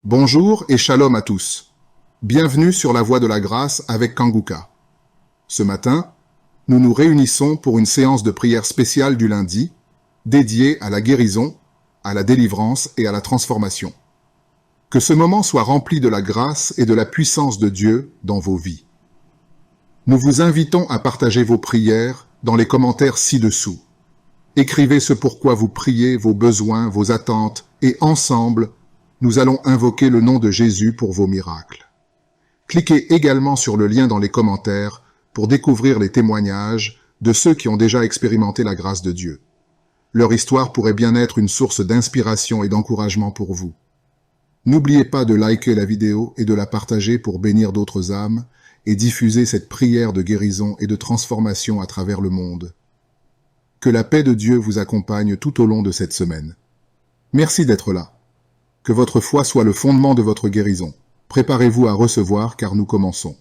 Bonjour et shalom à tous. Bienvenue sur la Voie de la Grâce avec Kanguka. Ce matin, nous nous réunissons pour une séance de prière spéciale du lundi, dédiée à la guérison, à la délivrance et à la transformation. Que ce moment soit rempli de la grâce et de la puissance de Dieu dans vos vies. Nous vous invitons à partager vos prières dans les commentaires ci-dessous. Écrivez ce pourquoi vous priez, vos besoins, vos attentes, et ensemble, nous allons invoquer le nom de Jésus pour vos miracles. Cliquez également sur le lien dans les commentaires pour découvrir les témoignages de ceux qui ont déjà expérimenté la grâce de Dieu. Leur histoire pourrait bien être une source d'inspiration et d'encouragement pour vous. N'oubliez pas de liker la vidéo et de la partager pour bénir d'autres âmes et diffuser cette prière de guérison et de transformation à travers le monde. Que la paix de Dieu vous accompagne tout au long de cette semaine. Merci d'être là. Que votre foi soit le fondement de votre guérison. Préparez-vous à recevoir car nous commençons.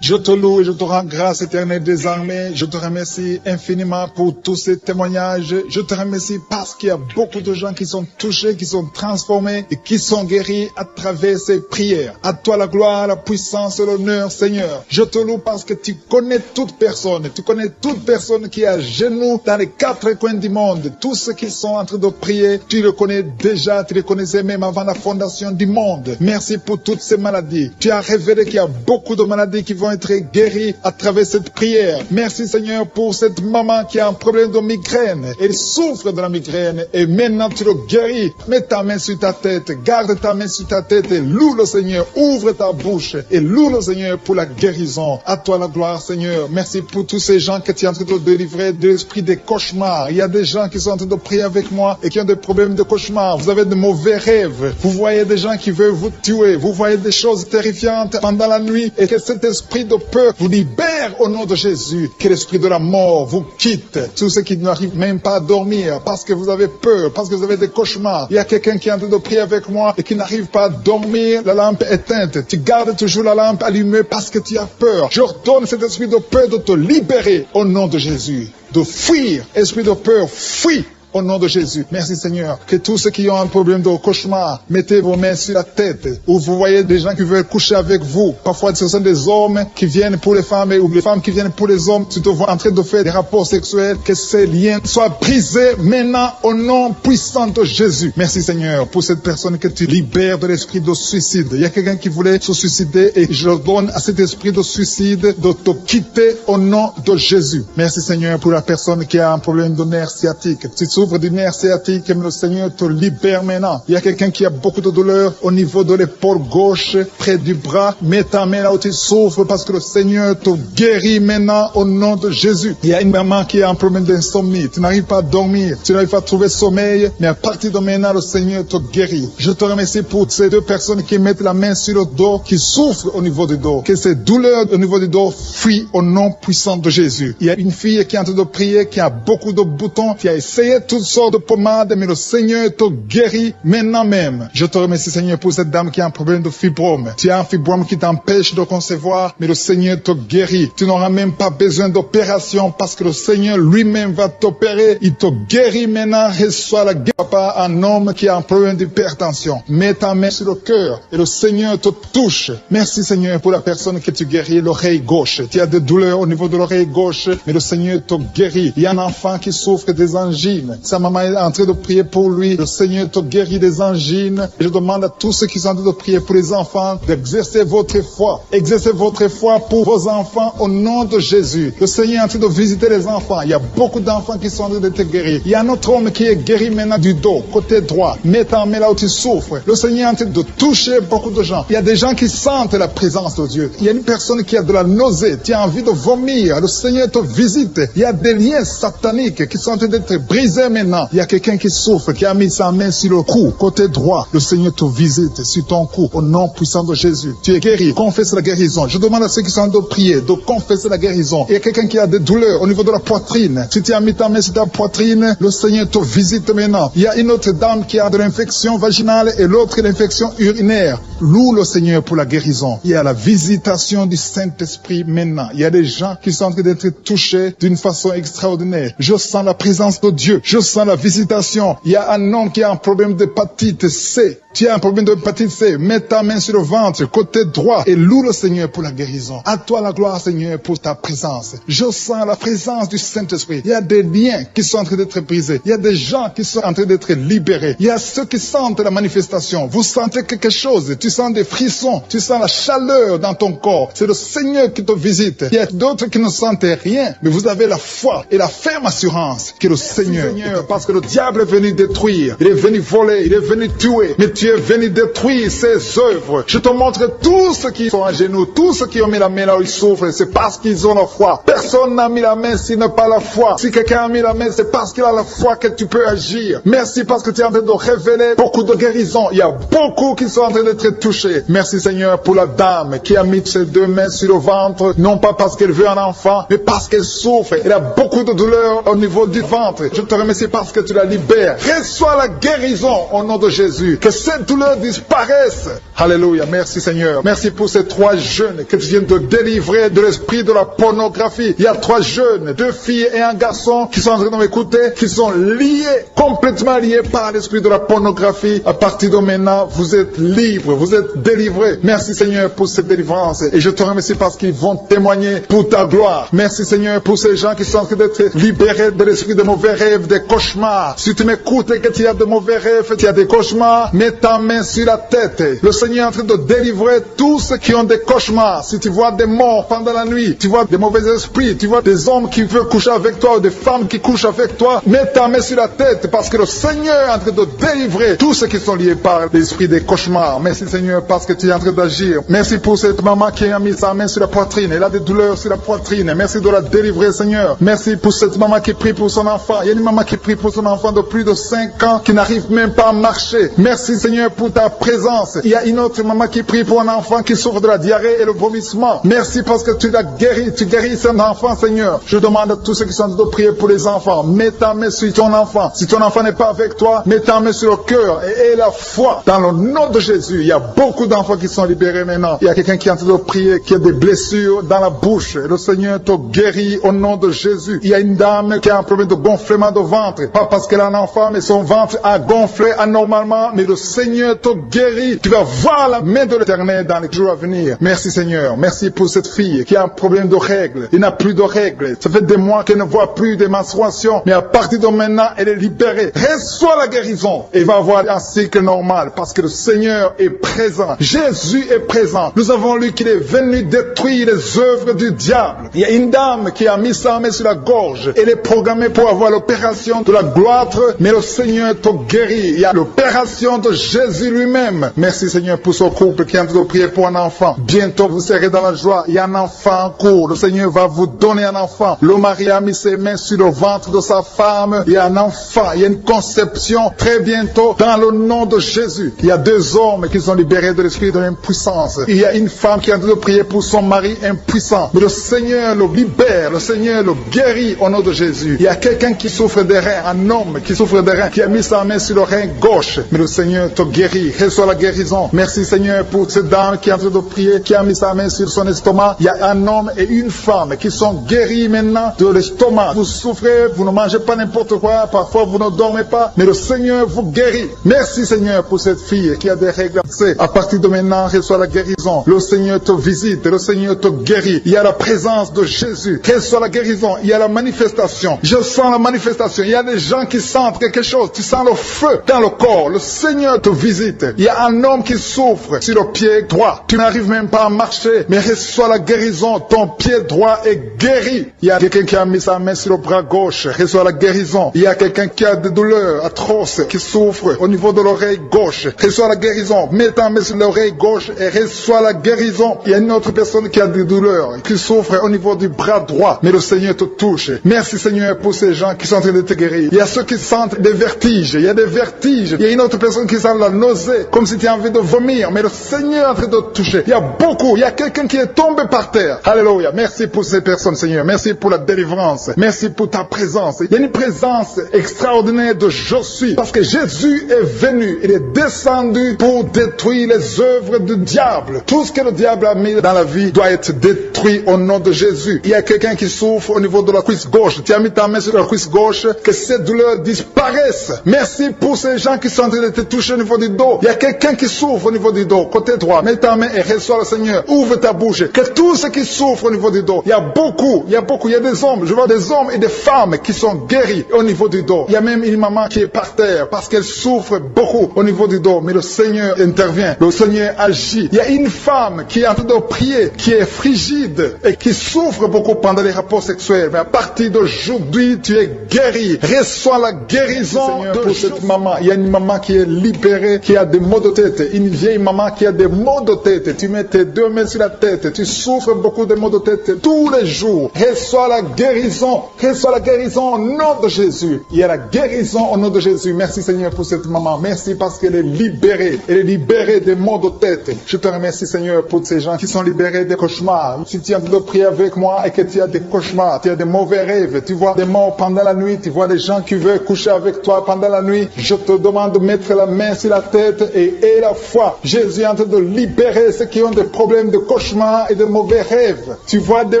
Je te loue et je te rends grâce éternelle des armées. Je te remercie infiniment pour tous ces témoignages. Je te remercie parce qu'il y a beaucoup de gens qui sont touchés, qui sont transformés et qui sont guéris à travers ces prières. À toi la gloire, la puissance et l'honneur, Seigneur. Je te loue parce que tu connais toute personne. Tu connais toute personne qui est à genoux dans les quatre coins du monde. Tous ceux qui sont en train de prier, tu le connais déjà. Tu les connaissais même avant la fondation du monde. Merci pour toutes ces maladies. Tu as révélé qu'il y a beaucoup de maladies qui vont être guérie à travers cette prière. Merci Seigneur pour cette maman qui a un problème de migraine. Elle souffre de la migraine et maintenant tu le guéris. Mets ta main sur ta tête, garde ta main sur ta tête et loue le Seigneur. Ouvre ta bouche et loue le Seigneur pour la guérison. À toi la gloire Seigneur. Merci pour tous ces gens que tu es en train de délivrer de l'esprit des cauchemars. Il y a des gens qui sont en train de prier avec moi et qui ont des problèmes de cauchemars. Vous avez de mauvais rêves. Vous voyez des gens qui veulent vous tuer. Vous voyez des choses terrifiantes pendant la nuit et que cet esprit de peur vous libère au nom de Jésus. Que l'esprit de la mort vous quitte. Tous ceux qui n'arrivent même pas à dormir parce que vous avez peur, parce que vous avez des cauchemars. Il y a quelqu'un qui est en train de prier avec moi et qui n'arrive pas à dormir, la lampe éteinte. Tu gardes toujours la lampe allumée parce que tu as peur. J'ordonne cet esprit de peur de te libérer au nom de Jésus. De fuir. Esprit de peur, fuis. Au nom de Jésus. Merci Seigneur. Que tous ceux qui ont un problème de cauchemar, mettez vos mains sur la tête. Ou vous voyez des gens qui veulent coucher avec vous. Parfois ce sont des hommes qui viennent pour les femmes ou les femmes qui viennent pour les hommes. Tu te vois en train de faire des rapports sexuels. Que ces liens soient brisés maintenant au nom puissant de Jésus. Merci Seigneur pour cette personne que tu libères de l'esprit de suicide. Il y a quelqu'un qui voulait se suicider et je donne à cet esprit de suicide de te quitter au nom de Jésus. Merci Seigneur pour la personne qui a un problème de nerf sciatique. Tu souffres du nerf sciatique, mais le Seigneur te libère maintenant. Il y a quelqu'un qui a beaucoup de douleur au niveau de l'épaule gauche, près du bras. Mets ta main là où tu souffres parce que le Seigneur te guérit maintenant au nom de Jésus. Il y a une maman qui a un problème d'insomnie. Tu n'arrives pas à dormir, tu n'arrives pas à trouver sommeil, mais à partir de maintenant, le Seigneur te guérit. Je te remercie pour ces deux personnes qui mettent la main sur le dos, qui souffrent au niveau du dos. Que ces douleurs au niveau du dos fuient au nom puissant de Jésus. Il y a une fille qui est en train de prier, qui a beaucoup de boutons, qui a essayé toutes sortes de pommades, mais le Seigneur te guérit maintenant même. Je te remercie Seigneur pour cette dame qui a un problème de fibrome. Tu as un fibrome qui t'empêche de concevoir, mais le Seigneur te guérit. Tu n'auras même pas besoin d'opération parce que le Seigneur lui-même va t'opérer. Il te guérit maintenant. Reçois la guérison par un homme qui a un problème d'hypertension. Mets ta main sur le cœur et le Seigneur te touche. Merci Seigneur pour la personne que tu guéris, l'oreille gauche. Tu as des douleurs au niveau de l'oreille gauche, mais le Seigneur te guérit. Il y a un enfant qui souffre des angines. Sa maman est en train de prier pour lui. Le Seigneur te guérit des angines. Et je demande à tous ceux qui sont en train de prier pour les enfants d'exercer votre foi. Exercez votre foi pour vos enfants au nom de Jésus. Le Seigneur est en train de visiter les enfants. Il y a beaucoup d'enfants qui sont en train d'être guéris. Il y a un autre homme qui est guéri maintenant du dos, côté droit. Mets ta main là où tu souffres. Le Seigneur est en train de toucher beaucoup de gens. Il y a des gens qui sentent la présence de Dieu. Il y a une personne qui a de la nausée. Tu as envie de vomir. Le Seigneur te visite. Il y a des liens sataniques qui sont en train d'être brisés maintenant. Il y a quelqu'un qui souffre, qui a mis sa main sur le cou, côté droit. Le Seigneur te visite sur ton cou, au nom puissant de Jésus. Tu es guéri. Confesse la guérison. Je demande à ceux qui sont en train de prier de confesser la guérison. Il y a quelqu'un qui a des douleurs au niveau de la poitrine. Si tu as mis ta main sur ta poitrine, le Seigneur te visite maintenant. Il y a une autre dame qui a de l'infection vaginale et l'autre l'infection urinaire. Loue le Seigneur pour la guérison. Il y a la visitation du Saint-Esprit maintenant. Il y a des gens qui sont en train d'être touchés d'une façon extraordinaire. Je sens la présence de Dieu. Je sens la visitation. Il y a un homme qui a un problème d'hépatite C. Tu as un problème d'hépatite C. Mets ta main sur le ventre, côté droit, et loue le Seigneur pour la guérison. À toi la gloire, Seigneur, pour ta présence. Je sens la présence du Saint-Esprit. Il y a des liens qui sont en train d'être brisés. Il y a des gens qui sont en train d'être libérés. Il y a ceux qui sentent la manifestation. Vous sentez quelque chose. Tu sens des frissons. Tu sens la chaleur dans ton corps. C'est le Seigneur qui te visite. Il y a d'autres qui ne sentent rien, mais vous avez la foi et la ferme assurance que le Seigneur, parce que le diable est venu détruire. Il est venu voler. Il est venu tuer. Mais tu es venu détruire ses œuvres. Je te montre tous ceux qui sont à genoux, tous ceux qui ont mis la main là où ils souffrent, c'est parce qu'ils ont la foi. Personne n'a mis la main s'il n'a pas la foi. Si quelqu'un a mis la main, c'est parce qu'il a la foi que tu peux agir. Merci parce que tu es en train de révéler beaucoup de guérisons. Il y a beaucoup qui sont en train d'être touchés. Merci Seigneur pour la dame qui a mis ses deux mains sur le ventre, non pas parce qu'elle veut un enfant, mais parce qu'elle souffre. Elle a beaucoup de douleur au niveau du ventre. Je te remercie parce que tu la libères. Reçois la guérison au nom de Jésus. Que cette douleur disparaisse. Alléluia. Merci Seigneur. Merci pour ces 3 jeunes que tu viens de délivrer de l'esprit de la pornographie. Il y a 3 jeunes, 2 filles et un garçon qui sont en train de m'écouter, qui sont liés, complètement liés par l'esprit de la pornographie. À partir de maintenant, vous êtes libres, vous êtes délivrés. Merci Seigneur pour cette délivrance. Et je te remercie parce qu'ils vont témoigner pour ta gloire. Merci Seigneur pour ces gens qui sont en train d'être libérés de l'esprit de mauvais rêves, des cauchemars. Si tu m'écoutes et que tu as de mauvais rêves, tu as des cauchemars, mets ta main sur la tête. Le Seigneur est en train de délivrer tous ceux qui ont des cauchemars. Si tu vois des morts pendant la nuit, tu vois des mauvais esprits, tu vois des hommes qui veulent coucher avec toi ou des femmes qui couchent avec toi, mets ta main sur la tête parce que le Seigneur est en train de délivrer tous ceux qui sont liés par l'esprit des cauchemars. Merci Seigneur parce que tu es en train d'agir. Merci pour cette maman qui a mis sa main sur la poitrine. Elle a des douleurs sur la poitrine. Merci de la délivrer Seigneur. Merci pour cette maman qui prie pour son enfant. Il y a une maman qui prie pour son enfant de plus de 5 ans qui n'arrive même pas à marcher. Merci Seigneur pour ta présence. Il y a une autre maman qui prie pour un enfant qui souffre de la diarrhée et le vomissement. Merci parce que tu l'as guéri. Tu guéris cet enfant Seigneur. Je demande à tous ceux qui sont en train de prier pour les enfants. Mets ta main sur ton enfant. Si ton enfant n'est pas avec toi, mets ta main sur le cœur et aie la foi. Dans le nom de Jésus, il y a beaucoup d'enfants qui sont libérés maintenant. Il y a quelqu'un qui est en train de prier, qui a des blessures dans la bouche. Le Seigneur te guérit au nom de Jésus. Il y a une dame qui a un problème de gonflement de ventre. Pas parce qu'elle a un enfant, mais son ventre a gonflé anormalement. Mais le Seigneur te guérit. Tu vas voir la main de l'Éternel dans les jours à venir. Merci Seigneur. Merci pour cette fille qui a un problème de règles. Il n'a plus de règles. Ça fait des mois qu'elle ne voit plus de menstruation. Mais à partir de maintenant, elle est libérée. Reçois la guérison. Et va avoir un cycle normal parce que le Seigneur est présent. Jésus est présent. Nous avons lu qu'il est venu détruire les œuvres du diable. Il y a une dame qui a mis sa main sur la gorge. Elle est programmée pour avoir l'opération de la gloire, mais le Seigneur te guérit. Il y a l'opération de Jésus lui-même. Merci Seigneur pour ce couple qui est en train de prier pour un enfant. Bientôt vous serez dans la joie. Il y a un enfant en cours. Le Seigneur va vous donner un enfant. Le mari a mis ses mains sur le ventre de sa femme. Il y a un enfant. Il y a une conception très bientôt dans le nom de Jésus. Il y a 2 hommes qui sont libérés de l'esprit de l'impuissance. Il y a une femme qui est en train de prier pour son mari impuissant. Mais le Seigneur le libère. Le Seigneur le guérit au nom de Jésus. Il y a quelqu'un qui souffre des reins. Un homme qui souffre des reins. Qui a mis sa main sur le rein gauche. Mais le Seigneur te guérit. Reçois la guérison. Merci Seigneur pour cette dame qui est en train de prier. Qui a mis sa main sur son estomac. Il y a un homme et une femme qui sont guéris maintenant de l'estomac. Vous souffrez. Vous ne mangez pas n'importe quoi. Parfois vous ne dormez pas. Mais le Seigneur vous guérit. Merci Seigneur pour cette fille qui a des règles. À partir de maintenant, reçois la guérison. Le Seigneur te visite. Le Seigneur te guérit. Il y a la présence de Jésus. Reçois la guérison. Il y a la manifestation. Je sens la manifestation. Il y a des gens qui sentent quelque chose. Tu sens le feu dans le corps. Le Seigneur te visite. Il y a un homme qui souffre sur le pied droit. Tu n'arrives même pas à marcher. Mais reçois la guérison. Ton pied droit est guéri. Il y a quelqu'un qui a mis sa main sur le bras gauche. Reçois la guérison. Il y a quelqu'un qui a des douleurs atroces, qui souffre au niveau de l'oreille gauche. Reçois la guérison. Mets ta main sur l'oreille gauche et reçois la guérison. Il y a une autre personne qui a des douleurs, qui souffre au niveau du bras droit. Mais le Seigneur te touche. Merci Seigneur pour ces gens qui sont en train de te guérir. Il y a ceux qui sentent des vertiges. Il y a des vertiges. Il y a une autre personne qui sent la nausée, comme si tu as envie de vomir. Mais le Seigneur est en train de te toucher. Il y a beaucoup. Il y a quelqu'un qui est tombé par terre. Alléluia. Merci pour ces personnes Seigneur. Merci pour la délivrance. Merci pour ta présence. Il y a une présence extraordinaire de je suis. Parce que Jésus est venu. Il est descendu pour détruire les œuvres du diable. Tout ce que le diable a mis dans la vie doit être détruit au nom de Jésus. Il y a quelqu'un qui souffre au niveau de la cuisse gauche. Tu as mis ta main sur la cuisse gauche. que ces douleurs disparaissent. Merci pour ces gens qui sont en train de te toucher au niveau du dos. Il y a quelqu'un qui souffre au niveau du dos, côté droit. Mets ta main et reçois le Seigneur. Ouvre ta bouche. Que tous ceux qui souffrent au niveau du dos, il y a beaucoup, il y a des hommes, je vois des hommes et des femmes qui sont guéris au niveau du dos. Il y a même une maman qui est par terre parce qu'elle souffre beaucoup au niveau du dos, mais le Seigneur intervient, le Seigneur agit. Il y a une femme qui est en train de prier, qui est frigide et qui souffre beaucoup pendant les rapports sexuels, mais à partir d'aujourd'hui, tu es guéri. Reçois la guérison pour cette maman. Il y a une maman qui est libérée, qui a des maux de tête, une vieille maman qui a des maux de tête. Tu mets tes deux mains sur la tête, tu souffres beaucoup de maux de tête tous les jours. Reçois la guérison, reçois la guérison au nom de Jésus. Il y a la guérison au nom de Jésus. Merci Seigneur pour cette maman. Merci parce qu'elle est libérée. Elle est libérée des maux de tête. Je te remercie Seigneur pour ces gens qui sont libérés des cauchemars. Si tu as de prier avec moi et que tu as des cauchemars, tu as des mauvais rêves, tu vois des morts pendant la nuit, tu vois des gens qui veulent coucher avec toi pendant la nuit, je te demande de mettre la main sur la tête et la foi. Jésus est en train de libérer ceux qui ont des problèmes de cauchemars et de mauvais rêves. Tu vois des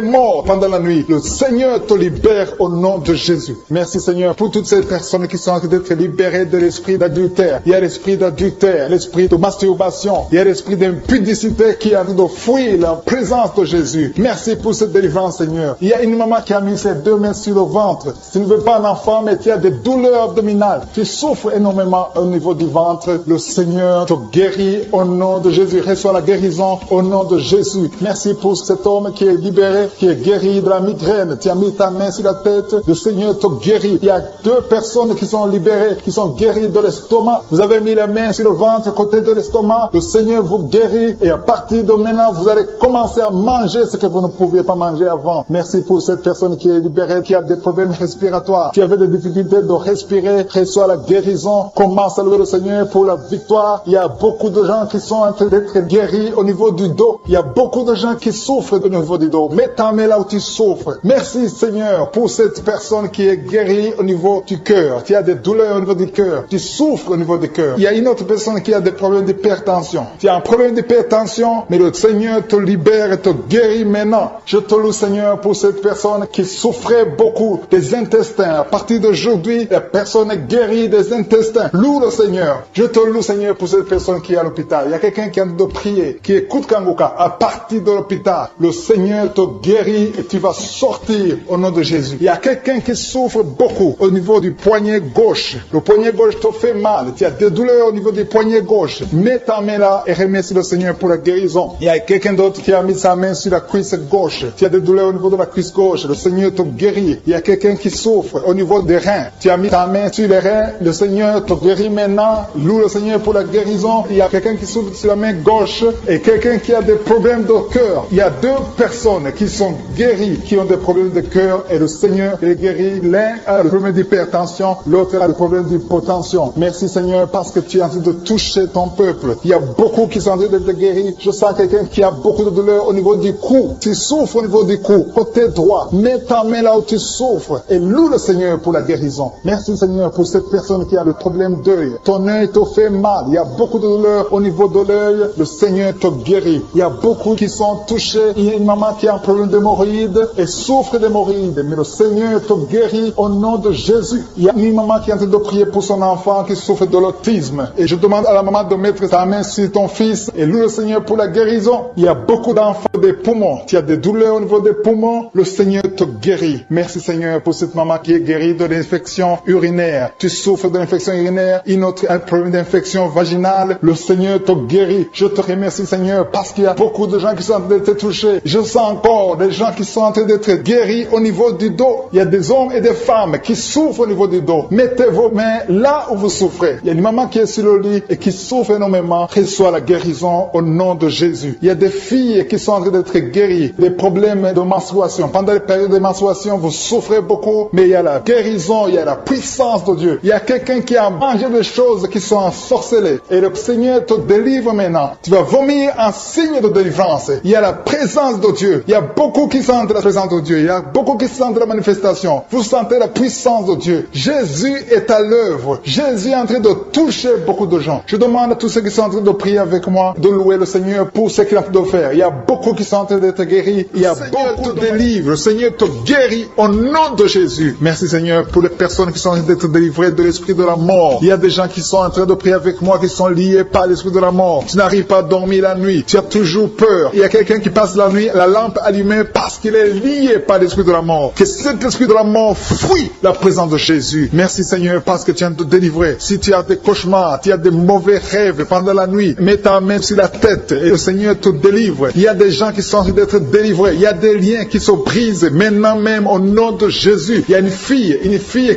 morts pendant la nuit. Le Seigneur te libère au nom de Jésus. Merci Seigneur pour toutes ces personnes qui sont en train d'être libérées de l'esprit d'adultère. Il y a l'esprit d'adultère, l'esprit de masturbation, il y a l'esprit d'impudicité qui est en train de fuir la présence de Jésus. Merci pour cette délivrance Seigneur. Il y a une maman qui a mis ses deux mains sur le ventre. Tu ne veux pas un enfant mais tu as des douleurs abdominales. Tu souffres énormément au niveau du ventre. Le Seigneur te guérit au nom de Jésus. Reçois la guérison au nom de Jésus. Merci pour cet homme qui est libéré, qui est guéri de la migraine. Tu as mis ta main sur la tête. Le Seigneur te guérit. Il y a deux personnes qui sont libérées, qui sont guéries de l'estomac. Vous avez mis la main sur le ventre, côté de l'estomac. Le Seigneur vous guérit. Et à partir de maintenant, vous allez commencer à manger ce que vous ne pouviez pas manger avant. Merci pour cette personne qui est libérée, qui a des problèmes respiratoires, qui avait des difficultés de respirer. Reçois la guérison. Commence à louer le Seigneur pour la victoire. Il y a beaucoup de gens qui sont en train d'être guéris au niveau du dos. Il y a beaucoup de gens qui souffrent au niveau du dos. Mets ta main là où tu souffres. Merci Seigneur pour cette personne qui est guérie au niveau du cœur. Tu as des douleurs au niveau du cœur. Tu souffres au niveau du cœur. Il y a une autre personne qui a des problèmes d'hypertension. Tu as un problème d'hypertension, mais le Seigneur te libère et te guérit maintenant. Je te loue Seigneur pour cette personne qui souffrait beaucoup des intestins. À partir d'aujourd'hui, la personne est guérie des intestins. Loue le Seigneur. Je te loue Seigneur pour cette personne qui est à l'hôpital. Il y a quelqu'un qui a de prier, qui écoute Kanguka. À partir de l'hôpital, le Seigneur te guérit et tu vas sortir au nom de Jésus. Il y a quelqu'un qui souffre beaucoup au niveau du poignet gauche. Le poignet gauche te fait mal. Tu as des douleurs au niveau du poignet gauche. Mets ta main là et remercie le Seigneur pour la guérison. Il y a quelqu'un d'autre qui a mis sa main sur la cuisse gauche. Tu as des douleurs au niveau de la cuisse gauche. Le Seigneur te guérit. Il y a quelqu'un qui souffre au niveau des reins. Tu as mis ta main sur les reins. Le Seigneur te guérit maintenant. Loue le Seigneur pour la guérison. Il y a quelqu'un qui souffre sur la main gauche et quelqu'un qui a des problèmes de cœur. Il y a deux personnes qui sont guéries, qui ont des problèmes de cœur et le Seigneur les guérit. L'un a le problème d'hypertension, l'autre a le problème d'hypotension. Merci Seigneur parce que tu es en train de toucher ton peuple. Il y a beaucoup qui sont en train d'être guéris. Je sens quelqu'un qui a beaucoup de douleur au niveau du cou. Tu souffres au niveau du cou, côté droit. Mets ta main là où tu souffres et loue le Seigneur pour la guérison. Merci Seigneur pour cette personne qui a le problème d'œil. Ton œil te fait mal. Il y a beaucoup de douleur au niveau de l'œil. Le Seigneur te guérit. Il y a beaucoup qui sont touchés. Il y a une maman qui a un problème d'hémorroïdes et souffre d'hémorroïdes. Mais le Seigneur te guérit au nom de Jésus. Il y a une maman qui est en train de prier pour son enfant qui souffre de l'autisme. Et je demande à la maman de mettre sa main sur ton fils et loue le Seigneur pour la guérison. Il y a beaucoup d'enfants des poumons. Tu as des douleurs au niveau des poumons. Le Seigneur te guérit. Merci Seigneur pour cette maman qui est guérie de l'infection urinaire. Tu souffres de l'infection urinaire. Une autre a un problème d'infection vaginale. Le Seigneur te guérit. Je te remercie Seigneur parce qu'il y a beaucoup de gens qui sont en train d'être touchés. Je sens encore des gens qui sont en train d'être guéris au niveau du dos. Il y a des hommes et des femmes qui souffrent au niveau du dos. Mettez vos mains là où vous souffrez. Il y a une maman qui est sur le lit et qui souffre énormément. Reçois la guérison au nom de Jésus. Il y a des filles qui sont en train d'être guéries des problèmes de menstruation. Pendant les périodes de menstruation, vous souffrez beaucoup, mais il y a la guérison, il y a la puissance de Dieu. Il y a quelqu'un qui a mangé des choses qui sont ensorcelées et le Seigneur te délivre maintenant. Tu vas vomir un signe de délivrance. Il y a la présence de Dieu. Il y a beaucoup qui sentent la présence de Dieu. Il y a beaucoup qui sentent la manifestation. Vous sentez la puissance de Dieu. Jésus est à l'œuvre. Jésus est en train de toucher beaucoup de gens. Je demande à tous ceux qui sont en train de prier avec moi de louer le Seigneur pour ce qu'il a fait de faire. Il y a beaucoup qui sont en train d'être guéris. Il y a beaucoup de délivres. Le Seigneur te guérit au nom de Jésus. Merci Seigneur. Seigneur, pour les personnes qui sont en train d'être délivrées de l'esprit de la mort. Il y a des gens qui sont en train de prier avec moi, qui sont liés par l'esprit de la mort. Tu n'arrives pas à dormir la nuit. Tu as toujours peur. Il y a quelqu'un qui passe la nuit, la lampe allumée parce qu'il est lié par l'esprit de la mort. Que cet esprit de la mort fuit la présence de Jésus. Merci Seigneur parce que tu viens de te délivrer. Si tu as des cauchemars, tu as des mauvais rêves pendant la nuit, mets ta main sur la tête et le Seigneur te délivre. Il y a des gens qui sont en train d'être délivrés. Il y a des liens qui se brisent maintenant même au nom de Jésus. Il y a une fille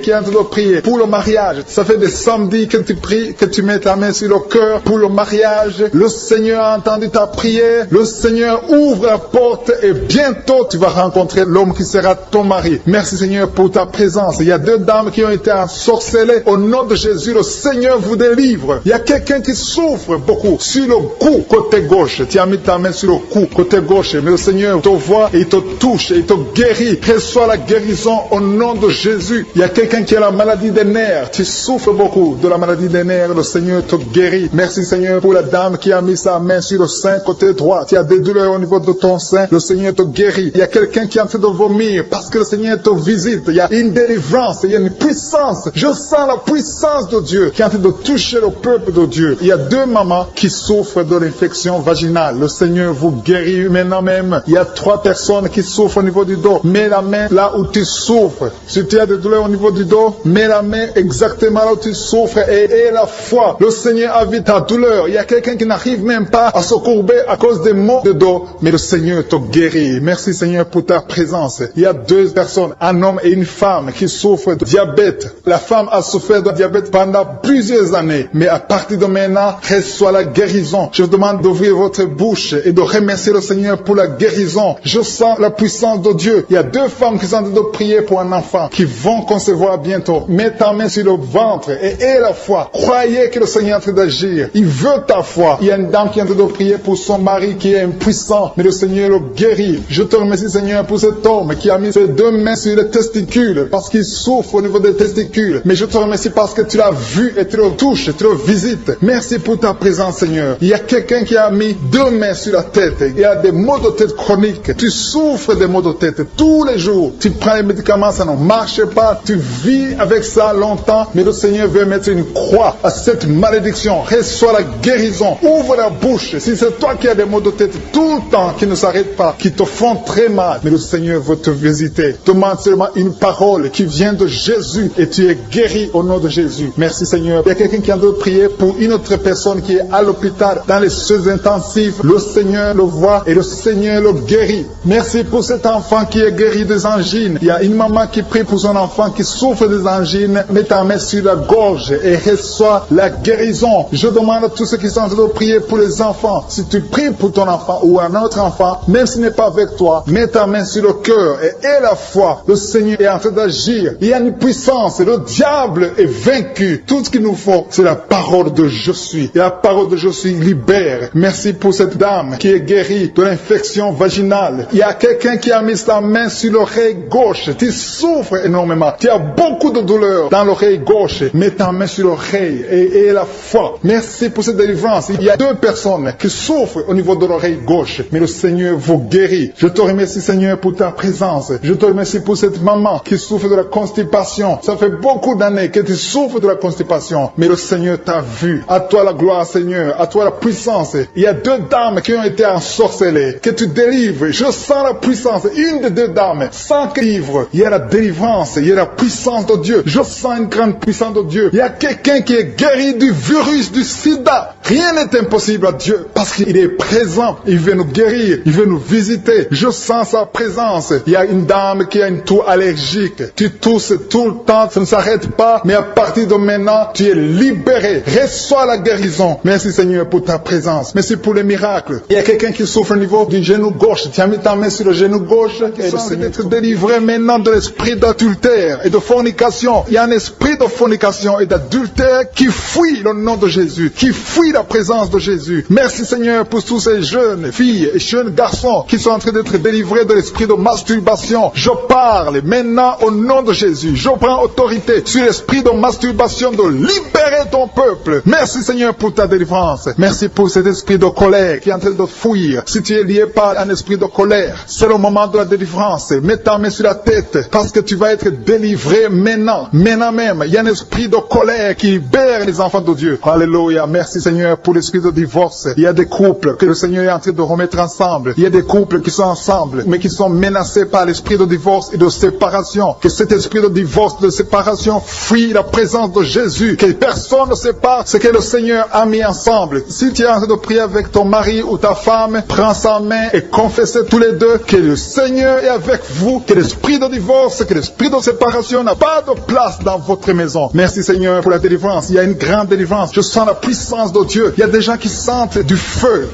qui est en train de prier pour le mariage. Ça fait des samedis que tu pries, que tu mets ta main sur le cœur pour le mariage. Le Seigneur a entendu ta prière. Le Seigneur ouvre la porte et bientôt tu vas rencontrer l'homme qui sera ton mari. Merci Seigneur pour ta présence. Il y a deux dames qui ont été ensorcelées. Au nom de Jésus, le Seigneur vous délivre. Il y a quelqu'un qui souffre beaucoup sur le cou, côté gauche. Tu as mis ta main sur le cou, côté gauche. Mais le Seigneur te voit et il te touche et il te guérit. Reçois la guérison au nom de Jésus. Il y a quelqu'un qui a la maladie des nerfs. Tu souffres beaucoup de la maladie des nerfs. Le Seigneur te guérit. Merci Seigneur pour la dame qui a mis sa main sur le sein côté droit. Tu as des douleurs au niveau de ton sein. Le Seigneur te guérit. Il y a quelqu'un qui est en train de vomir parce que le Seigneur te visite. Il y a une délivrance. Il y a une puissance. Je sens la puissance de Dieu qui est en train de toucher le peuple de Dieu. Il y a deux mamans qui souffrent de l'infection vaginale. Le Seigneur vous guérit maintenant même. Il y a 3 personnes qui souffrent au niveau du dos. Mets la main là où tu souffres. Si tu as des douleurs au niveau du dos, mets la main exactement là où tu souffres et aie la foi. Le Seigneur a vu ta douleur. Il y a quelqu'un qui n'arrive même pas à se courber à cause des maux de dos, mais le Seigneur te guérit. Merci Seigneur pour ta présence. Il y a 2 personnes, un homme et une femme qui souffrent de diabète. La femme a souffert de diabète pendant plusieurs années, mais à partir de maintenant, reçoit la guérison. Je vous demande d'ouvrir votre bouche et de remercier le Seigneur pour la guérison. Je sens la puissance de Dieu. Il y a 2 femmes qui sont en train de prier pour un enfant, qui vont concevoir bientôt. Mets ta main sur le ventre et aie la foi. Croyez que le Seigneur est en train d'agir. Il veut ta foi. Il y a une dame qui est en train de prier pour son mari qui est impuissant, mais le Seigneur le guérit. Je te remercie Seigneur pour cet homme qui a mis ses 2 mains sur les testicules parce qu'il souffre au niveau des testicules. Mais je te remercie parce que tu l'as vu et tu le touches, tu le visites. Merci pour ta présence Seigneur. Il y a quelqu'un qui a mis 2 mains sur la tête. Il y a des maux de tête chroniques. Tu souffres des maux de tête tous les jours. Tu prends les médicaments, ça ne marche pas. Tu vis avec ça longtemps, mais le Seigneur veut mettre une croix à cette malédiction. Reçois la guérison. Ouvre la bouche. Si c'est toi qui as des maux de tête tout le temps, qui ne s'arrêtent pas, qui te font très mal, mais le Seigneur veut te visiter. Demande seulement une parole qui vient de Jésus et tu es guéri au nom de Jésus. Merci Seigneur. Il y a quelqu'un qui a de prier pour une autre personne qui est à l'hôpital dans les soins intensifs. Le Seigneur le voit et le Seigneur le guérit. Merci pour cet enfant qui est guéri des angines. Il y a une maman qui prie pour son enfant qui souffre des angines. Mets ta main sur la gorge et reçois la guérison. Je demande à tous ceux qui sont en train de prier pour les enfants. Si tu pries pour ton enfant ou un autre enfant, même s'il n'est pas avec toi, mets ta main sur le cœur et aie la foi. Le Seigneur est en train d'agir. Il y a une puissance. Le diable est vaincu. Tout ce qu'il nous faut, c'est la parole de je suis. Et la parole de je suis libère. Merci pour cette dame qui est guérie de l'infection vaginale. Il y a quelqu'un qui a mis sa main sur l'oreille gauche. Tu souffres énormément. Tu as beaucoup de douleur dans l'oreille gauche. Mets ta main sur l'oreille et aie la foi. Merci pour cette délivrance. Il y a 2 personnes qui souffrent au niveau de l'oreille gauche, mais le Seigneur vous guérit. Je te remercie Seigneur pour ta présence. Je te remercie pour cette maman qui souffre de la constipation. Ça fait beaucoup d'années que tu souffres de la constipation, mais le Seigneur t'a vu. À toi la gloire Seigneur, à toi la puissance. Il y a 2 dames qui ont été ensorcelées, que tu délivres. Je sens la puissance. Une des 2 dames, sans que livre, il y a la délivrance, il y a la puissance de Dieu. Je sens une grande puissance de Dieu. Il y a quelqu'un qui est guéri du virus du sida. Rien n'est impossible à Dieu parce qu'il est présent. Il veut nous guérir, il veut nous visiter. Je sens sa présence. Il y a une dame qui a une toux allergique. Tu tousses tout le temps, ça ne s'arrête pas, mais à partir de maintenant, tu es libéré. Reçois la guérison. Merci Seigneur pour ta présence. Merci pour les miracles. Il y a quelqu'un qui souffre au niveau du genou gauche. Tu as mis ta main sur le genou gauche et le Seigneur être délivré maintenant de l'esprit d'adultère et de fornication. Il y a un esprit de fornication et d'adultère qui fuit le nom de Jésus, qui fuit la présence de Jésus. Merci Seigneur pour tous ces jeunes filles et jeunes garçons qui sont en train d'être délivrés de l'esprit de masturbation. Je parle maintenant au nom de Jésus. Je prends autorité sur l'esprit de masturbation de libérer ton peuple. Merci Seigneur pour ta délivrance. Merci pour cet esprit de colère qui est en train de fuir. Si tu es lié par un esprit de colère, c'est le moment de la délivrance. Mets ta main sur la tête parce que tu vas être délivré maintenant. Maintenant même, il y a un esprit de colère qui libère les enfants de Dieu. Alléluia. Merci Seigneur pour l'esprit de divorce. Il y a des couples que le Seigneur est en train de remettre ensemble. Il y a des couples qui sont ensemble, mais qui sont menacés par l'esprit de divorce et de séparation. Que cet esprit de divorce, de séparation, fuit la présence de Jésus. Que personne ne sépare ce que le Seigneur a mis ensemble. Si tu es en train de prier avec ton mari ou ta femme, prends sa main et confessez tous les deux que le Seigneur est avec vous, que l'esprit de divorce, que l'esprit de séparation n'a pas de place dans votre maison. Merci Seigneur pour la délivrance. Il y a une grande délivrance. Je sens la puissance de Dieu. Il y a des gens qui sentent du feu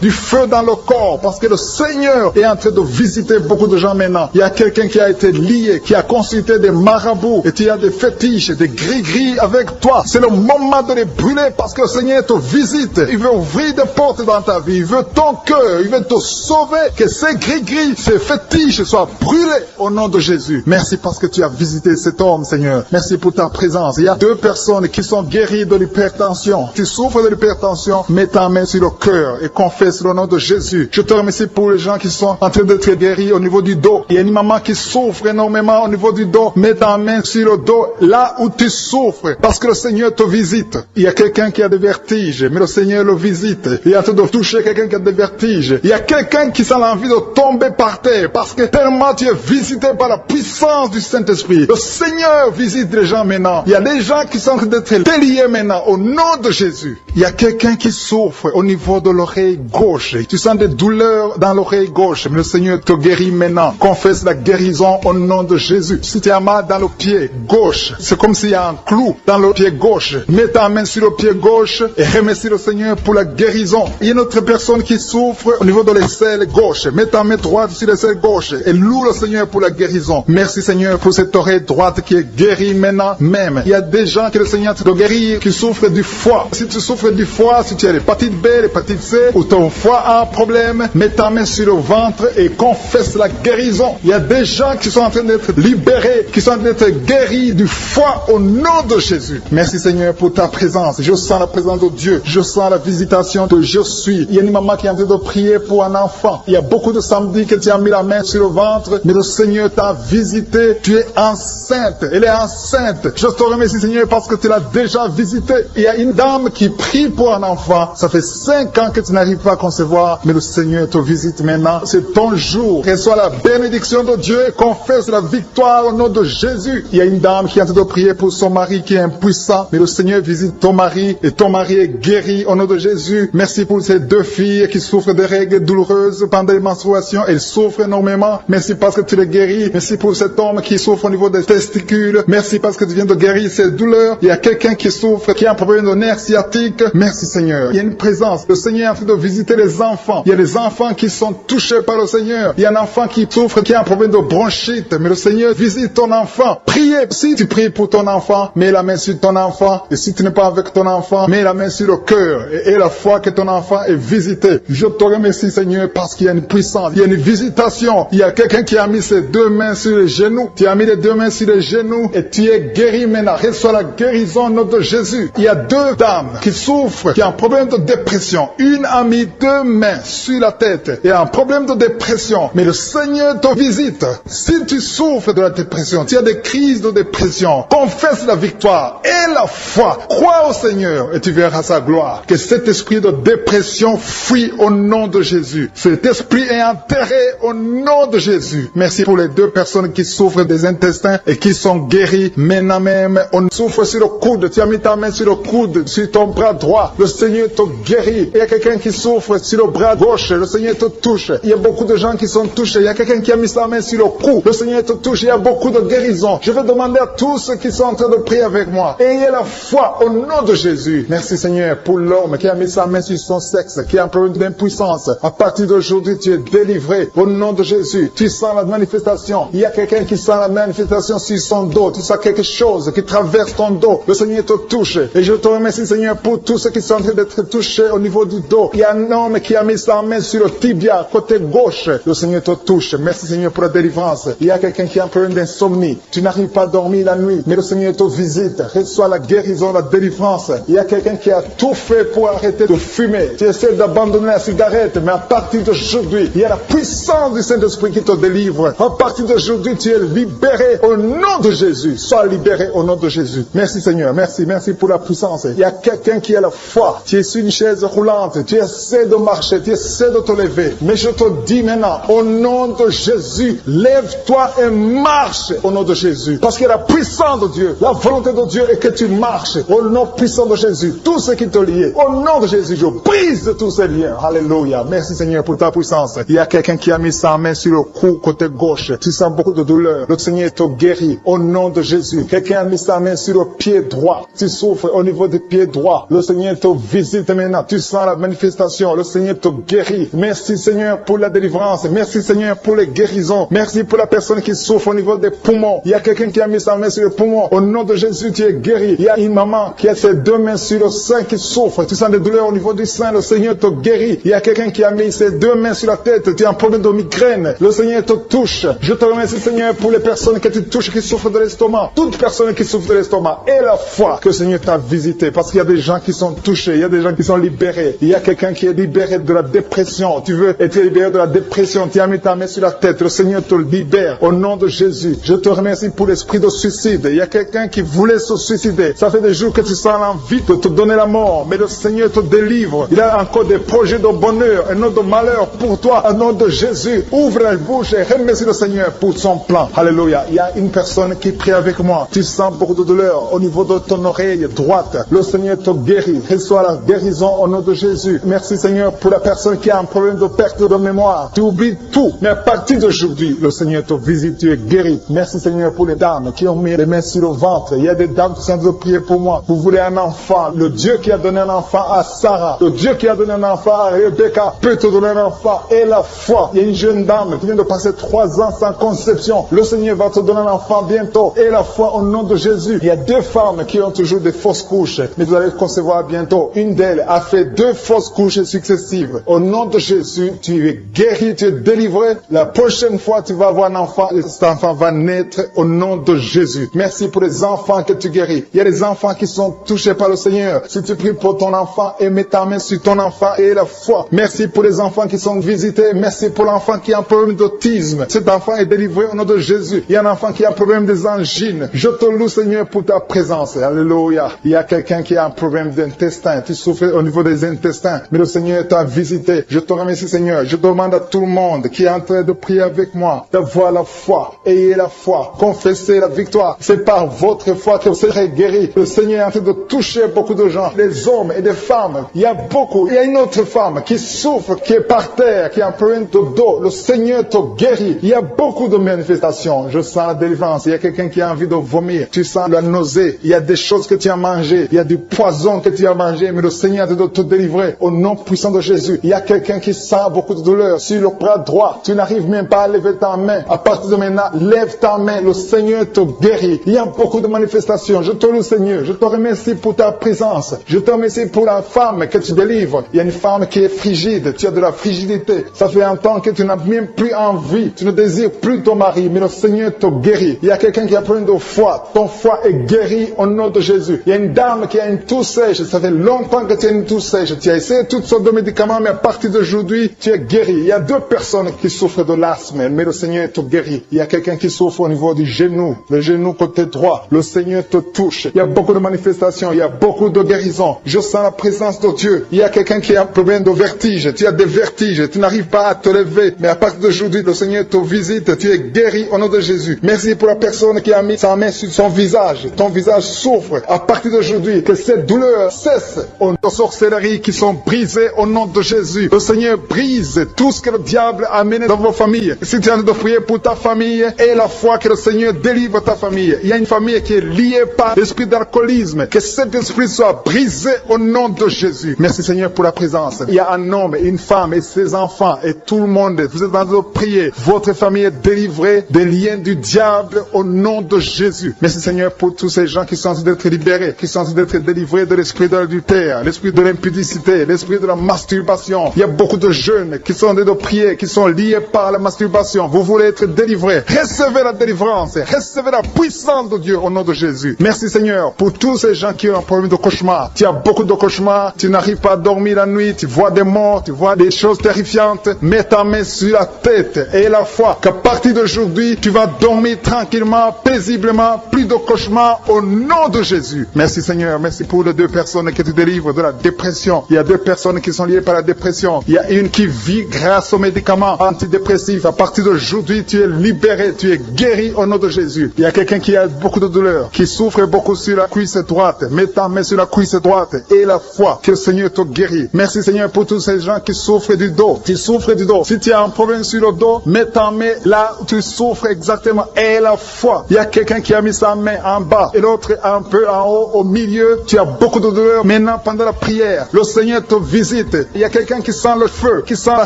dans le corps, parce que le Seigneur est en train de visiter beaucoup de gens maintenant. Il y a quelqu'un qui a été lié, qui a consulté des marabouts, et tu as des fétiches, des gris-gris avec toi. C'est le moment de les brûler, parce que le Seigneur te visite. Il veut ouvrir des portes dans ta vie. Il veut ton cœur. Il veut te sauver. Que ces gris-gris, ces fétiches soient brûlés au nom de Jésus. Merci parce que tu as visité cet homme, Seigneur. Merci pour ta présence. Il y a 2 personnes qui sont guéries de l'hypertension. Tu souffres de l'hypertension, mets ta main sur le cœur et confesse le nom de Jésus. Je te remercie pour les gens qui sont en train d'être guéris au niveau du dos. Il y a une maman qui souffre énormément au niveau du dos. Mets ta main sur le dos, là où tu souffres, parce que le Seigneur te visite. Il y a quelqu'un qui a des vertiges, mais le Seigneur le visite. Il est en train de toucher quelqu'un qui a des vertiges. Il y a quelqu'un qui sent l'envie de tomber par terre, parce que tellement tu es visité par la puissance du Saint-Esprit. Le Seigneur visite les gens maintenant. Il y a des gens qui sont en train d'être déliés maintenant, au nom de Jésus. Il y a quelqu'un qui souffre au niveau de l'oreille gauche. Tu sens des douleurs dans l'oreille gauche, mais le Seigneur te guérit maintenant. Confesse la guérison au nom de Jésus. Si tu as mal dans le pied gauche, c'est comme s'il y a un clou dans le pied gauche. Mets ta main sur le pied gauche et remercie le Seigneur pour la guérison. Il y a une autre personne qui souffre au niveau de l'aisselle gauche. Mets ta main droite sur l'aisselle gauche et loue le Seigneur pour la guérison. Merci Seigneur pour cette oreille droite qui est guérie maintenant même. Il y a des gens que le Seigneur te guérit qui souffrent du foie. Si tu souffres du foie, si tu as l'hépatite B, l'hépatite C, ou ton foie a un problème, mets ta main sur le ventre et confesse la guérison. Il y a des gens qui sont en train d'être libérés, qui sont en train d'être guéris du foie au nom de Jésus. Merci Seigneur pour ta présence. Je sens la présence de Dieu. Je sens la visitation de je suis. Il y a une maman qui est en train de prier pour un enfant. Il y a beaucoup de samedis que tu as mis la main sur le ventre, mais le Seigneur t'a visité. Tu es enceinte. Elle est enceinte. Je te remercie Seigneur parce que tu l'as déjà visité. Il y a une dame qui prie pour un enfant. Ça fait 5 ans que tu n'arrives pas à concevoir, mais le Seigneur te visite maintenant. C'est ton jour. Reçois la bénédiction de Dieu et confesse la victoire au nom de Jésus. Il y a une dame qui est en train de prier pour son mari qui est impuissant, mais le Seigneur visite ton mari et ton mari est guéri au nom de Jésus. Merci pour ces 2 filles qui souffrent de règles douloureuses pendant les menstruations. Elles souffrent énormément. Merci parce que tu les guéris. Merci pour cet homme qui souffre au niveau des testicules. Merci parce que tu viens de guérir ces douleurs. Il y a quelqu'un qui souffre, qui a un problème de nerf sciatique. Merci Seigneur. Il y a une présence. Le Seigneur est en train de visiter les enfants. Il y a des enfants qui sont touchés par le Seigneur. Il y a un enfant qui souffre, qui a un problème de bronchite. Mais le Seigneur visite ton enfant. Priez. Si tu pries pour ton enfant, mets la main sur ton enfant. Et si tu n'es pas avec ton enfant, mets la main sur le cœur. Et la foi que ton enfant est visité. Je te remercie Seigneur parce qu'il y a une puissance. Il y a une visitation. Il y a quelqu'un qui a mis ses 2 mains sur les genoux. Tu as mis les 2 mains sur les genoux et tu es guéri maintenant. Reçois la guérison au nom de Jésus. Il y a 2 dames qui souffrent, qui ont un problème de dépression. Une a mis 2 mains sur la tête et a un problème de dépression. Mais le Seigneur te visite. Si tu souffres de la dépression, tu as des crises de dépression, confesse la victoire et la foi. Crois au Seigneur et tu verras sa gloire. Que cet esprit de dépression fuit au nom de Jésus. Cet esprit est enterré au nom de Jésus. Merci pour les 2 personnes qui souffrent des intestins et qui sont guéries maintenant même. On souffre sur le coude. Tu as mis ta main sur le coude, sur ton bras droit. Le Seigneur te guérit. Il y a quelqu'un qui souffre sur le bras gauche. Le Seigneur te touche. Il y a beaucoup de gens qui sont touchés. Il y a quelqu'un qui a mis sa main sur le cou. Le Seigneur te touche. Il y a beaucoup de guérisons. Je vais demander à tous ceux qui sont en train de prier avec moi. Ayez la foi au nom de Jésus. Merci Seigneur pour l'homme qui a mis sa main sur son sexe, qui a un problème d'impuissance. À partir d'aujourd'hui, tu es délivré au nom de Jésus. Tu sens la manifestation. Il y a quelqu'un qui sent la manifestation sur son dos. Tu sens quelque chose qui traverse ton dos. Le Seigneur te touche. Et je te remercie Seigneur pour tous ceux qui sont en train d'être touchés au niveau du dos. Il y a un homme qui a mis sa main sur le tibia, côté gauche. Le Seigneur te touche. Merci Seigneur pour la délivrance. Il y a quelqu'un qui a un problème d'insomnie. Tu n'arrives pas à dormir la nuit, mais le Seigneur te visite. Reçois la guérison, la délivrance. Il y a quelqu'un qui a tout fait pour arrêter de fumer. Tu essaies d'abandonner la cigarette, mais à partir d'aujourd'hui, il y a la puissance du Saint-Esprit qui te délivre. À partir d'aujourd'hui, tu es libéré au nom de Jésus, sois libéré au nom de Jésus. Merci Seigneur, merci pour la puissance. Il y a quelqu'un qui a la foi. Tu es sur une chaise roulante, tu essaies de marcher, tu essaies de te lever. Mais je te dis maintenant, au nom de Jésus, lève-toi et marche au nom de Jésus. Parce que la puissance de Dieu, la volonté de Dieu est que tu marches au nom puissant de Jésus. Tout ce qui te lie, au nom de Jésus, je brise tous ces liens. Alléluia. Merci Seigneur pour ta puissance. Il y a quelqu'un qui a mis sa main sur le cou côté gauche. Tu sens beaucoup de douleur. Le Seigneur te guérit au nom de Jésus. Quelqu'un a mis sa main sur le pied droit. Tu souffres au niveau du pied droit. Le Seigneur te visite maintenant. Tu sens la manifestation. Le Seigneur te guérit. Merci Seigneur pour la délivrance. Merci Seigneur pour les guérisons. Merci pour la personne qui souffre au niveau des poumons. Il y a quelqu'un qui a mis sa main sur le poumon. Au nom de Jésus, tu es guéri. Il y a une maman qui a ses deux mains sur le sein qui souffre. Tu sens des douleurs au niveau du sein. Le Seigneur te guérit. Il y a quelqu'un qui a mis ses deux mains sur la tête. Tu as un problème de migraine. Le Seigneur te touche. Je te remercie Seigneur pour les personnes que tu touches qui souffrent de l'estomac. Toute personne qui souffre de l'estomac. Et la foi que le Seigneur t'a visité. Parce qu'il y a des gens qui sont touchés. Il y a des gens qui sont libérés. Il y a quelqu'un qui est libéré de la dépression. Tu veux être libéré de la dépression. Tu as mis ta main sur la tête. Le Seigneur te libère. Au nom de Jésus. Je te remercie pour l'esprit de suicide. Il y a quelqu'un qui voulait se suicider. Ça fait des jours que tu sens l'envie de te donner la mort. Mais le Seigneur te délivre. Il a encore des projets de bonheur et non de malheur pour toi. Au nom de Jésus. Ouvre la bouche et remercie le Seigneur pour son plan. Alléluia. Il y a une personne qui prie avec moi. Tu sens beaucoup de douleur au niveau de ton oreille droite. Le Seigneur te guérit. Reçois la guérison au nom de Jésus. Merci Seigneur pour la personne qui a un problème de perte de mémoire. Tu oublies tout. Mais à partir d'aujourd'hui, le Seigneur te visite. Tu es guéri. Merci Seigneur pour les dames qui ont mis les mains sur le ventre. Il y a des dames qui sont en train de prier pour moi. Vous voulez un enfant. Le Dieu qui a donné un enfant à Sarah. Le Dieu qui a donné un enfant à Rebecca peut te donner un enfant. Et la foi. Il y a une jeune dame qui vient de passer 3 ans sans conception. Le Seigneur va te donner un enfant bientôt. Et la foi au nom de Jésus. Il y a 2 femmes qui ont toujours des fausses couches. Mais vous allez concevoir bientôt. Une d'elles a fait 2 fausses couches successives. Au nom de Jésus, tu es guéri, tu es délivré. La prochaine fois, tu vas avoir un enfant. Et cet enfant va naître au nom de Jésus. Merci pour les enfants que tu guéris. Il y a des enfants qui sont touchés par le Seigneur. Si tu pries pour ton enfant et mets ta main sur ton enfant et la foi. Merci pour les enfants qui sont visités. Merci pour l'enfant qui a un problème d'autisme. Cet enfant est délivré au nom de Jésus. Il y a un enfant qui a un problème des angines. Je te loue Seigneur pour ta présence. Alléluia. Il y a quelqu'un qui a un problème d'intestin. Tu souffres au niveau des intestins. Mais le Seigneur t'a visité. Je te remercie Seigneur. Je demande à tout le monde qui est en train de prier avec moi d'avoir la foi. Ayez la foi. Confessez la victoire. C'est par votre foi que vous serez guéris. Le Seigneur est en train de toucher beaucoup de gens. Des hommes et des femmes. Il y a beaucoup. Il y a une autre femme qui souffre, qui est par terre, qui a un problème de dos. Le Seigneur te guérit. Il y a beaucoup de manifestations. Je sens la délivrance. Il y a quelqu'un qui a envie de vomir. Tu sens la nausée. Il y a des choses que tu as mangées. Il y a du poison que tu as mangé. Mais le Seigneur est en train de te délivrer. Au nom puissant de Jésus. Il y a quelqu'un qui sent beaucoup de douleur sur le bras droit. Tu n'arrives même pas à lever ta main. À partir de maintenant, lève ta main. Le Seigneur te guérit. Il y a beaucoup de manifestations. Je te loue Seigneur. Je te remercie pour ta présence. Je te remercie pour la femme que tu délivres. Il y a une femme qui est frigide. Tu as de la frigidité. Ça fait un temps que tu n'as même plus envie. Tu ne désires plus ton mari. Mais le Seigneur te guérit. Il y a quelqu'un qui a problème de foie. Ton foie est guéri au nom de Jésus. Il y a une dame qui a une toux sèche. Ça fait longtemps que tu as une toux sèche. Tu as essayé toutes sortes de médicaments, mais à partir d'aujourd'hui, tu es guéri. Il y a 2 personnes qui souffrent de l'asthme, mais le Seigneur te guérit. Il y a quelqu'un qui souffre au niveau du genou, le genou côté droit. Le Seigneur te touche. Il y a beaucoup de manifestations. Il y a beaucoup de guérisons. Je sens la présence de Dieu. Il y a quelqu'un qui a un problème de vertige. Tu as des vertiges. Tu n'arrives pas à te lever. Mais à partir d'aujourd'hui, le Seigneur te visite. Tu es guéri au nom de Jésus. Merci pour la personne qui a mis sa main sur son visage. Ton visage souffre. À partir d'aujourd'hui, que cette douleur cesse. Aux sorcelleries qui sont brisées au nom de Jésus. Le Seigneur brise tout ce que le diable a amené dans vos familles. Si tu es en train de prier pour ta famille, et la foi que le Seigneur délivre ta famille. Il y a une famille qui est liée par l'esprit d'alcoolisme. Que cet esprit soit brisé au nom de Jésus. Merci Seigneur pour la présence. Il y a un homme, une femme et ses enfants et tout le monde. Vous êtes en train de prier. Votre famille est délivrée des liens du diable au nom de Jésus. Merci Seigneur pour tous ces gens qui sont en train d'être libérés, qui sont en train d'être délivrés de l'esprit de l'adultère, l'esprit de l'impudicité, l'esprit de la masturbation. Il y a beaucoup de jeunes qui sont en train de prier, qui sont liés par la masturbation. Vous voulez être délivrés. Recevez la délivrance. Recevez la puissance de Dieu au nom de Jésus. Merci Seigneur pour tous ces gens qui ont un problème de cauchemar. Tu as beaucoup de cauchemars. Tu n'arrives pas à dormir la nuit. Tu vois des morts. Tu vois des choses terrifiantes. Mets ta main sur la tête et la foi qu'à partir d'aujourd'hui, tu vas dormir tranquillement, paisiblement, plus de cauchemars au nom de Jésus. Merci Seigneur, merci pour les 2 personnes que tu délivres de la dépression. Il y a 2 personnes qui sont liées par la dépression. Il y a une qui vit grâce aux médicaments antidépressifs. À partir d'aujourd'hui, tu es libéré, tu es guéri au nom de Jésus. Il y a quelqu'un qui a beaucoup de douleur, qui souffre beaucoup sur la cuisse droite. Mets ta main sur la cuisse droite et la foi que le Seigneur te guérit. Merci Seigneur pour tous ces gens qui souffrent du dos. Tu souffres du dos. Si tu as un problème sur le dos, mets ta main là où tu souffres exactement et la foi. Il y a quelqu'un qui a mis sa main en bas et l'autre un peu en haut, au milieu. Tu as beaucoup de douleur. Maintenant, pendant la prière, le Seigneur te visite. Il y a quelqu'un qui sent le feu, qui sent la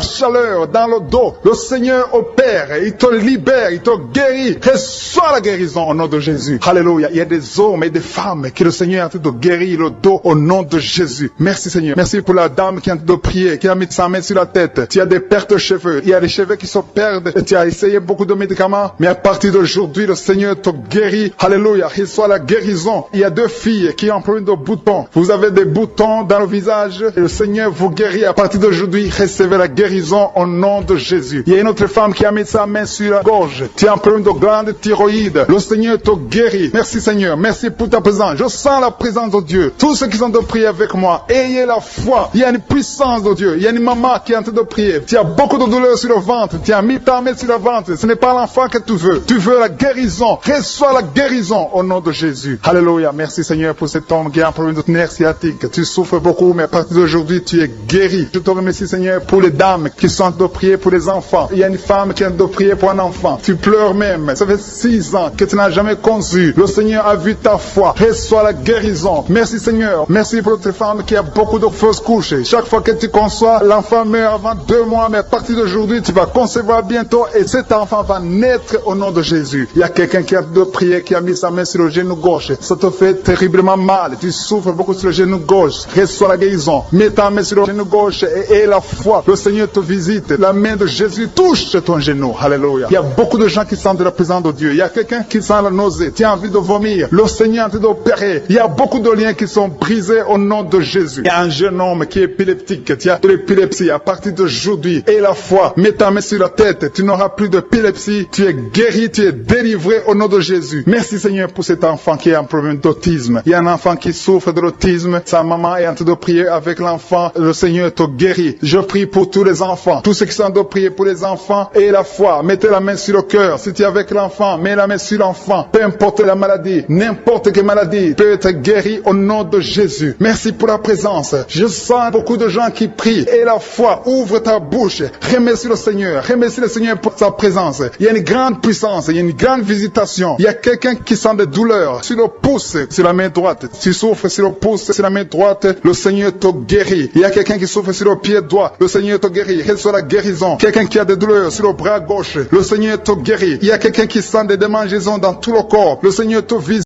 chaleur dans le dos. Le Seigneur opère, il te libère, il te guérit. Reçois la guérison au nom de Jésus. Alléluia. Il y a des hommes et des femmes que le Seigneur est en train de guérir le dos au nom de Jésus. Merci Seigneur. Merci pour la dame qui est en train de prier, qui a mis sa main sur la tête. Tu as des pertes de cheveux. Il y a des cheveux qui se perdent. Et tu as essayé beaucoup de médicaments. Mais à partir d'aujourd'hui, le Seigneur te guérit. Alléluia. Reçois la guérison. Il y a 2 filles qui ont un problème de boutons. Vous avez des boutons dans le visage. Et le Seigneur vous guérit. À partir d'aujourd'hui, recevez la guérison au nom de Jésus. Il y a une autre femme qui a mis sa main sur la gorge. Tu as un problème de glande thyroïde. Le Seigneur te guérit. Merci Seigneur. Merci pour ta présence. Je sens la présence de Dieu. Tous ceux qui sont de prier avec moi, ayez la foi. Il y a une puissance de Dieu. Il y a une maman qui est en train de prier. Tu as beaucoup de douleur sur le ventre. Tu as mis ta main sur le ventre. Ce n'est pas l'enfant que tu veux. Tu veux la guérison. Reçois la guérison au nom de Jésus. Alléluia. Merci Seigneur pour cet homme qui a un problème de nerf sciatique. Tu souffres beaucoup, mais à partir d'aujourd'hui, tu es guéri. Je te remercie Seigneur pour les dames qui sont en train de prier pour les enfants. Il y a une femme qui est en train de prier pour un enfant. Tu pleures même. Ça fait 6 ans que tu n'as jamais conçu. Le Seigneur a vu ta foi. Reçois la guérison. Merci Seigneur. Merci pour cette femme qui a beaucoup de fausses couches. Chaque fois que tu conçois, l'enfant meurt avant 2 mois, mais à partir d'aujourd'hui, tu vas concevoir bientôt et cet enfant va naître au nom de Jésus. Il y a quelqu'un qui a de prier, qui a mis sa main sur le genou gauche. Ça te fait terriblement mal. Tu souffres beaucoup sur le genou gauche. Reçois la guérison. Mets ta main sur le genou gauche et la foi. Le Seigneur te visite. La main de Jésus touche ton genou. Alléluia. Il y a beaucoup de gens qui sentent la présence de Dieu. Il y a quelqu'un qui sent la nausée. Tu as envie de vomir. Le Seigneur est en train d'opérer. Il y a beaucoup de liens qui sont brisés au nom de Jésus. Il y a un jeune homme qui est épileptique. Tu as de l'épilepsie. À partir d'aujourd'hui, et la foi, mets ta main sur la tête. Tu n'auras plus d'épilepsie. Tu es guéri, tu es délivré au nom de Jésus. Merci Seigneur pour cet enfant qui a un problème d'autisme. Il y a un enfant qui souffre de l'autisme. Sa maman est en train de prier avec l'enfant. Le Seigneur te guérit. Je prie pour tous les enfants. Tous ceux qui sont en train de prier pour les enfants et la foi. Mettez la main sur le cœur. Si tu es avec l'enfant, mets la main sur l'enfant. Peu importe la maladie, n'importe quelle maladie peut être guérie au nom de Jésus. Merci pour la présence. Je sens beaucoup de gens qui prient. Et la foi, ouvre ta bouche. Remercie le Seigneur. Remercie le Seigneur pour sa présence. Il y a une grande puissance. Il y a une grande visitation. Il y a quelqu'un qui sent des douleurs sur le pouce, sur la main droite. Tu souffres sur le pouce, sur la main droite. Le Seigneur te guérit. Il y a quelqu'un qui souffre sur le pied droit. Le Seigneur te guérit. Reçois la guérison. Quelqu'un qui a des douleurs sur le bras gauche. Le Seigneur te guérit. Il y a quelqu'un qui sent des démangeaisons dans tout le corps. Le Seigneur te visite.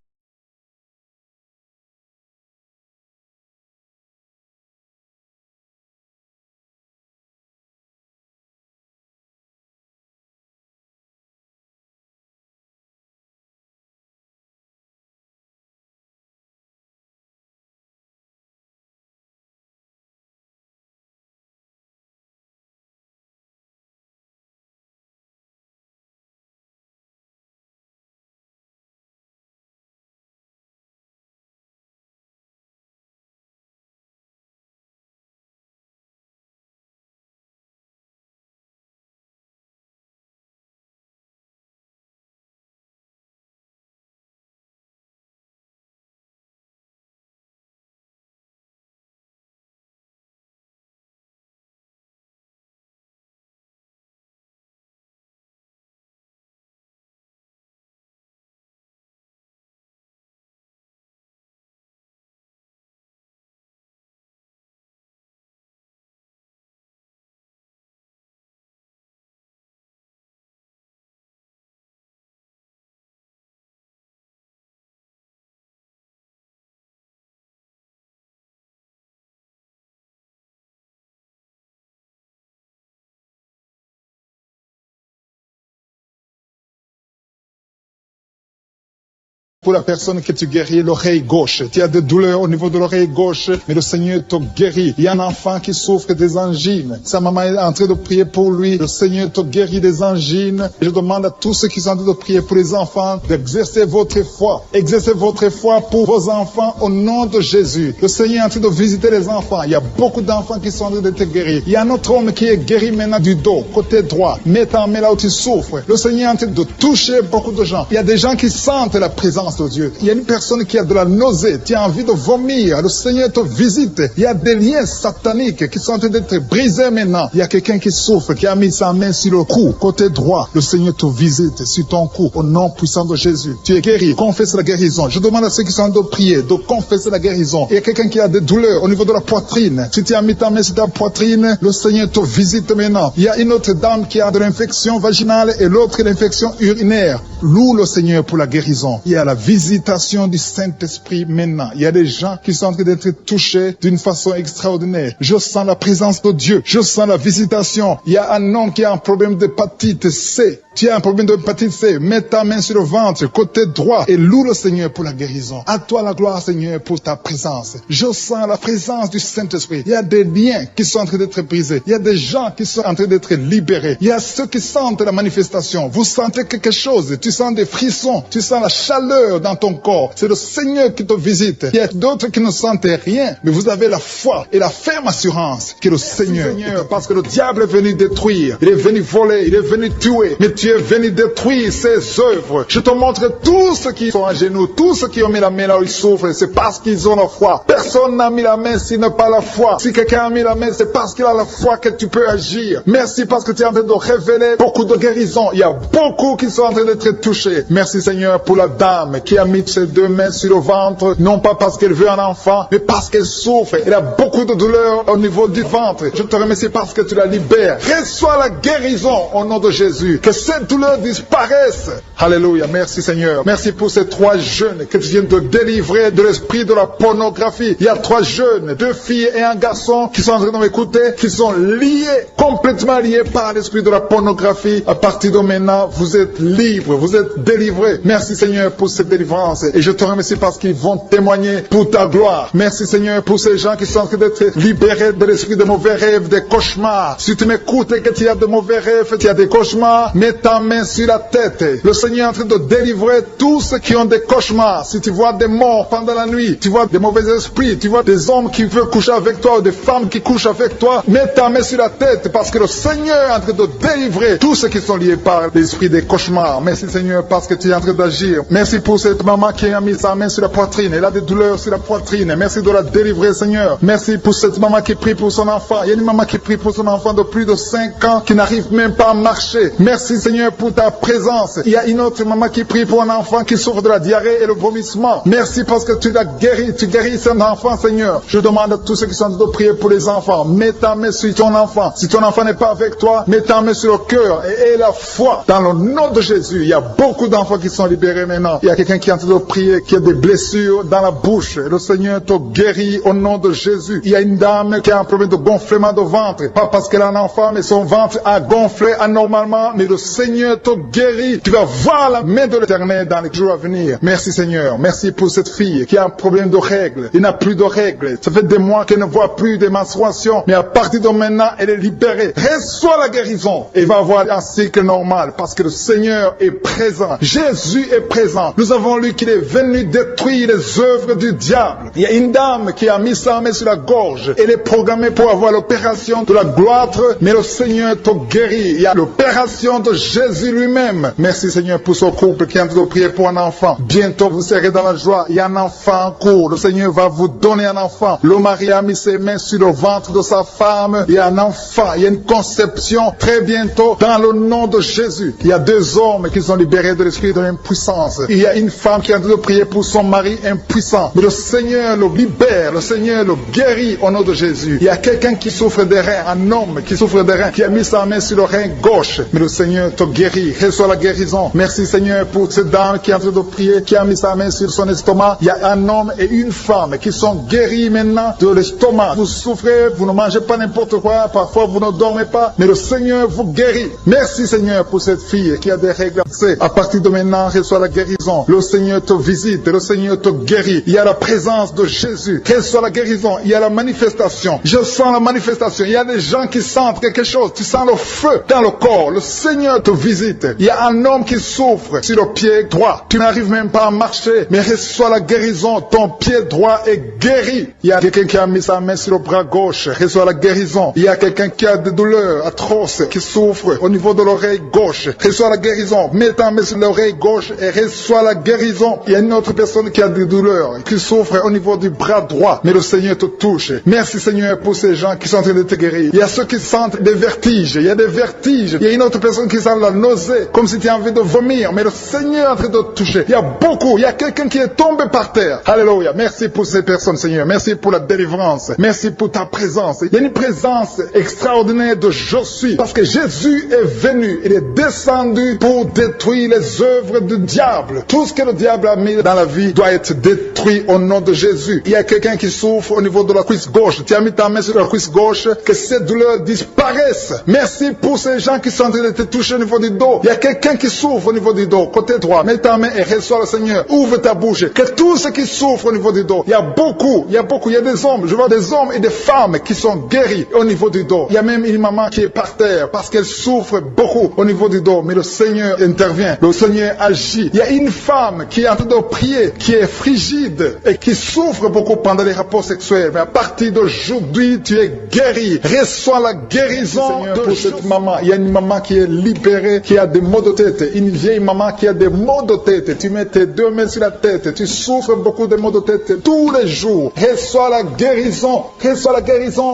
pour la personne que tu guéris, l'oreille gauche. Tu as des douleurs au niveau de l'oreille gauche, mais le Seigneur te guérit. Il y a un enfant qui souffre des angines. Sa maman est en train de prier pour lui. Le Seigneur te guérit des angines. Je demande à tous ceux qui sont en train de prier pour les enfants d'exercer votre foi. Exercez votre foi pour vos enfants au nom de Jésus. Le Seigneur est en train de visiter les enfants. Il y a beaucoup d'enfants qui sont en train d'être guéris. Il y a un autre homme qui est guéri maintenant du dos, côté droit. Mets ta main là où tu souffres. Le Seigneur est en train de toucher beaucoup de gens. Il y a des gens qui sentent la présence de Dieu. Il y a une personne qui a de la nausée, tu as envie de vomir. Le Seigneur te visite. Il y a des liens sataniques qui sont en train d'être brisés maintenant. Il y a quelqu'un qui souffre, qui a mis sa main sur le cou, côté droit. Le Seigneur te visite sur ton cou, au nom puissant de Jésus. Tu es guéri. Confesse la guérison. Je demande à ceux qui sont en train de prier de confesser la guérison. Il y a quelqu'un qui a des douleurs au niveau de la poitrine. Si tu as mis ta main sur ta poitrine, le Seigneur te visite maintenant. Il y a une autre dame qui a de l'infection vaginale et l'autre l'infection urinaire. Loue le Seigneur pour la guérison. Il y a la visitation du Saint-Esprit maintenant. Il y a des gens qui sont en train d'être touchés d'une façon extraordinaire. Je sens la présence de Dieu. Je sens la visitation. Il y a un homme qui a un problème d'hépatite C. Tu as un problème d'hépatite C. Mets ta main sur le ventre, côté droit, et loue le Seigneur pour la guérison. À toi la gloire, Seigneur, pour ta présence. Je sens la présence du Saint-Esprit. Il y a des liens qui sont en train d'être brisés. Il y a des gens qui sont en train d'être libérés. Il y a ceux qui sentent la manifestation. Vous sentez quelque chose. Tu sens des frissons. Tu sens la chaleur dans ton corps. C'est le Seigneur qui te visite. Il y a d'autres qui ne sentent rien, mais vous avez la foi et la ferme assurance que le Seigneur, parce que le diable est venu détruire. Il est venu voler. Il est venu tuer. Mais tu es venu détruire ses œuvres. Je te montre tous ceux qui sont à genoux, tous ceux qui ont mis la main là où ils souffrent, c'est parce qu'ils ont la foi. Personne n'a mis la main s'il n'a pas la foi. Si quelqu'un a mis la main, c'est parce qu'il a la foi que tu peux agir. Merci parce que tu es en train de révéler beaucoup de guérisons. Il y a beaucoup qui sont en train d'être touchés. Merci Seigneur pour la dame qui a mis ses deux mains sur le ventre, non pas parce qu'elle veut un enfant, mais parce qu'elle souffre. Elle a beaucoup de douleur au niveau du ventre. Je te remercie parce que tu la libères. Reçois la guérison au nom de Jésus. Que cette douleur disparaisse. Alléluia. Merci Seigneur. Merci pour ces 3 jeunes que tu viens de délivrer de l'esprit de la pornographie. Il y a 3 jeunes, 2 filles et un garçon qui sont en train de m'écouter, qui sont liés, complètement liés par l'esprit de la pornographie. À partir de maintenant, vous êtes libres, vous êtes délivrés. Merci Seigneur pour cette délivrance. Et je te remercie parce qu'ils vont témoigner pour ta gloire. Merci Seigneur pour ces gens qui sont en train d'être libérés de l'esprit de mauvais rêves, des cauchemars. Si tu m'écoutes et que tu as de mauvais rêves, tu as des cauchemars, mets ta main sur la tête. Le Seigneur est en train de délivrer tous ceux qui ont des cauchemars. Si tu vois des morts pendant la nuit, tu vois des mauvais esprits, tu vois des hommes qui veulent coucher avec toi ou des femmes qui couchent avec toi, mets ta main sur la tête parce que le Seigneur est en train de délivrer tous ceux qui sont liés par l'esprit des cauchemars. Merci Seigneur parce que tu es en train d'agir. Merci pour cette maman qui a mis sa main sur la poitrine. Elle a des douleurs sur la poitrine. Merci de la délivrer Seigneur. Merci pour cette maman qui prie pour son enfant. Il y a une maman qui prie pour son enfant de plus de 5 ans qui n'arrive même pas à marcher. Merci Seigneur pour ta présence. Il y a une autre maman qui prie pour un enfant qui souffre de la diarrhée et le vomissement. Merci parce que tu l'as guéri. Tu guéris cet enfant Seigneur. Je demande à tous ceux qui sont en train de prier pour les enfants. Mets ta main sur ton enfant. Si ton enfant n'est pas avec toi, mets ta main sur le cœur et la foi. Dans le nom de Jésus, il y a beaucoup d'enfants qui sont libérés maintenant. Il y a quelqu'un qui est en train de prier, qui a des blessures dans la bouche. Le Seigneur te guérit au nom de Jésus. Il y a une dame qui a un problème de gonflement de ventre. Pas parce qu'elle a un enfant, mais son ventre a gonflé anormalement. Mais le Seigneur te guérit. Tu vas voir la main de l'Éternel dans les jours à venir. Merci Seigneur. Merci pour cette fille qui a un problème de règles. Il n'a plus de règles. Ça fait des mois qu'elle ne voit plus des menstruations. Mais à partir de maintenant, elle est libérée. Reçois la guérison. Et va avoir un cycle normal parce que le Seigneur est présent. Jésus est présent. Nous avons lu qu'il est venu détruire les œuvres du diable. Il y a une dame qui a mis sa main sur la gorge. Elle est programmée pour avoir l'opération de la gloître, mais le Seigneur te guérit. Il y a l'opération de Jésus lui-même. Merci Seigneur pour ce couple qui est en train de prier pour un enfant. Bientôt vous serez dans la joie. Il y a un enfant en cours. Le Seigneur va vous donner un enfant. Le mari a mis ses mains sur le ventre de sa femme. Il y a un enfant. Il y a une conception très bientôt dans le nom de Jésus. Il y a 2 hommes qui sont libérés de l'esprit de l'impuissance. Il y a une femme qui est en train de prier pour son mari impuissant. Mais le Seigneur le libère. Le Seigneur le guérit au nom de Jésus. Il y a quelqu'un qui souffre des reins. Un homme qui souffre des reins. Qui a mis sa main sur le rein gauche. Mais le Seigneur te guérit. Reçois la guérison. Merci Seigneur pour cette dame qui est en train de prier. Qui a mis sa main sur son estomac. Il y a un homme et une femme qui sont guéris maintenant de l'estomac. Vous souffrez. Vous ne mangez pas n'importe quoi. Parfois vous ne dormez pas. Mais le Seigneur vous guérit. Merci Seigneur pour cette fille qui a des règles. À partir de maintenant, reçoit la guérison. Le le Seigneur te visite, le Seigneur te guérit. Il y a la présence de Jésus. Quelle soit la guérison, il y a la manifestation. Je sens la manifestation. Il y a des gens qui sentent quelque chose. Tu sens le feu dans le corps. Le Seigneur te visite. Il y a un homme qui souffre sur le pied droit. Tu n'arrives même pas à marcher, mais reçois la guérison. Ton pied droit est guéri. Il y a quelqu'un qui a mis sa main sur le bras gauche. Reçois la guérison. Il y a quelqu'un qui a des douleurs atroces, qui souffre au niveau de l'oreille gauche. Reçois la guérison. Mets ta main sur l'oreille gauche et reçois la guérison. Il y a une autre personne qui a des douleurs, qui souffre au niveau du bras droit, mais le Seigneur te touche. Merci Seigneur pour ces gens qui sont en train de te guérir. Il y a ceux qui sentent des vertiges. Il y a des vertiges. Il y a une autre personne qui sent la nausée, comme si tu as envie de vomir, mais le Seigneur est en train de te toucher. Il y a beaucoup. Il y a quelqu'un qui est tombé par terre. Alléluia. Merci pour ces personnes, Seigneur. Merci pour la délivrance. Merci pour ta présence. Il y a une présence extraordinaire de je suis, parce que Jésus est venu. Il est descendu pour détruire les œuvres du diable. Tout ce que le diable a mis dans la vie doit être détruit au nom de Jésus. Il y a quelqu'un qui souffre au niveau de la cuisse gauche. Tu as mis ta main sur la cuisse gauche, que cette douleur disparaisse. Merci pour ces gens qui sont en train de te toucher au niveau du dos. Il y a quelqu'un qui souffre au niveau du dos, côté droit. Mets ta main et reçois le Seigneur. Ouvre ta bouche. Que tous ceux qui souffrent au niveau du dos, il y a beaucoup, il y a des hommes, je vois des hommes et des femmes qui sont guéris au niveau du dos. Il y a même une maman qui est par terre parce qu'elle souffre beaucoup au niveau du dos, mais le Seigneur intervient, le Seigneur agit. Il y a une femme qui est en train de prier, qui est frigide et qui souffre beaucoup pendant les rapports sexuels, mais à partir d'aujourd'hui, tu es guéri. Reçois la guérison Seigneur, pour cette maman. Il y a une maman qui est libérée, qui a des maux de tête, une vieille maman qui a des maux de tête. Tu mets tes deux mains sur la tête, tu souffres beaucoup de maux de tête tous les jours. Reçois la guérison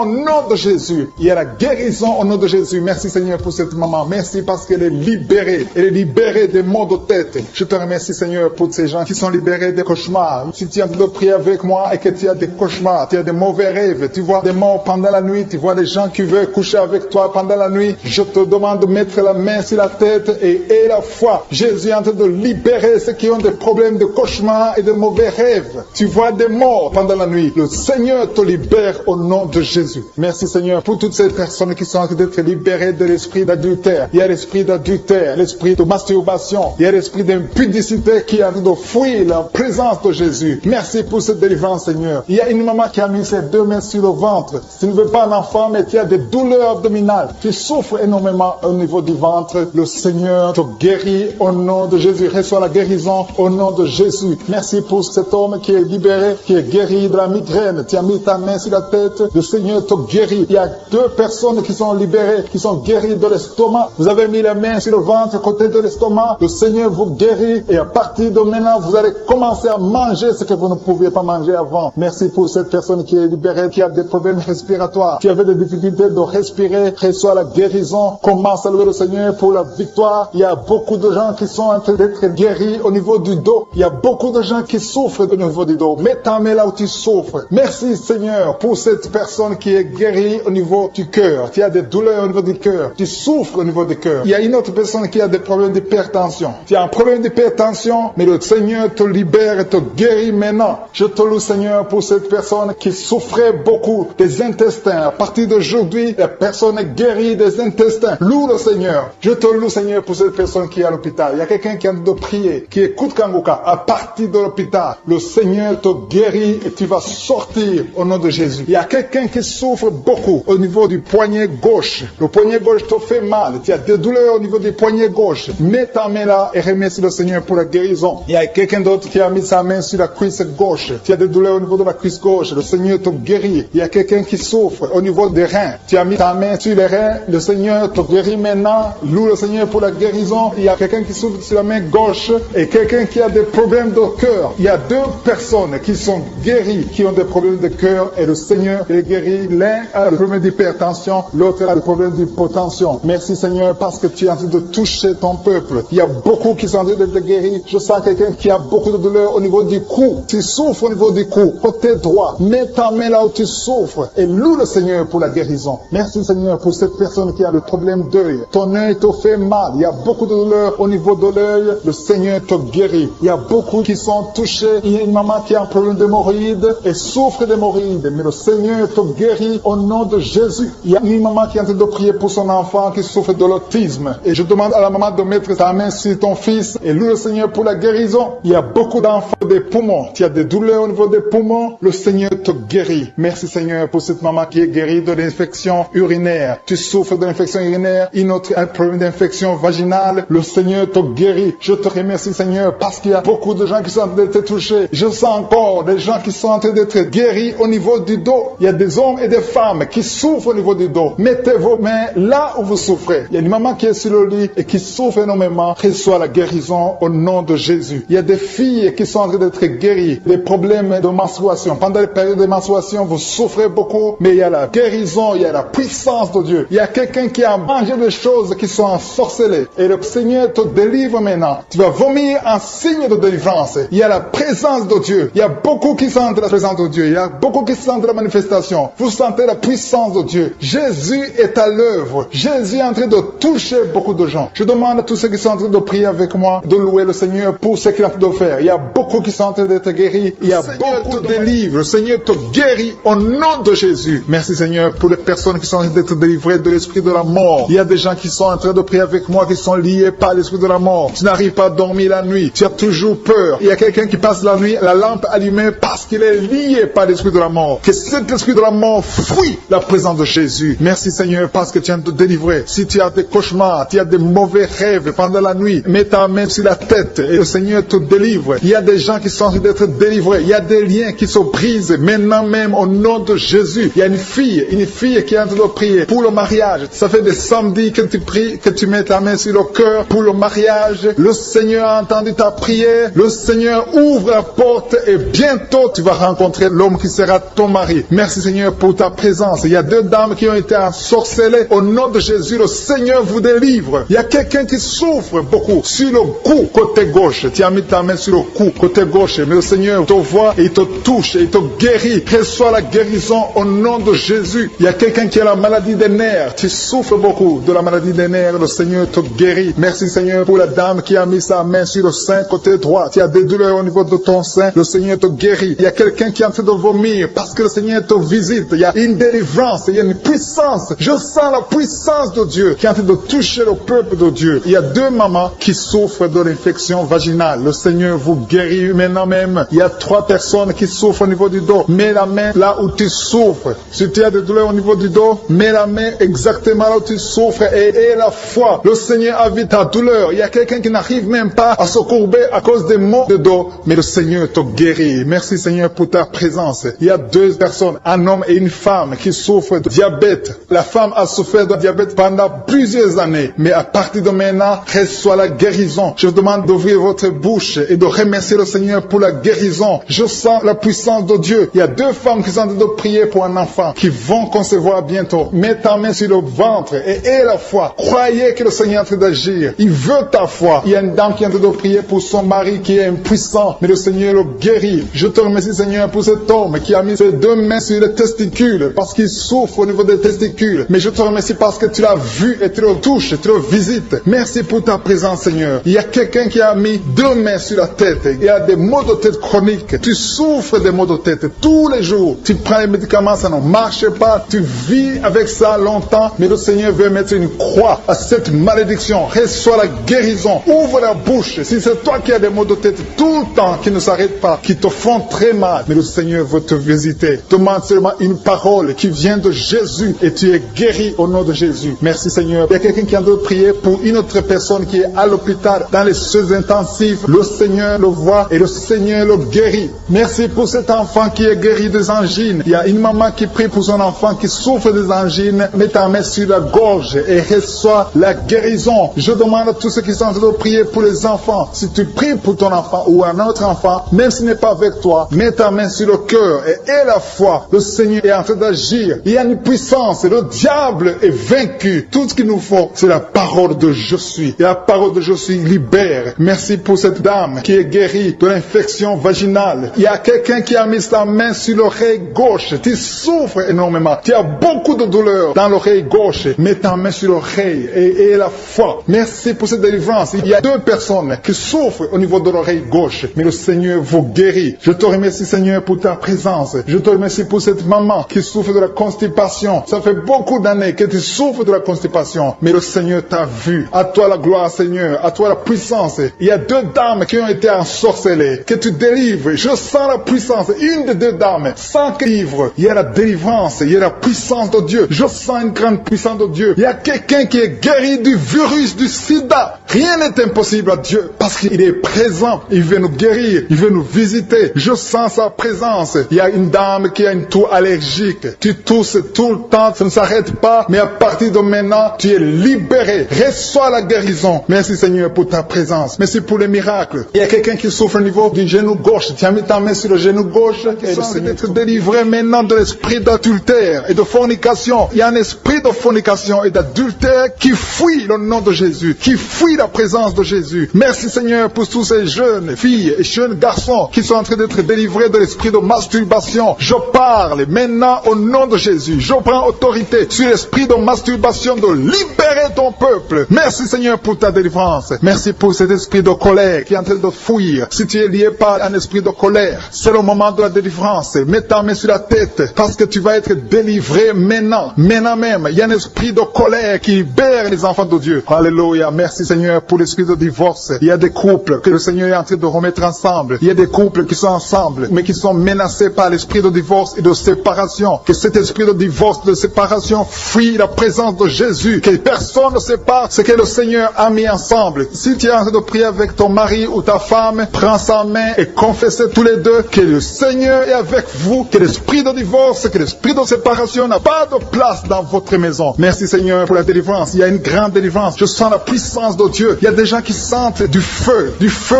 au nom de Jésus. Il y a la guérison au nom de Jésus. Merci Seigneur pour cette maman. Merci parce qu'elle est libérée. Elle est libérée des maux de tête. Je te remercie Seigneur pour ces gens qui sont libérés des cauchemars. Si tu es en train de prier avec moi et que tu as des cauchemars, tu as des mauvais rêves, tu vois des morts pendant la nuit, tu vois des gens qui veulent coucher avec toi pendant la nuit, je te demande de mettre la main sur la tête et la foi. Jésus est en train de libérer ceux qui ont des problèmes de cauchemars et de mauvais rêves. Tu vois des morts pendant la nuit. Le Seigneur te libère au nom de Jésus. Merci Seigneur pour toutes ces personnes qui sont en train d'être libérées de l'esprit d'adultère. Il y a l'esprit d'adultère, l'esprit de masturbation, il y a l'esprit d'impudicité qui est en train de fuir la présence de Jésus. Merci pour cette délivrance Seigneur. Il y a une maman qui a mis ses deux mains sur le ventre. Tu ne veux pas un enfant mais tu as des douleurs abdominales. Tu souffres énormément au niveau du ventre. Le Seigneur te guérit au nom de Jésus. Reçois la guérison au nom de Jésus. Merci pour cet homme qui est libéré, qui est guéri de la migraine. Tu as mis ta main sur la tête. Le Seigneur te guérit. Il y a deux personnes qui sont libérées, qui sont guéries de l'estomac. Vous avez mis la main sur le ventre, côté de l'estomac. Le Seigneur vous guérit et à partir de maintenant, vous allez commencer à manger ce que vous ne pouviez pas manger avant. Merci pour cette personne qui est libérée, qui a des problèmes respiratoires, qui avait des difficultés de respirer. Reçois la guérison. Commence à louer le Seigneur pour la victoire. Il y a beaucoup de gens qui sont en train d'être guéris au niveau du dos. Il y a beaucoup de gens qui souffrent au niveau du dos. Mets ta main là où tu souffres. Merci Seigneur pour cette personne qui est guérie au niveau du cœur. Tu as des douleurs au niveau du cœur. Tu souffres au niveau du cœur. Il y a une autre personne qui a des problèmes d'hypertension. Tu as un problème d'hypertension, mais le Seigneur te libère et te guérit maintenant. Je te loue Seigneur pour cette personne qui souffrait beaucoup des intestins. À partir d'aujourd'hui, la personne est guérie des intestins. Loue le Seigneur. Je te loue Seigneur pour cette personne qui est à l'hôpital. Il y a quelqu'un qui a de prier, qui écoute Kanguka. À partir de l'hôpital, le Seigneur te guérit et tu vas sortir au nom de Jésus. Il y a quelqu'un qui souffre beaucoup au niveau du poignet gauche. Le poignet gauche te fait mal. Tu as des douleurs au niveau du poignet gauche. Mets ta main là et remercie le Seigneur pour la guérison. Il y a quelqu'un d'autre qui a mis sa main sur la cuisse gauche. Tu as des douleurs au niveau de la cuisse gauche. Le Seigneur te guérit. Il y a quelqu'un qui souffre au niveau des reins. Tu as mis ta main sur les reins. Le Seigneur te guérit maintenant. Loue le Seigneur pour la guérison. Il y a quelqu'un qui souffre sur la main gauche et quelqu'un qui a des problèmes de cœur. Il y a deux personnes qui sont guéries, qui ont des problèmes de cœur et le Seigneur les guérit. L'un a le problème d'hypertension, l'autre a le problème d'hypotension. Merci Seigneur parce que tu es en train de toucher ton peuple. Il y a beaucoup qui sont en train d'être guéris. Je sens quelqu'un qui a beaucoup de douleur au niveau du cou. Tu souffres au niveau du cou, côté droit. Mets ta main là où tu souffres et loue le Seigneur pour la guérison. Merci Seigneur pour cette personne qui a le problème d'œil. Ton œil te fait mal. Il y a beaucoup de douleur au niveau de l'œil. Le Seigneur te guérit. Il y a beaucoup qui sont touchés. Il y a une maman qui a un problème d'hémorroïdes et souffre d'hémorroïdes. Mais le Seigneur te guérit au nom de Jésus. Il y a une maman qui est en train de prier pour son enfant qui souffre de l'autisme. Et je demande à la maman de mettre sa main sur ton fils et loue le Seigneur pour la guérison. Il y a beaucoup d'enfants des poumons. Tu as des douleurs au niveau des poumons. Le Seigneur te guérit. Merci Seigneur pour cette maman qui est guérie de l'infection urinaire. Tu souffres de l'infection urinaire, un problème d'infection vaginale. Le Seigneur te guérit. Je te remercie Seigneur parce qu'il y a beaucoup de gens qui sont en train d'être touchés. Je sens encore des gens qui sont en train d'être guéris au niveau du dos. Il y a des hommes et des femmes qui souffrent au niveau du dos. Mettez vos mains là où vous souffrez. Il y a une maman qui est sur le lit et qui souffre énormément. Reçoit la guérison au nom de Jésus. Il y a des filles qui sont en train d'être guéries des problèmes de menstruation. Pendant les périodes de menstruation, vous souffrez beaucoup, mais il y a la guérison, il y a la puissance de Dieu. Il y a quelqu'un qui a mangé des choses qui sont ensorcelées. Et le Seigneur te délivre maintenant. Tu vas vomir en signe de délivrance. Il y a la présence de Dieu. Il y a beaucoup qui sentent la présence de Dieu. Il y a beaucoup qui sentent la manifestation. Vous sentez la puissance de Dieu. Jésus est à l'œuvre. Jésus est en train de toucher beaucoup de gens. Je demande à tous ceux qui sont en train de prier avec moi de louer le Seigneur pour ce qu'il est en train de faire. Il y a beaucoup qui sont en train d'être guéris. Il y a beaucoup de délivres. Le Seigneur te guérit au nom de Jésus. Merci Seigneur pour les personnes qui sont en train d'être délivrées de l'esprit de la mort. Il y a des gens qui sont en train de prier avec moi qui sont liés par l'esprit de la mort. Tu n'arrives pas à dormir la nuit. Tu as toujours peur. Il y a quelqu'un qui passe la nuit, la lampe allumée parce qu'il est lié par l'esprit de la mort. Que cet esprit de la mort fuit la présence de Jésus. Merci Seigneur parce que tu viens de te délivrer. Si tu as des cauchemars, tu as des mauvais rêves pendant la nuit, mets ta main sur la tête et le Seigneur te délivre. Il y a des gens qui sont en train d'être délivrés. Il y a des liens qui se brisent maintenant même au nom de Jésus. Il y a une fille qui est en train de prier pour le mariage. Ça fait des samedis que tu pries, que tu mets ta main sur le cœur pour le mariage. Le Seigneur a entendu ta prière. Le Seigneur ouvre la porte et bientôt tu vas rencontrer l'homme qui sera ton mari. Merci Seigneur pour ta présence. Il y a deux dames qui ont été ensorcelées. Au nom de Jésus, le Seigneur vous délivre. Il y a quelqu'un qui souffre beaucoup sur le cou, côté gauche. Tu as mis ta main sur le cou, côté gauche. Mais le Seigneur te voit et il te touche et il te guérit. Reçois la guérison au nom de Jésus. Il y a quelqu'un qui a la maladie des nerfs. Tu souffres beaucoup de la maladie des nerfs. Le Seigneur te guérit. Merci Seigneur pour la dame qui a mis sa main sur le sein côté droit. Tu as des douleurs au niveau de ton sein. Le Seigneur te guérit. Il y a quelqu'un qui est en train de vomir parce que le Seigneur te visite. Il y a une délivrance. Il y a une puissance. Je sens la puissance de Dieu qui est en train de toucher le peuple de Dieu. Il y a deux mamans qui souffrent de l'infection vaginale. Le Seigneur vous guérit maintenant même. Il y a 3 personnes qui souffrent au niveau du dos. Mets la main là où tu souffres. Si tu as des douleurs au niveau du dos, mets la main exactement là où tu souffres et aie la foi. Le Seigneur a vu ta douleur. Il y a quelqu'un qui n'arrive même pas à se courber à cause des maux de dos, mais le Seigneur te guérit. Merci Seigneur pour ta présence. Il y a 2 personnes, un homme et une femme qui souffrent de diabète. La femme a souffert de diabète pendant plusieurs années, mais à partir de maintenant, reçoit la guérison. Je vous demande d'ouvrir votre bouche et de remercier le Seigneur pour la guérison. Je sens la puissance de Dieu. Il y a 2 femmes qui sont en train de prier pour un enfant qui vont concevoir bientôt. Mets ta main sur le ventre et aie la foi. Croyez que le Seigneur est en train d'agir. Il veut ta foi. Il y a une dame qui est en train de prier pour son mari qui est impuissant, mais le Seigneur le guérit. Je te remercie Seigneur pour cet homme qui a mis ses 2 mains sur les testicules parce qu'il souffre au niveau des testicules. Mais je te remercie parce que tu l'as vu et tu le touches, tu le visites. Merci pour ta présence Seigneur. Il y a quelqu'un qui a mis 2 mains sur la tête. Il y a des maux de tête chroniques. Tu souffres des maux de tête tous les jours. Tu prends les médicaments, ça ne marche pas. Tu vis avec ça longtemps, mais le Seigneur veut mettre une croix à cette malédiction. Reçois la guérison. Ouvre la bouche. Si c'est toi qui as des maux de tête tout le temps, qui ne s'arrêtent pas, qui te font très mal, mais le Seigneur veut te visiter. Demande seulement une parole qui vient de Jésus et tu es guéri au nom de Jésus. Merci Seigneur. Il y a quelqu'un qui a de prier pour une autre personne qui est à l'hôpital dans les soins intensifs. Le Seigneur le voit et le Seigneur le guérit. Merci pour cet enfant qui est guéri des angines. Il y a une maman qui prie pour son enfant qui souffre des angines. Mets ta main sur la gorge et reçois la guérison. Je demande à tous ceux qui sont en train de prier pour les enfants. Si tu pries pour ton enfant ou un autre enfant, même s'il n'est pas avec toi, mets ta main sur le cœur et aie la foi. Le Seigneur est en train d'agir. Il y a une puissance. Le diable est vaincu. Tout ce qu'il nous faut, c'est la parole de je suis. Et la parole de je suis libère. Merci pour cette dame qui est guérie de l'infection vaginale. Il y a quelqu'un qui a mis sa main sur l'oreille gauche. Tu souffres énormément. Tu as beaucoup de douleur dans l'oreille gauche. Mets ta main sur l'oreille et aie la foi. Merci pour cette délivrance. Il y a 2 personnes qui souffrent au niveau de l'oreille gauche. Mais le Seigneur vous guérit. Je te remercie Seigneur pour ta présence. Je te remercie pour cette maman qui souffre de la constipation. Ça fait beaucoup d'années que tu souffres de la constipation. Mais le Seigneur t'a vu. À toi la gloire Seigneur. À toi la puissance. Il y a a 2 dames qui ont été ensorcelées, que tu délivres. Je sens la puissance. Une des 2 dames, sans que livre, il y a la délivrance, il y a la puissance de Dieu. Je sens une grande puissance de Dieu. Il y a quelqu'un qui est guéri du virus du sida. Rien n'est impossible à Dieu parce qu'il est présent. Il veut nous guérir, il veut nous visiter. Je sens sa présence. Il y a une dame qui a une toux allergique. Tu tousses tout le temps, ça ne s'arrête pas, mais à partir de maintenant, tu es libéré. Reçois la guérison. Merci Seigneur pour ta présence. Merci pour les miracles. Il y a quelqu'un qui souffre au niveau du genou gauche. Tu as mis ta main sur le genou gauche. Et le Seigneur être délivré maintenant de l'esprit d'adultère et de fornication. Il y a un esprit de fornication et d'adultère qui fuit le nom de Jésus, qui fuit la présence de Jésus. Merci Seigneur pour tous ces jeunes filles et jeunes garçons qui sont en train d'être délivrés de l'esprit de masturbation. Je parle maintenant au nom de Jésus. Je prends autorité sur l'esprit de masturbation de libérer ton peuple. Merci Seigneur pour ta délivrance. Merci pour cet esprit de colère qui est en train de fuir. Si tu es lié par un esprit de colère, c'est le moment de la délivrance. Mets ta main sur la tête parce que tu vas être délivré maintenant. Maintenant même, il y a un esprit de colère qui libère les enfants de Dieu. Alléluia. Merci Seigneur pour l'esprit de divorce. Il y a des couples que le Seigneur est en train de remettre ensemble. Il y a des couples qui sont ensemble mais qui sont menacés par l'esprit de divorce et de séparation. Que cet esprit de divorce, de séparation fuit la présence de Jésus. Que personne ne sépare ce que le Seigneur a mis ensemble. Si tu es en train de prier avec ton mari ou ta femme, prends sa main et confessez tous les deux que le Seigneur est avec vous, que l'esprit de divorce, que l'esprit de séparation n'a pas de place dans votre maison. Merci Seigneur pour la délivrance. Il y a une grande délivrance. Je sens la puissance de Dieu. Il y a des gens qui sentent du feu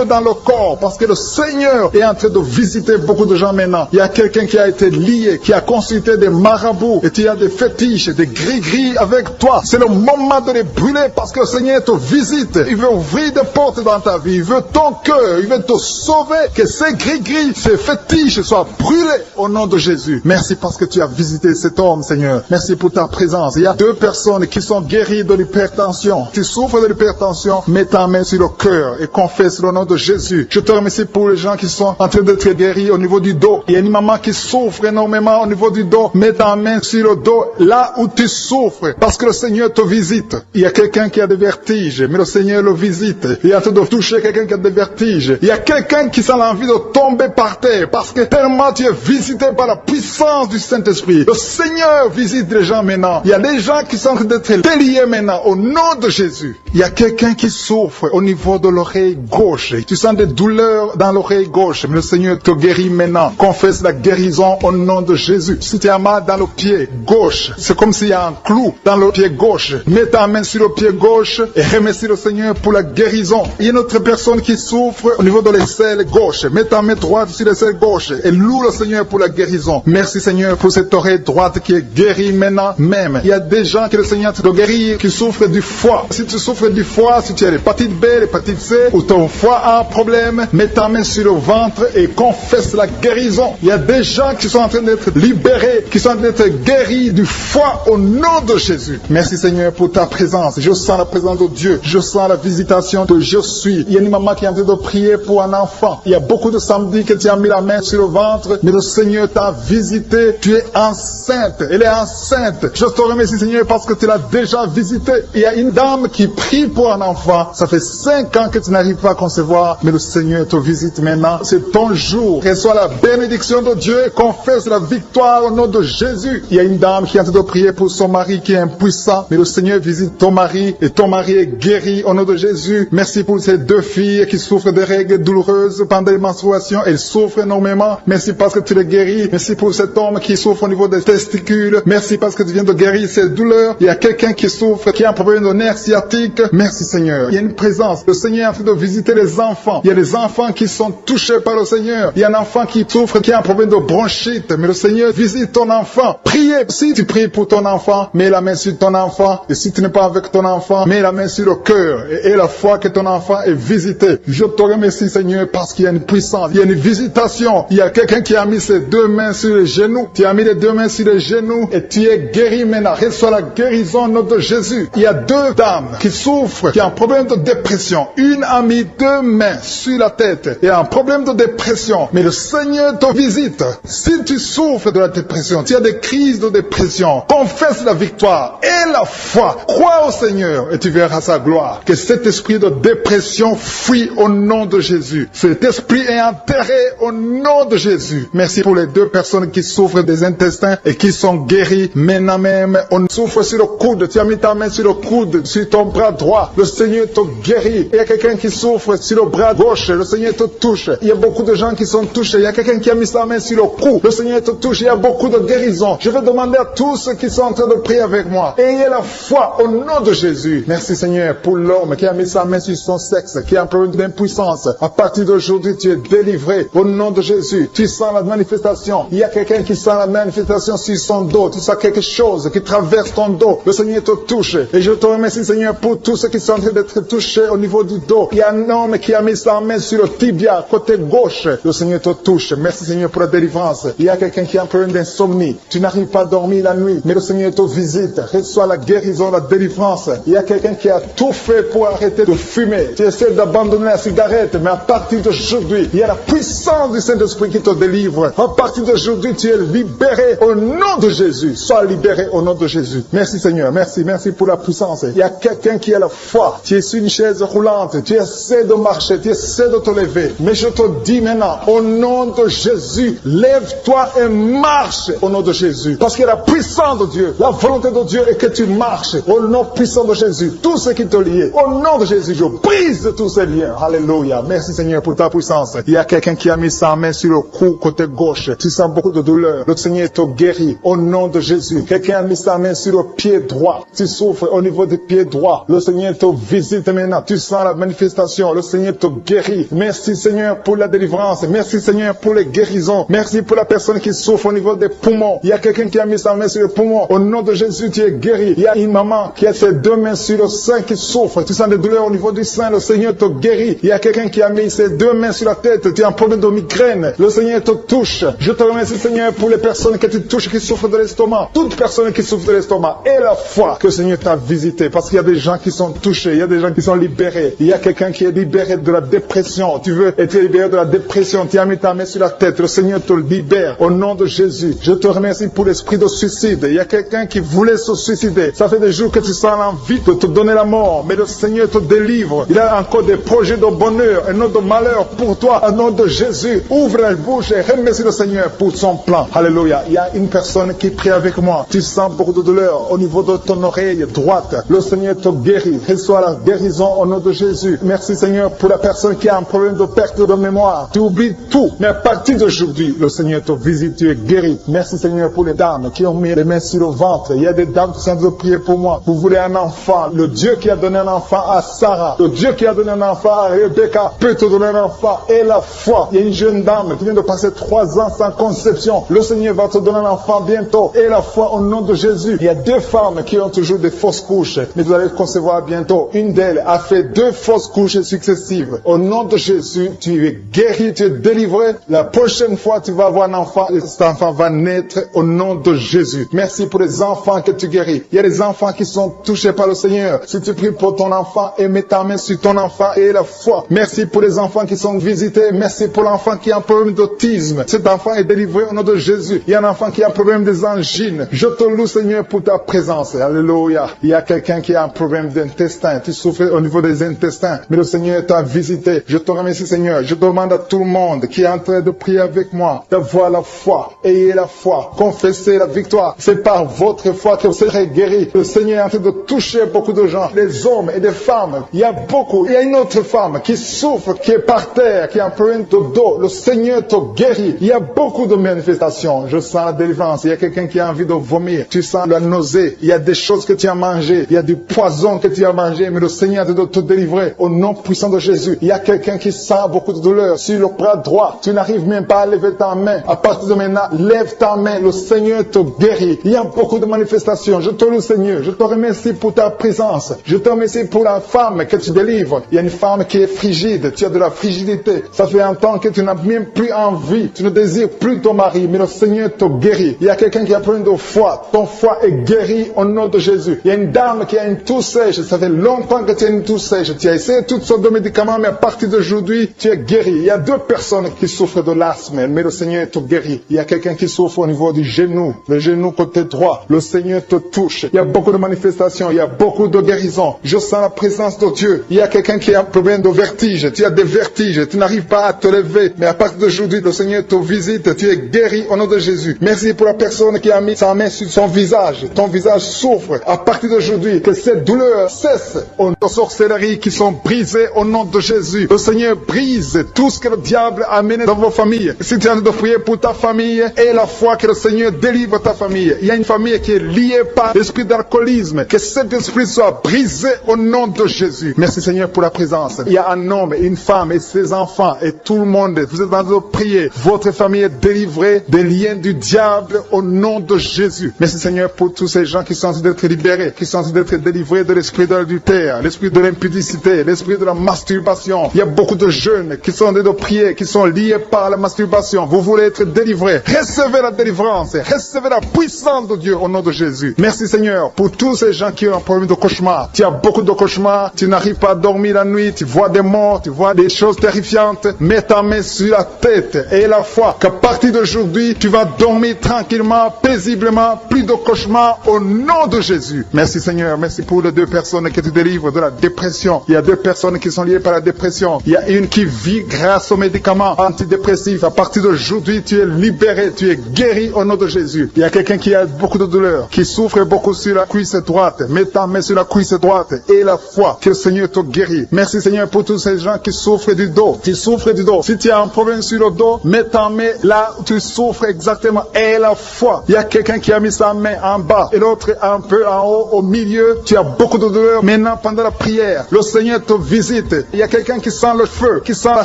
dans le corps parce que le Seigneur est en train de visiter beaucoup de gens maintenant. Il y a quelqu'un qui a été lié, qui a consulté des marabouts et tu as des fétiches, des gris-gris avec toi. C'est le moment de les brûler parce que le Seigneur te visite. Il veut ouvrir des portes dans ta vie. Il veut ton cœur. Il veut te sauver. Que ces gris-gris, ces fétiches soient brûlés au nom de Jésus. Merci parce que tu as visité cet homme, Seigneur. Merci pour ta présence. Il y a 2 personnes qui sont guéries de l'hypertension. Tu souffres de l'hypertension, mets ta main sur le cœur et confesse le nom de Jésus. Je te remercie pour les gens qui sont en train d'être guéris au niveau du dos. Il y a une maman qui souffre énormément au niveau du dos. Mets ta main sur le dos, là où tu souffres, parce que le Seigneur te visite. Il y a quelqu'un qui a des vertiges, mais le Seigneur le visite. Il est en train de toucher quelqu'un qui a des vertiges. Il y a quelqu'un qui sent l'envie de tomber par terre, parce que tellement tu es visité par la puissance du Saint-Esprit. Le Seigneur visite les gens maintenant. Il y a des gens qui sont en train d'être déliés maintenant, au nom de Jésus. Il y a quelqu'un qui souffre au niveau de l'oreille gauche. Tu sens des douleurs dans l'oreille gauche, mais le Seigneur te guérit maintenant. Confesse la guérison au nom de Jésus. Si tu as mal dans le pied gauche, c'est comme s'il y a un clou dans le pied gauche. Mets ta main sur le pied gauche et remercie le Seigneur pour la guérison. Il y a une autre personne qui souffre au niveau de l'aisselle gauche. Mets ta main droite sur l'aisselle gauche et loue le Seigneur pour la guérison. Merci Seigneur pour cette oreille droite qui est guérie maintenant même. Il y a des gens que le Seigneur te guérit qui souffrent du foie. Si tu souffres du foie, si tu as l'hépatite B, l'hépatite C ou ton foie a un problème, mets ta main sur le ventre et confesse la guérison. Il y a des gens qui sont en train d'être libérés, qui sont en train d'être guéris du foie au nom de Jésus. Merci Seigneur pour ta présence. Je sens la présence de Dieu. Je sens la visitation de je suis. Il y a une maman qui est en train de prier pour un enfant. Il y a beaucoup de samedis que tu as mis la main sur le ventre, mais le Seigneur t'a visité. Tu es enceinte. Elle est enceinte. Je te remercie Seigneur parce que tu l'as déjà visité. Il y a une dame qui prie pour un enfant. Ça fait 5 ans que tu n'arrives pas à concevoir, mais le Seigneur te visite maintenant. C'est ton jour. Reçois la bénédiction de Dieu et confesse la victoire au nom de Jésus. Il y a une dame qui est en train de prier pour son mari qui est impuissant, mais le Seigneur visite ton mari et ton mari est guéri au nom de Jésus. Merci pour ces 2 filles qui souffrent de règles douloureuses pendant les menstruations. Elles souffrent énormément. Merci parce que tu les guéris. Merci pour cet homme qui souffre au niveau des testicules. Merci parce que tu viens de guérir ces douleurs. Il y a quelqu'un qui souffre, qui a un problème de nerf sciatique. Merci Seigneur. Il y a une présence. Le Seigneur est en train de visiter les enfants. Il y a des enfants qui sont touchés par le Seigneur. Il y a un enfant qui souffre, qui a un problème de bronchite. Mais le Seigneur visite ton enfant. Priez. Si tu pries pour ton enfant, mets la main sur ton enfant. Et si tu n'es pas avec ton enfant, mets la main sur le cœur. Et la foi que ton enfant est visité. Je te remercie Seigneur parce qu'il y a une puissance. Il y a une visitation. Il y a quelqu'un qui a mis ses 2 mains sur les genoux. Tu as mis les 2 mains sur les genoux et tu es guéri maintenant. Reçois la guérison au nom de Jésus. Il y a 2 dames qui souffrent, qui a un problème de dépression, une a mis 2 mains sur la tête et a un problème de dépression, mais le Seigneur te visite. Si tu souffres de la dépression, tu as des crises de dépression, confesse la victoire et la foi. Crois au Seigneur et tu verras sa gloire. Que cet esprit de dépression fuit au nom de Jésus. Cet esprit est enterré au nom de Jésus. Merci pour les 2 personnes qui souffrent des intestins et qui sont guéries maintenant même. On souffre sur le coude. Tu as mis ta main sur le coude, sur ton bras droit. Le Seigneur te guérit. Il y a quelqu'un qui souffre sur le bras gauche. Le Seigneur te touche. Il y a beaucoup de gens qui sont touchés. Il y a quelqu'un qui a mis sa main sur le cou. Le Seigneur te touche. Il y a beaucoup de guérisons. Je vais demander à tous ceux qui sont en train de prier avec moi. Ayez la foi au nom de Jésus. Merci Seigneur pour l'homme qui a mis sa main sur son sexe, qui a un problème d'impuissance. À partir d'aujourd'hui, tu es délivré au nom de Jésus. Tu sens la manifestation. Il y a quelqu'un qui sent la manifestation sur son dos. Tu sens quelque chose qui traverse ton dos. Le Seigneur te touche. Et je te remercie Seigneur pour tous ceux qui sont en train d'être touchés au niveau du dos. Il y a un homme qui a mis sa main sur le tibia, côté gauche. Le Seigneur te touche. Merci Seigneur pour la délivrance. Il y a quelqu'un qui a un problème d'insomnie. Tu n'arrives pas à dormir la nuit, mais le Seigneur te visite. Reçois la guérison, la délivrance. Il y a quelqu'un qui a tout fait pour arrêter de fumer. Tu essaies d'abandonner la cigarette, mais à partir d'aujourd'hui, il y a la puissance du Saint-Esprit qui te délivre. À partir d'aujourd'hui, tu es libéré au nom de Jésus. Sois libéré au nom de Jésus. Merci Seigneur. Merci pour la puissance. Il y a quelqu'un qui a la foi. Tu es sur une chaise roulante. Tu essaies de marcher. Tu essaies de te lever. Mais je te dis maintenant, au nom de Jésus, lève-toi et marche au nom de Jésus. Parce que la puissance de Dieu, la volonté de Dieu est que tu marches au nom puissant de Jésus. Tout ce qui te lie, au nom de Jésus, je brise tous ces liens. Alléluia. Merci Seigneur pour ta puissance. Il y a quelqu'un qui a mis sa main sur le cou côté gauche. Tu sens beaucoup de douleur. Le Seigneur te guérit au nom de Jésus. Quelqu'un a mis sa main sur le pied droit. Tu souffres au niveau du pied droit. Le Seigneur te visite maintenant. Tu sens la manifestation. Le Seigneur te guérit. Merci Seigneur pour la délivrance. Merci Seigneur pour les guérisons. Merci pour la personne qui souffre au niveau des poumons. Il y a quelqu'un qui a mis sa main sur le poumon. Au nom de Jésus, tu es guéri. Il y a une maman qui a ses 2 mains sur le sein qui souffre. Tu sens des douleurs au niveau du sein. Le Seigneur te guérit. Il y a quelqu'un qui a mis ses 2 mains sur la tête. Tu as un problème de migraine. Le Seigneur te touche. Je te remercie Seigneur pour les personnes que tu touches qui souffrent de l'estomac. Toute personne qui souffre de l'estomac. Et la foi que le Seigneur t'a visité. Parce qu'il y a des gens qui sont touchés. Il y a des gens qui sont libérés. Il y a quelqu'un qui est libéré de la dépression. Tu veux être libéré de la dépression. Tu as mis ta main sur la tête. Le Seigneur te libère. Au nom de Jésus. Je te remercie pour l'esprit de suicide. Il y a quelqu'un qui voulait se suicider. Ça fait des jours que tu sens l'envie de te donner la mort. Mais le Seigneur te délivre. Il a encore des projets de bonheur et non de malheur pour toi. Au nom de Jésus. Ouvre la bouche et remercie le Seigneur pour son plan. Alléluia. Il y a une personne qui prie avec moi. Tu sens beaucoup de douleur au niveau de ton oreille droite. Le Seigneur te guérit. Reçois la guérison au nom de Jésus. Merci Seigneur pour la personne qui a un problème de perte de mémoire. Tu oublies tout. Mais à partir d'aujourd'hui, le Seigneur te visite. Tu es guéri. Merci Seigneur pour les dames qui ont mis les mains sur le ventre. Il y a des dames qui sont en train de prier pour moi. Vous voulez un enfant. Le Dieu qui a donné un enfant à Sarah. Le Dieu qui a donné un enfant à Rebecca peut te donner un enfant. Et la foi. Il y a une jeune dame qui vient de passer 3 ans sans conception. Le Seigneur va te donner un enfant bientôt. Et la foi au nom de Jésus. Il y a 2 femmes qui ont toujours des fausses couches. Mais vous allez concevoir bientôt. Une d'elles a fait 2 fausses couches successives. Au nom de Jésus, tu es guéri, tu es délivré. La prochaine fois, tu vas avoir un enfant. Et cet enfant va naître au nom de Jésus. Merci pour les enfants que tu guéris. Il y a des enfants qui sont touchés par le Seigneur. Si tu pries pour ton enfant et mets ta main sur ton enfant et la foi. Merci pour les enfants qui sont visités. Merci pour l'enfant qui a un problème d'autisme. Cet enfant est délivré au nom de Jésus. Il y a un enfant qui a un problème des angines. Je te loue Seigneur pour ta présence. Alléluia. Il y a quelqu'un qui a un problème d'intestin. Tu souffres au niveau des intestins. Mais le Seigneur t'a visité. Je te remercie Seigneur. Je demande à tout le monde qui est en train de prier avec moi d'avoir la foi. Ayez la foi. Confessez la victoire. C'est par votre foi que vous serez guéris. Le Seigneur est en train de toucher beaucoup de gens. Les hommes et des femmes. Il y a beaucoup. Il y a une autre femme qui souffre, qui est par terre, qui a un problème de dos. Le Seigneur te guérit. Il y a beaucoup de manifestations. Je sens la délivrance. Il y a quelqu'un qui a envie de vomir. Tu sens la nausée. Il y a des choses que tu as mangées. Il y a du poison que tu as mangé. Mais le Seigneur doit te délivrer. Au nom puissant de Jésus. Il y a quelqu'un qui sent beaucoup de douleur sur le bras droit. Tu n'arrives même pas à lever ta main. À partir de maintenant, lève ta main. Le Seigneur te guérit. Il y a beaucoup de manifestations. Je te loue Seigneur. Je te remercie pour ta présence. Je te remercie pour la femme que tu délivres. Il y a une femme qui est frigide. Tu as de la frigidité. Ça fait un temps que tu n'as même plus envie. Tu ne désires plus ton mari. Mais le Seigneur te guérit. Il y a quelqu'un qui a plein de foi. Ton foi est guéri au nom de Jésus. Il y a une dame qui a une toux sèche. Ça fait longtemps longtemps que tu es une toux sèche, tu as essayé toutes sortes de médicaments, mais à partir d'aujourd'hui, tu es guéri. Il y a 2 personnes qui souffrent de l'asthme, mais le Seigneur te guérit. Il y a quelqu'un qui souffre au niveau du genou, le genou côté droit. Le Seigneur te touche. Il y a beaucoup de manifestations, il y a beaucoup de guérisons. Je sens la présence de Dieu. Il y a quelqu'un qui a un problème de vertige. Tu as des vertiges, tu n'arrives pas à te lever, mais à partir d'aujourd'hui, le Seigneur te visite. Tu es guéri au nom de Jésus. Merci pour la personne qui a mis sa main sur son visage. Ton visage souffre. À partir d'aujourd'hui, que cette douleur cesse. Aux sorcelleries qui sont brisées au nom de Jésus. Le Seigneur brise tout ce que le diable a mené dans vos familles. Si tu es en train de prier pour ta famille, et la foi que le Seigneur délivre ta famille. Il y a une famille qui est liée par l'esprit d'alcoolisme. Que cet esprit soit brisé au nom de Jésus. Merci Seigneur pour la présence. Il y a un homme, une femme et ses enfants et tout le monde. Vous êtes en train de prier. Votre famille est délivrée des liens du diable au nom de Jésus. Merci Seigneur pour tous ces gens qui sont en train d'être libérés, qui sont en train d'être délivrés de l'esprit de l'adultère, l'esprit de l'impudicité, l'esprit de la masturbation. Il y a beaucoup de jeunes qui sont en train de prier, qui sont liés par la masturbation. Vous voulez être délivrés. Recevez la délivrance. Recevez la puissance de Dieu au nom de Jésus. Merci Seigneur pour tous ces gens qui ont un problème de cauchemar. Tu as beaucoup de cauchemars. Tu n'arrives pas à dormir la nuit. Tu vois des morts. Tu vois des choses terrifiantes. Mets ta main sur la tête et la foi qu'à partir d'aujourd'hui, tu vas dormir tranquillement, paisiblement. Plus de cauchemars au nom de Jésus. Merci Seigneur. Merci pour les 2 personnes que tu délivres de la dépression. Il y a 2 personnes qui sont liées par la dépression. Il y a une qui vit grâce aux médicaments antidépressifs. À partir d'aujourd'hui, tu es libéré. Tu es guéri au nom de Jésus. Il y a quelqu'un qui a beaucoup de douleur, qui souffre beaucoup sur la cuisse droite. Mets ta main sur la cuisse droite et la foi que le Seigneur te guérit. Merci Seigneur pour tous ces gens qui souffrent du dos. Tu souffres du dos. Si tu as un problème sur le dos, mets ta main là où tu souffres exactement et la foi. Il y a quelqu'un qui a mis sa main en bas et l'autre un peu en haut, au milieu. Tu as beaucoup de douleur. Maintenant, pendant la prière, le Seigneur te visite. Il y a quelqu'un qui sent le feu, qui sent la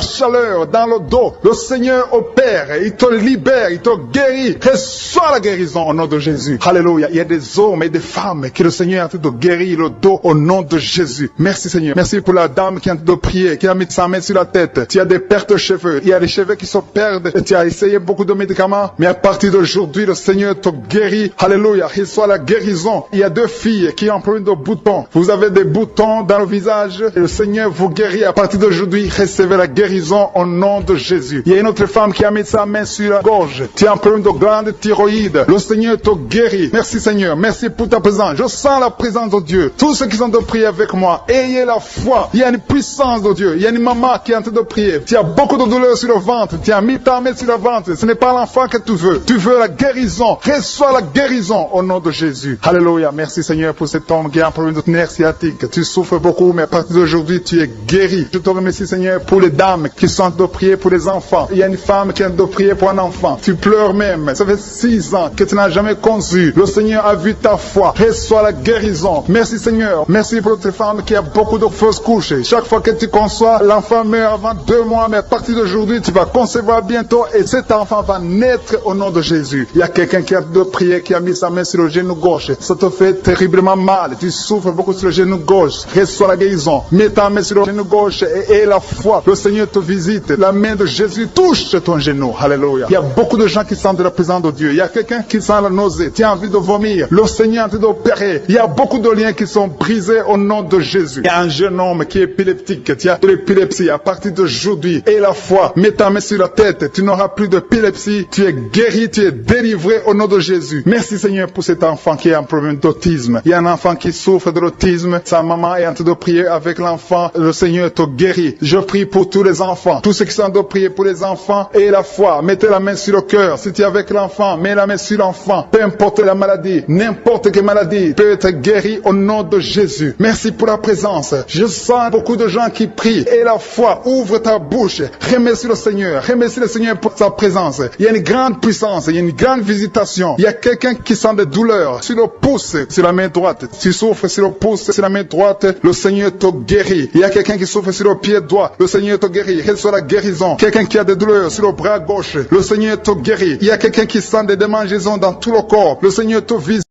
chaleur dans le dos. Le Seigneur opère. Il te libère. Il te guérit. Reçois la guérison au nom de Jésus. Alléluia. Il y a des hommes et des femmes que le Seigneur est en train de guérir le dos au nom de Jésus. Merci Seigneur. Merci pour la dame qui est en train de prier, qui a mis sa main sur la tête. Tu as des pertes de cheveux. Il y a des cheveux qui se perdent. Et tu as essayé beaucoup de médicaments. Mais à partir d'aujourd'hui, le Seigneur te guérit. Alléluia. Reçois la guérison. Il y a 2 filles qui ont un problème de boutons. Vous avez des boutons dans le visage. Et le Seigneur vous guérit. À partir d'aujourd'hui, recevez la guérison au nom de Jésus. Il y a une autre femme qui a mis sa main sur la gorge. Tu as un problème de glande thyroïde. Le Seigneur te guérit. Merci Seigneur. Merci pour ta présence. Je sens la présence de Dieu. Tous ceux qui sont de prier avec moi, ayez la foi. Il y a une puissance de Dieu. Il y a une maman qui est en train de prier. Tu as beaucoup de douleur sur le ventre. Tu as mis ta main sur le ventre. Ce n'est pas l'enfant que tu veux. Tu veux la guérison. Reçois la guérison au nom de Jésus. Alléluia. Merci Seigneur pour cet homme qui a un problème de nerf sciatique. Tu souffres beaucoup, mais à partir d'aujourd'hui, tu es guéri. Je te remercie Seigneur pour les dames qui sont en train de prier pour les enfants. Il y a une femme qui est en train de prier pour un enfant. Tu pleures même. Ça fait 6 ans que tu n'as jamais conçu. Le Seigneur a vu ta foi. Reçois la guérison. Merci Seigneur. Merci pour cette femme qui a beaucoup de fausses couches. Chaque fois que tu conçois, l'enfant meurt avant 2 mois, mais à partir d'aujourd'hui, tu vas concevoir bientôt et cet enfant va naître au nom de Jésus. Il y a quelqu'un qui a de prier, qui a mis sa main sur le genou gauche. Ça te fait terriblement mal. Tu souffres beaucoup sur le genou gauche. Reçois la guérison. Mets ta main sur le genou gauche et la foi. Le Seigneur te visite. La main de Jésus touche ton genou. Alléluia. Il y a beaucoup de gens qui sentent la présence de Dieu. Il y a quelqu'un qui sent la nausée. Tu as envie de vomir. Le Seigneur est en train d'opérer. Il y a beaucoup de liens qui sont brisés au nom de Jésus. Il y a un jeune homme qui est épileptique. Tu as de l'épilepsie à partir d'aujourd'hui. Et la foi. Mets ta main sur la tête. Tu n'auras plus d'épilepsie. Tu es guéri. Tu es délivré au nom de Jésus. Merci Seigneur pour cet enfant qui a un problème d'autisme. Il y a un enfant qui souffre de l'autisme. Sa maman est en train de prier avec l'enfant. Le Seigneur te guérit. Je prie pour tous les enfants. Tous ceux qui sont en train de prier pour les enfants et la foi. Mettez la main sur le cœur. Si tu es avec l'enfant, mets la main sur l'enfant. Peu importe la maladie, n'importe quelle maladie peut être guérie au nom de Jésus. Merci pour la présence. Je sens beaucoup de gens qui prient. Et la foi, ouvre ta bouche. Remercie le Seigneur. Remercie le Seigneur pour sa présence. Il y a une grande puissance. Il y a une grande visitation. Il y a quelqu'un qui sent des douleurs sur le pouce, sur la main droite. Tu souffres sur le pouce, sur la main droite. Le Seigneur te guérit. Il y a quelqu'un qui souffre sur le pied droit. Le Seigneur te guérit. Reçois la guérison. Quelqu'un qui a des douleurs sur le bras gauche. Le Seigneur te guérit. Il y a quelqu'un qui sent des démangeaisons dans tout le corps. Le Seigneur te visite.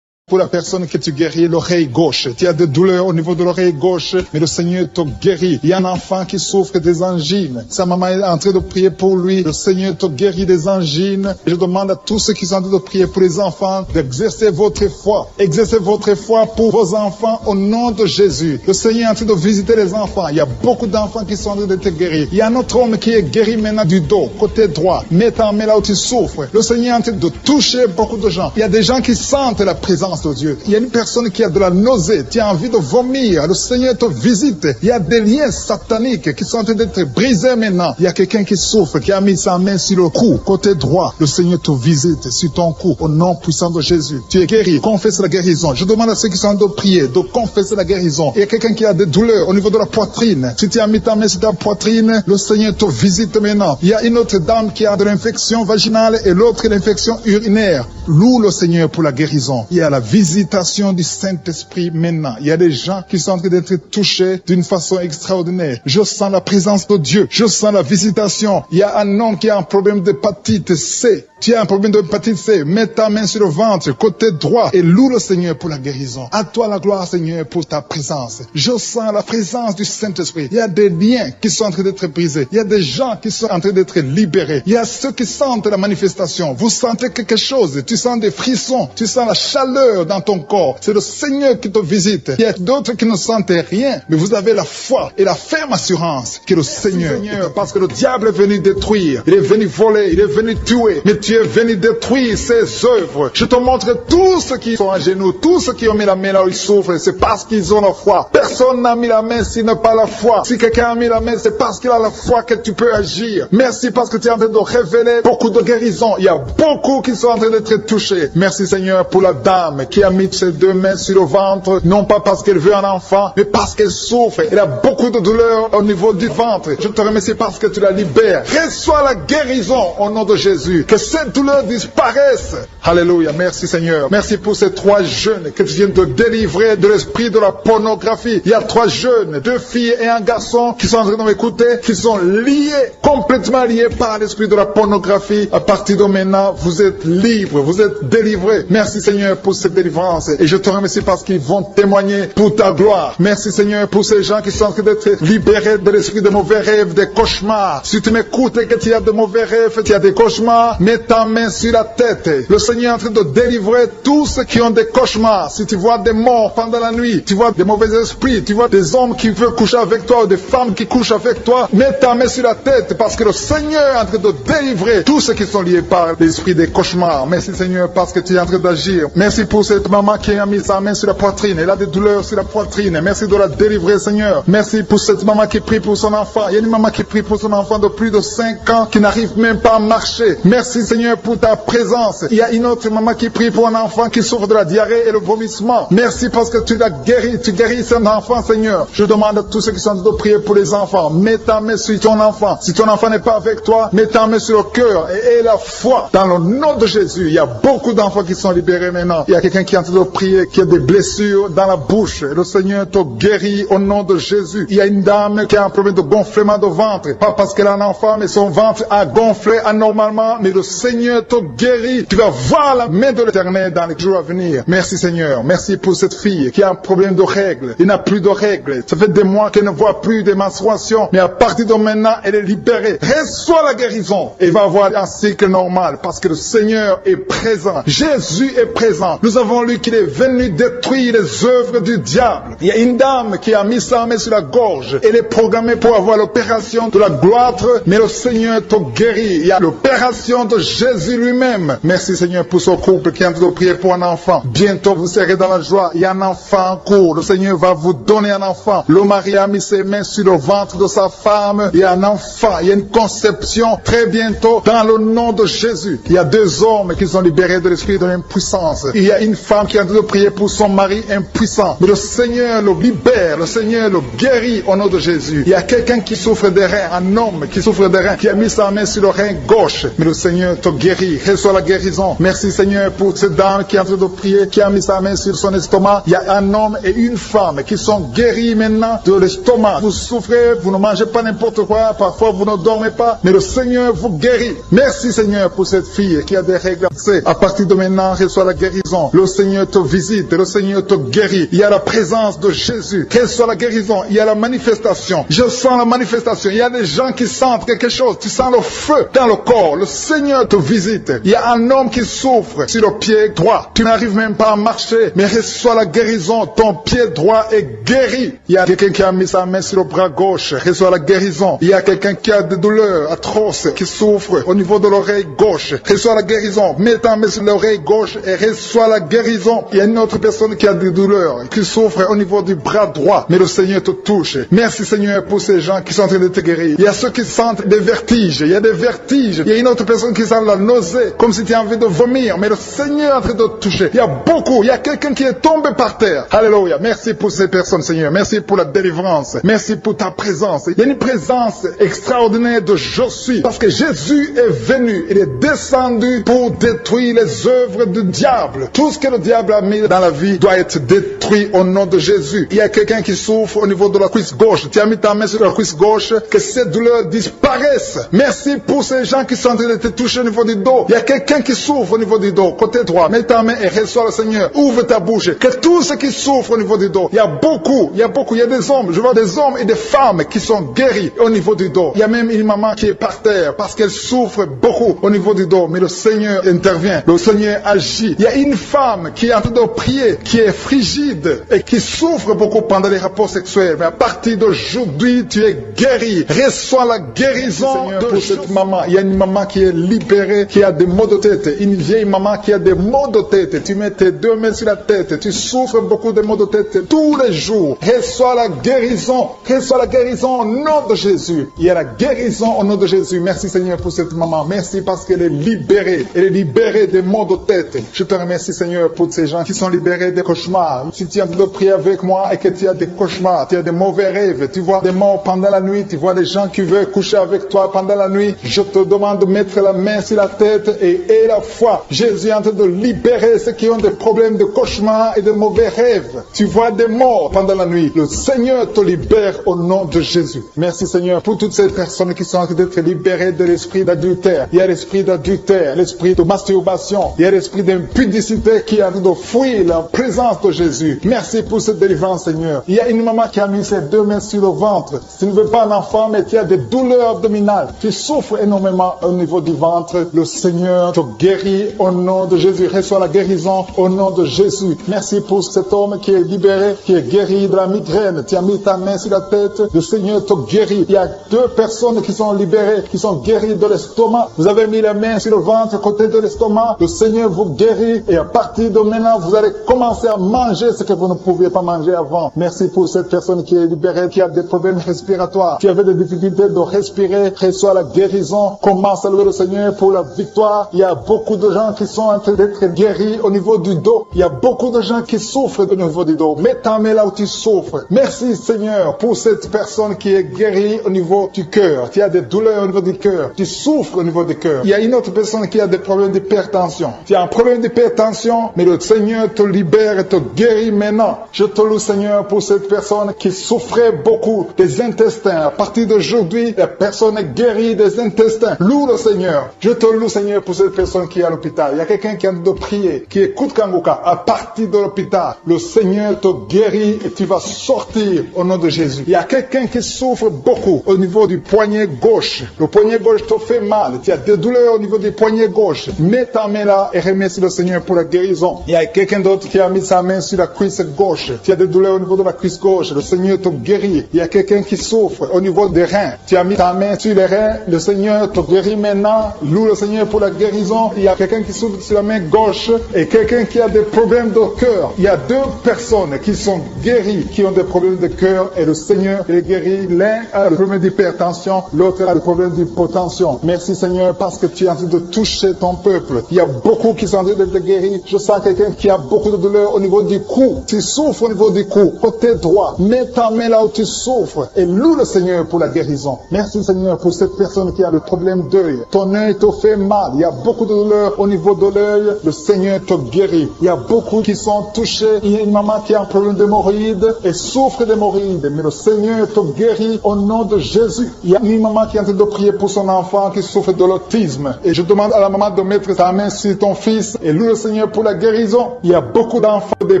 pour la personne que tu guéris, l'oreille gauche. Tu as des douleurs au niveau de l'oreille gauche, mais le Seigneur te guérit. Il y a un enfant qui souffre des angines. Sa maman est en train de prier pour lui. Le Seigneur te guérit des angines. Je demande à tous ceux qui sont en train de prier pour les enfants d'exercer votre foi. Exercez votre foi pour vos enfants au nom de Jésus. Le Seigneur est en train de visiter les enfants. Il y a beaucoup d'enfants qui sont en train d'être guéris. Il y a un autre homme qui est guéri maintenant du dos, côté droit. Mets ta main là où tu souffres. Le Seigneur est en train de toucher beaucoup de gens. Il y a des gens qui sentent la présence de Dieu. Il y a une personne qui a de la nausée, tu as envie de vomir. Le Seigneur te visite. Il y a des liens sataniques qui sont en train d'être brisés maintenant. Il y a quelqu'un qui souffre, qui a mis sa main sur le cou, côté droit. Le Seigneur te visite sur ton cou, au nom puissant de Jésus. Tu es guéri. Confesse la guérison. Je demande à ceux qui sont en train de prier de confesser la guérison. Il y a quelqu'un qui a des douleurs au niveau de la poitrine. Si tu as mis ta main sur ta poitrine, le Seigneur te visite maintenant. Il y a une autre dame qui a de l'infection vaginale et l'autre l'infection urinaire. Loue le Seigneur pour la guérison. Il y a la visitation du Saint-Esprit maintenant. Il y a des gens qui sont en train d'être touchés d'une façon extraordinaire. Je sens la présence de Dieu. Je sens la visitation. Il y a un homme qui a un problème d'hépatite C. Tu as un problème d'hépatite C. Mets ta main sur le ventre, côté droit, et loue le Seigneur pour la guérison. À toi la gloire, Seigneur, pour ta présence. Je sens la présence du Saint-Esprit. Il y a des liens qui sont en train d'être brisés. Il y a des gens qui sont en train d'être libérés. Il y a ceux qui sentent la manifestation. Vous sentez quelque chose. Tu sens des frissons. Tu sens la chaleur dans ton corps. C'est le Seigneur qui te visite. Il y a d'autres qui ne sentent rien, mais vous avez la foi et la ferme assurance que le Seigneur, parce que le diable est venu détruire. Il est venu voler. Il est venu tuer. Mais tu es venu détruire ses œuvres. Je te montre tous ceux qui sont à genoux, tous ceux qui ont mis la main là où ils souffrent, c'est parce qu'ils ont la foi. Personne n'a mis la main s'il n'a pas la foi. Si quelqu'un a mis la main, c'est parce qu'il a la foi que tu peux agir. Merci parce que tu es en train de révéler beaucoup de guérisons. Il y a beaucoup qui sont en train d'être touchés. Merci Seigneur pour la dame qui a mis ses deux mains sur le ventre, non pas parce qu'elle veut un enfant, mais parce qu'elle souffre. Elle a beaucoup de douleur au niveau du ventre. Je te remercie parce que tu la libères. Reçois la guérison au nom de Jésus. Que cette douleur disparaisse. Alléluia. Merci Seigneur. Merci pour ces 3 jeunes que tu viens de délivrer de l'esprit de la pornographie. Il y a 3 jeunes, 2 filles et un garçon qui sont en train de m'écouter, qui sont liés, complètement liés par l'esprit de la pornographie. À partir de maintenant, vous êtes libres, vous êtes délivrés. Merci Seigneur pour cette délivrance. Et je te remercie parce qu'ils vont témoigner pour ta gloire. Merci Seigneur pour ces gens qui sont en train d'être libérés de l'esprit de mauvais rêves, des cauchemars. Si tu m'écoutes et que tu as de mauvais rêves, tu as des cauchemars, mets ta main sur la tête. Le Seigneur est en train de délivrer tous ceux qui ont des cauchemars. Si tu vois des morts pendant la nuit, tu vois des mauvais esprits, tu vois des hommes qui veulent coucher avec toi ou des femmes qui couchent avec toi, mets ta main sur la tête parce que le Seigneur est en train de délivrer tous ceux qui sont liés par l'esprit des cauchemars. Merci Seigneur parce que tu es en train d'agir. Merci pour cette maman qui a mis sa main sur la poitrine. Elle a des douleurs sur la poitrine. Merci de la délivrer Seigneur. Merci pour cette maman qui prie pour son enfant. Il y a une maman qui prie pour son enfant de plus de 5 ans qui n'arrive même pas à marcher. Merci Seigneur pour ta présence. Il y a une autre maman qui prie pour un enfant qui souffre de la diarrhée et le vomissement. Merci parce que tu l'as guéri. Tu guéris cet enfant Seigneur. Je demande à tous ceux qui sont en train de prier pour les enfants. Mets ta main sur ton enfant. Si ton enfant n'est pas avec toi, mets ta main sur le cœur et aie la foi dans le nom de Jésus. Il y a beaucoup d'enfants qui sont libérés maintenant. Il y a quelqu'un qui est en train de prier, qui a des blessures dans la bouche. Le Seigneur te guérit au nom de Jésus. Il y a une dame qui a un problème de gonflement de ventre. Pas parce qu'elle a un enfant, mais son ventre a gonflé anormalement. Mais le Seigneur te guérit. Tu vas voir la main de l'Éternel dans les jours à venir. Merci Seigneur. Merci pour cette fille qui a un problème de règles. Il n'a plus de règles. Ça fait des mois qu'elle ne voit plus de menstruation. Mais à partir de maintenant, elle est libérée. Reçois la guérison. Et va avoir un cycle normal parce que le Seigneur est présent. Jésus est présent. Nous avons lu qu'il est venu détruire les œuvres du diable. Il y a une dame qui a mis sa main sur la gorge. Elle est programmée pour avoir l'opération de la gloître, mais le Seigneur te guérit. Il y a l'opération de Jésus lui-même. Merci Seigneur pour ce couple qui est en train de prier pour un enfant. Bientôt vous serez dans la joie. Il y a un enfant en cours. Le Seigneur va vous donner un enfant. Le mari a mis ses mains sur le ventre de sa femme. Il y a un enfant. Il y a une conception très bientôt dans le nom de Jésus. Il y a 2 hommes qui sont libérés de l'esprit de l'impuissance. Il y a une femme qui est en train de prier pour son mari impuissant. Mais le Seigneur le libère. Le Seigneur le guérit au nom de Jésus. Il y a quelqu'un qui souffre des reins. Un homme qui souffre des reins. Qui a mis sa main sur le rein gauche. Mais le Seigneur te guérit. Reçois la guérison. Merci Seigneur pour cette dame qui est en train de prier. Qui a mis sa main sur son estomac. Il y a un homme et une femme qui sont guéris maintenant de l'estomac. Vous souffrez. Vous ne mangez pas n'importe quoi. Parfois vous ne dormez pas. Mais le Seigneur vous guérit. Merci Seigneur pour cette fille qui a des règles. À partir de maintenant, reçoit la guérison. Le le Seigneur te visite, le Seigneur te guérit. Il y a la présence de Jésus. Quelle soit la guérison, il y a la manifestation. Je sens la manifestation. Il y a des gens qui sentent quelque chose. Tu sens le feu dans le corps. Le Seigneur te visite. Il y a un homme qui souffre sur le pied droit. Tu n'arrives même pas à marcher, mais reçois la guérison. Ton pied droit est guéri. Il y a quelqu'un qui a mis sa main sur le bras gauche. Reçois la guérison. Il y a quelqu'un qui a des douleurs atroces, qui souffre au niveau de l'oreille gauche. Reçois la guérison. Mets ta main sur l'oreille gauche et reçois la guérison. Il y a une autre personne qui a des douleurs, qui souffre au niveau du bras droit, mais le Seigneur te touche. Merci Seigneur pour ces gens qui sont en train de te guérir. Il y a ceux qui sentent des vertiges. Il y a des vertiges. Il y a une autre personne qui sent la nausée, comme si tu as envie de vomir, mais le Seigneur est en train de te toucher. Il y a beaucoup. Il y a quelqu'un qui est tombé par terre. Alléluia. Merci pour ces personnes, Seigneur. Merci pour la délivrance. Merci pour ta présence. Il y a une présence extraordinaire de je suis. Parce que Jésus est venu. Il est descendu pour détruire les œuvres du diable. Tout ce que le diable a mis dans la vie doit être détruit au nom de Jésus. Il y a quelqu'un qui souffre au niveau de la cuisse gauche. Tu as mis ta main sur la cuisse gauche. Que ces douleurs disparaissent. Merci pour ces gens qui sont en train de te toucher au niveau du dos. Il y a quelqu'un qui souffre au niveau du dos. Côté droit. Mets ta main et reçois le Seigneur. Ouvre ta bouche. Que tous ceux qui souffrent au niveau du dos. Il y a beaucoup. Il y a des hommes. Je vois des hommes et des femmes qui sont guéris au niveau du dos. Il y a même une maman qui est par terre parce qu'elle souffre beaucoup au niveau du dos. Mais le Seigneur intervient. Le Seigneur agit. Il y a une femme qui est en train de prier, qui est frigide et qui souffre beaucoup pendant les rapports sexuels. Mais à partir d'aujourd'hui, tu es guéri. Reçois la guérison de cette maman. Il y a une maman qui est libérée, qui a des maux de tête. Une vieille maman qui a des maux de tête. Tu mets tes deux mains sur la tête. Tu souffres beaucoup de maux de tête tous les jours. Reçois la guérison. Reçois la guérison au nom de Jésus. Il y a la guérison au nom de Jésus. Merci Seigneur pour cette maman. Merci parce qu'elle est libérée. Elle est libérée des maux de tête. Je te remercie Seigneur pour ces gens qui sont libérés des cauchemars. Si tu es en train de prier avec moi et que tu as des cauchemars, tu as des mauvais rêves, tu vois des morts pendant la nuit, tu vois des gens qui veulent coucher avec toi pendant la nuit, je te demande de mettre la main sur la tête et la foi. Jésus est en train de libérer ceux qui ont des problèmes de cauchemars et de mauvais rêves. Tu vois des morts pendant la nuit. Le Seigneur te libère au nom de Jésus. Merci Seigneur pour toutes ces personnes qui sont en train d'être libérées de l'esprit d'adultère. Il y a l'esprit d'adultère, l'esprit de masturbation, il y a l'esprit d'impudicité qui est en train de fuir la présence de Jésus. Merci pour cette délivrance Seigneur. Il y a une maman qui a mis ses deux mains sur le ventre. Tu ne veux pas un enfant mais tu as des douleurs abdominales. Tu souffres énormément au niveau du ventre. Le Seigneur te guérit au nom de Jésus. Reçois la guérison au nom de Jésus. Merci pour cet homme qui est libéré, qui est guéri de la migraine. Tu as mis ta main sur la tête. Le Seigneur te guérit. Il y a deux personnes qui sont libérées, qui sont guéries de l'estomac. Vous avez mis la main sur le ventre, côté de l'estomac. Le Seigneur vous guérit et à partir de maintenant, vous allez commencer à manger ce que vous ne pouviez pas manger avant. Merci pour cette personne qui est libérée, qui a des problèmes respiratoires, qui avait des difficultés de respirer. Reçois la guérison. Commence à louer le Seigneur pour la victoire. Il y a beaucoup de gens qui sont en train d'être guéris au niveau du dos. Il y a beaucoup de gens qui souffrent au niveau du dos. Mets ta main là où tu souffres. Merci Seigneur pour cette personne qui est guérie au niveau du cœur. Tu as des douleurs au niveau du cœur. Tu souffres au niveau du cœur. Il y a une autre personne qui a des problèmes d'hypertension. Tu as un problème d'hypertension, mais le Seigneur te libère et te guérit maintenant. Je te loue Seigneur pour cette personne qui souffrait beaucoup des intestins. À partir d'aujourd'hui, la personne est guérie des intestins. Loue le Seigneur. Je te loue Seigneur pour cette personne qui est à l'hôpital. Il y a quelqu'un qui a de prier, qui écoute Kanguka. À partir de l'hôpital, le Seigneur te guérit et tu vas sortir au nom de Jésus. Il y a quelqu'un qui souffre beaucoup au niveau du poignet gauche. Le poignet gauche te fait mal. Tu as des douleurs au niveau du poignet gauche. Mets ta main là et remercie le Seigneur pour la guérison. Il y a quelqu'un d'autre qui a mis sa main sur la cuisse gauche. Tu as des douleurs au niveau de la cuisse gauche. Le Seigneur te guérit. Il y a quelqu'un qui souffre au niveau des reins. Tu as mis ta main sur les reins. Le Seigneur te guérit maintenant. Loue le Seigneur pour la guérison. Il y a quelqu'un qui souffre sur la main gauche et quelqu'un qui a des problèmes de cœur. Il y a deux personnes qui sont guéries, qui ont des problèmes de cœur et le Seigneur les guérit. L'un a le problème d'hypertension, l'autre a le problème d'hypotension. Merci Seigneur parce que tu es en train de toucher ton peuple. Il y a beaucoup qui sont en train d'être guéris. Je sens quelqu'un qui a beaucoup de douleur au niveau du cou. Tu souffres au niveau du cou, côté droit. Mets ta main là où tu souffres et loue le Seigneur pour la guérison. Merci Seigneur pour cette personne qui a le problème d'œil. Ton œil te fait mal. Il y a beaucoup de douleur au niveau de l'œil. Le Seigneur te guérit. Il y a beaucoup qui sont touchés. Il y a une maman qui a un problème d'hémorroïdes et souffre d'hémorroïdes. Mais le Seigneur te guérit au nom de Jésus. Il y a une maman qui est en train de prier pour son enfant qui souffre de l'autisme. Et je demande à la maman de mettre sa main sur ton fils et loue le Seigneur pour pour la guérison. Il y a beaucoup d'enfants des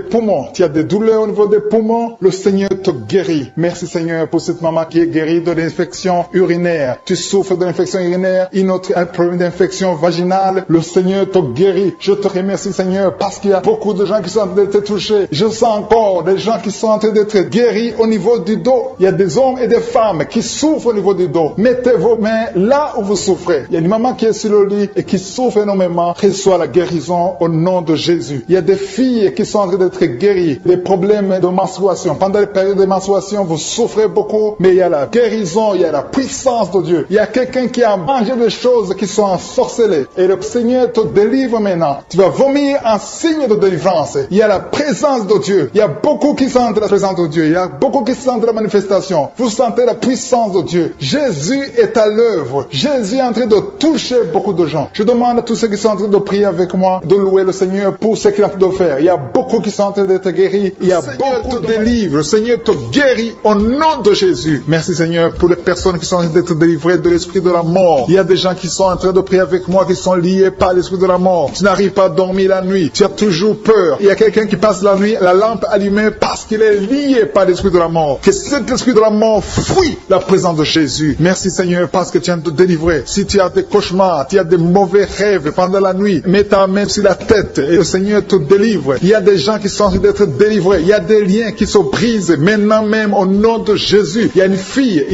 poumons. Tu as des douleurs au niveau des poumons. Le Seigneur te guérit. Merci Seigneur pour cette maman qui est guérie de l'infection urinaire. Tu souffres de l'infection urinaire, un problème d'infection vaginale. Le Seigneur te guérit. Je te remercie Seigneur parce qu'il y a beaucoup de gens qui sont en train d'être touchés. Je sens encore des gens qui sont en train d'être guéris au niveau du dos. Il y a des hommes et des femmes qui souffrent au niveau du dos. Mettez vos mains là où vous souffrez. Il y a une maman qui est sur le lit et qui souffre énormément. Reçois la guérison au nom de Jésus. Il y a des filles qui sont en train d'être guéries. Des problèmes de menstruation. Pendant les périodes de menstruation, vous souffrez beaucoup, mais il y a la guérison, il y a la puissance de Dieu. Il y a quelqu'un qui a mangé des choses qui sont ensorcelées. Et le Seigneur te délivre maintenant. Tu vas vomir en signe de délivrance. Il y a la présence de Dieu. Il y a beaucoup qui sentent la présence de Dieu. Il y a beaucoup qui sentent la manifestation. Vous sentez la puissance de Dieu. Jésus est à l'œuvre. Jésus est en train de toucher beaucoup de gens. Je demande à tous ceux qui sont en train de prier avec moi de louer le Seigneur pour ce qu'il est en train de faire. Il y a beaucoup qui sont en train d'être guéris. Il y a beaucoup de délivre. Le Seigneur te guérit au nom de Jésus. Merci Seigneur pour les personnes qui sont en train d'être délivrées de l'esprit de la mort. Il y a des gens qui sont en train de prier avec moi qui sont liés par l'esprit de la mort. Tu n'arrives pas à dormir la nuit. Tu as toujours peur. Il y a quelqu'un qui passe la nuit, la lampe allumée parce qu'il est lié par l'esprit de la mort. Que cet esprit de la mort fuit la présence de Jésus. Merci Seigneur parce que tu viens de te délivrer. Si tu as des cauchemars, tu as des mauvais rêves pendant la nuit, mets ta main sur la tête et le Seigneur te délivre. Il y a des gens qui sont en train d'être délivrés. Il y a des liens qui se brisent maintenant même au nom de Jésus. Il y a une fille